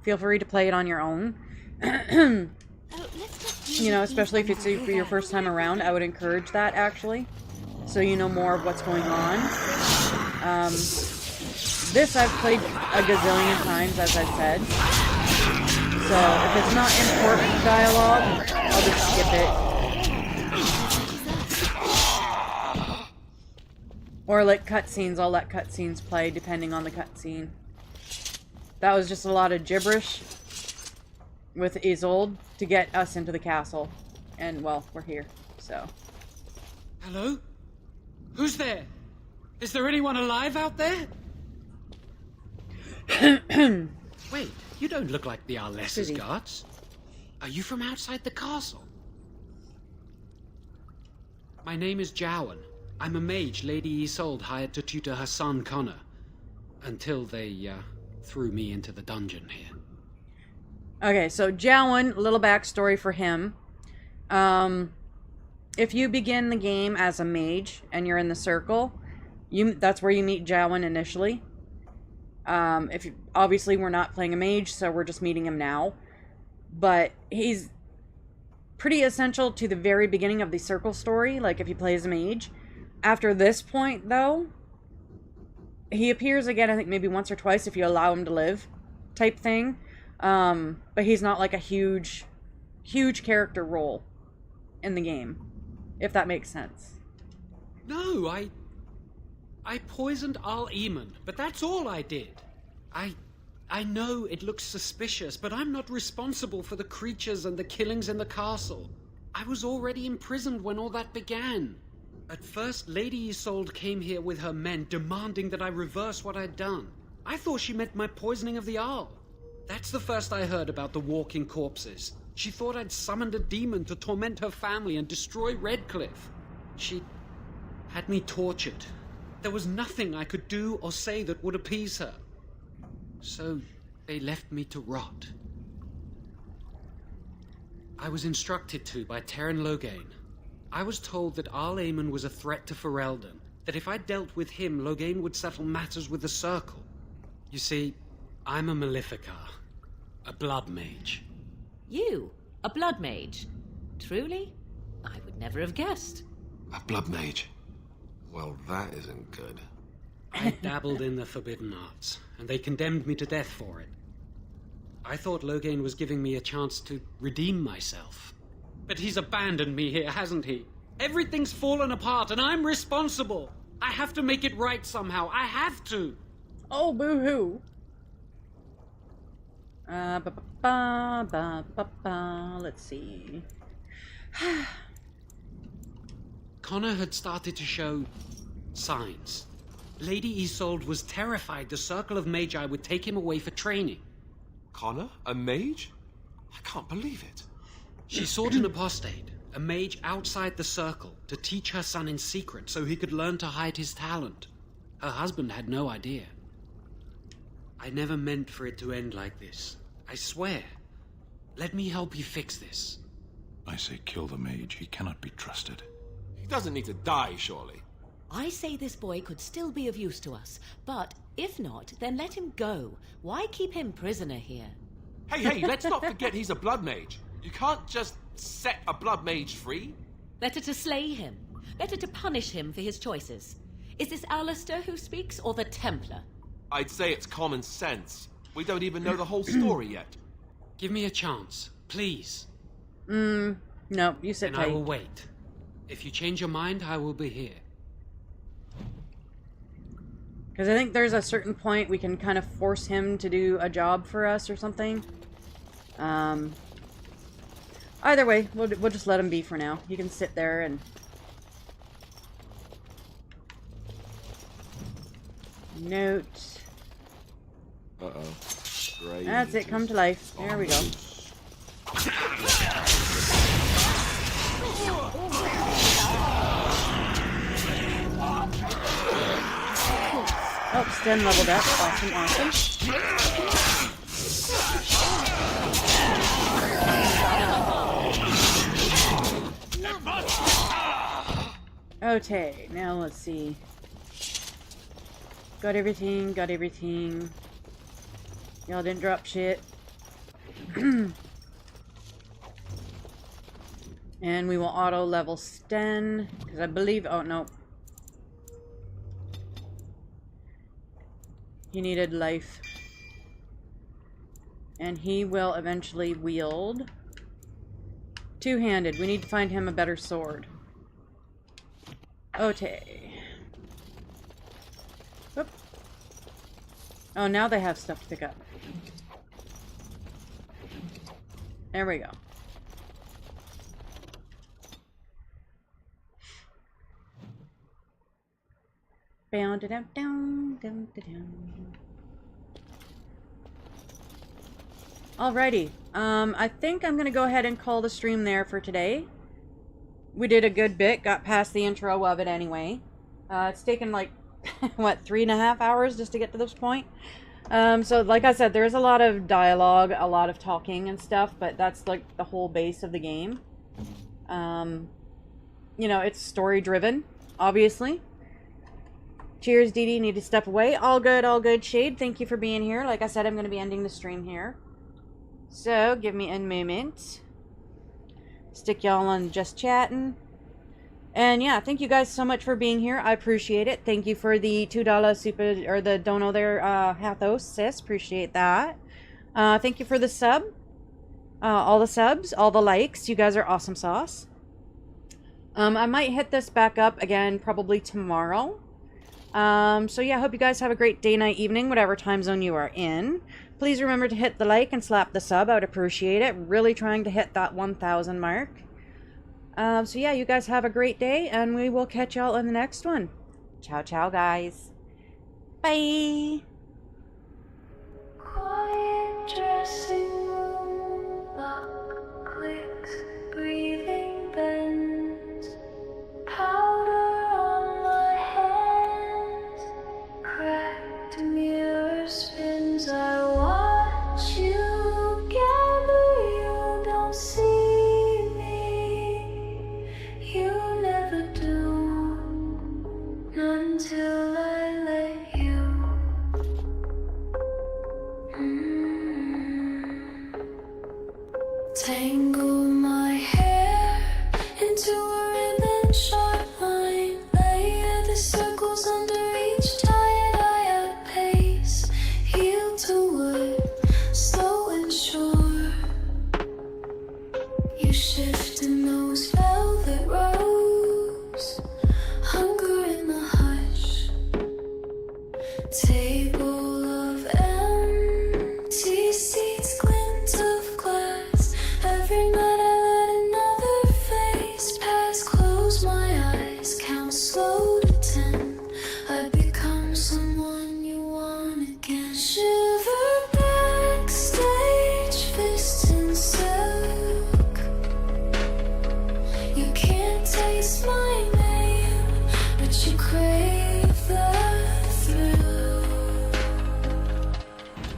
feel free to play it on your own. You know, especially if it's for your first time around, I would encourage that, actually. So you know more of what's going on. This I've played a gazillion times, as I've said. So if it's not important dialogue, I'll just skip it. Or like cutscenes, I'll let cutscenes play depending on the cutscene. That was just a lot of gibberish with Isolde to get us into the castle. And, well, we're here, so. Hello? Who's there? Is there anyone alive out there? Wait, you don't look like the Arlessa's guards. Are you from outside the castle? My name is Jowan. I'm a mage Lady Isolde hired to tutor her son Connor. Until they, threw me into the dungeon here. Okay, so Jowan, little backstory for him. If you begin the game as a mage and you're in the circle, that's where you meet Jowan initially. Obviously we're not playing a mage, so we're just meeting him now. But he's pretty essential to the very beginning of the circle story, like if you play as a mage. After this point, though, he appears again, I think maybe once or twice if you allow him to live, type thing. But he's not like a huge character role in the game, if that makes sense. No, I poisoned Al Eamon, but that's all I did. I I know it looks suspicious, but I'm not responsible for the creatures and the killings in the castle. I was already imprisoned when all that began. At first, Lady Isolde came here with her men, demanding that I reverse what I'd done. I thought she meant my poisoning of the Arl. That's the first I heard about the walking corpses. She thought I'd summoned a demon to torment her family and destroy Redcliffe. She had me tortured. There was nothing I could do or say that would appease her. So they left me to rot. I was instructed to by Terran Loghain. I was told that Arl Aemon was a threat to Ferelden, that if I dealt with him, Loghain would settle matters with the Circle. You see, I'm a Maleficar, a blood mage. You? A blood mage? Truly? I would never have guessed. A blood mage? Well, that isn't good. I dabbled in the forbidden arts, and they condemned me to death for it. I thought Loghain was giving me a chance to redeem myself. But he's abandoned me here, hasn't he? Everything's fallen apart, and I'm responsible. I have to make it right somehow. I have to. Oh, boo-hoo. Let's see. Connor had started to show signs. Lady Isolde was terrified the Circle of Magi would take him away for training. Connor? A mage? I can't believe it. She sought an apostate, a mage outside the Circle, to teach her son in secret so he could learn to hide his talent. Her husband had no idea. I never meant for it to end like this. I swear. Let me help you fix this. I say kill the mage. He cannot be trusted. He doesn't need to die, surely. I say this boy could still be of use to us, but if not, then let him go. Why keep him prisoner here? Hey, let's not forget he's a blood mage. You can't just set a blood mage free. Better to slay him. Better to punish him for his choices. Is this Alistair who speaks, or the Templar? I'd say it's common sense. We don't even know the whole story yet. Give me a chance, please. No, you sit and tight. I will wait. If you change your mind, I will be here. Because I think there's a certain point we can kind of force him to do a job for us or something. Either way, we'll just let him be for now. You can sit there and... Note. Uh-oh. Great. That's it, come to life. There we go. Oh, Sten leveled up. Awesome. Okay, now let's see. Got everything. Y'all didn't drop shit. And we will auto level Sten, because I believe... Oh, no. He needed life. And he will eventually wield... Two-handed. We need to find him a better sword. Okay. Oop. Oh, now they have stuff to pick up. There we go. Alrighty. I think I'm gonna go ahead and call the stream there for today. We did a good bit, got past the intro of it anyway. It's taken like, what, 3.5 hours just to get to this point? So like I said, there's a lot of dialogue, a lot of talking and stuff, but that's like the whole base of the game. You know, it's story driven, obviously. Cheers, Dee Dee, need to step away. All good, Shade, thank you for being here. Like I said, I'm going to be ending the stream here. So, give me a moment. Stick y'all on just chatting. And yeah, thank you guys so much for being here. I appreciate it. Thank you for the $2 super, or the dono there, Hathos, sis. Appreciate that. Thank you for the sub. All the subs, all the likes. You guys are awesome sauce. I might hit this back up again probably tomorrow. So yeah, I hope you guys have a great day, night, evening, whatever time zone you are in. Please remember to hit the like and slap the sub. I would appreciate it. Really trying to hit that 1,000 mark. So yeah, you guys have a great day, and we will catch y'all in the next one. Ciao, ciao, guys. Bye. Quiet dressing room, lock clicks, breathing bends, powder on my hands, cracked mirror spins. I watch you gather, you don't see me, you never do, not until I let you. Tangle my hair into a ribbon, sharp line, layer the circles under each tired eye at pace, heel to wood, slow and sure. You shift in those velvet robes, hunger in the hush, table of empty seats, glint of glass. Every night I let another face pass, close my eyes, count slow to 10. I become someone you want again. Shiver backstage, fists in silk. You can't taste my name, but you crave the thrill.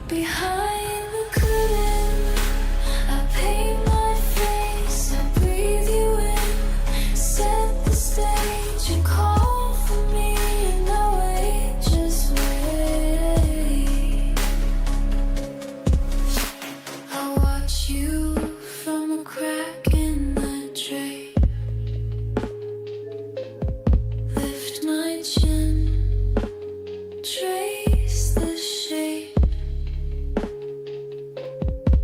Behind the curtain, I paint my face, I breathe you in, set the stage, you call for me, and I wait, just wait. I watch you from a crack in the drape, lift my chin, trace the shape.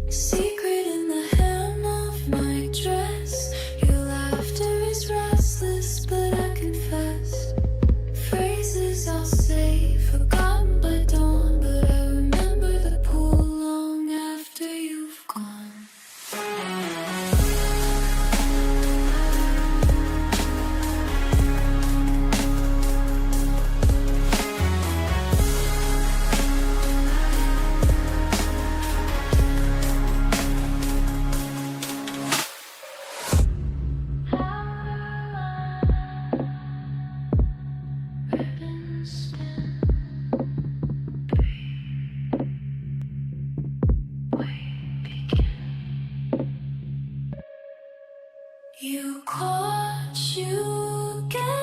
Secret in the hem of my dress. Your laughter is restless, but I confess. Phrases I'll say, forgotten by dawn, but I remember the pool long after you've gone. You caught, you get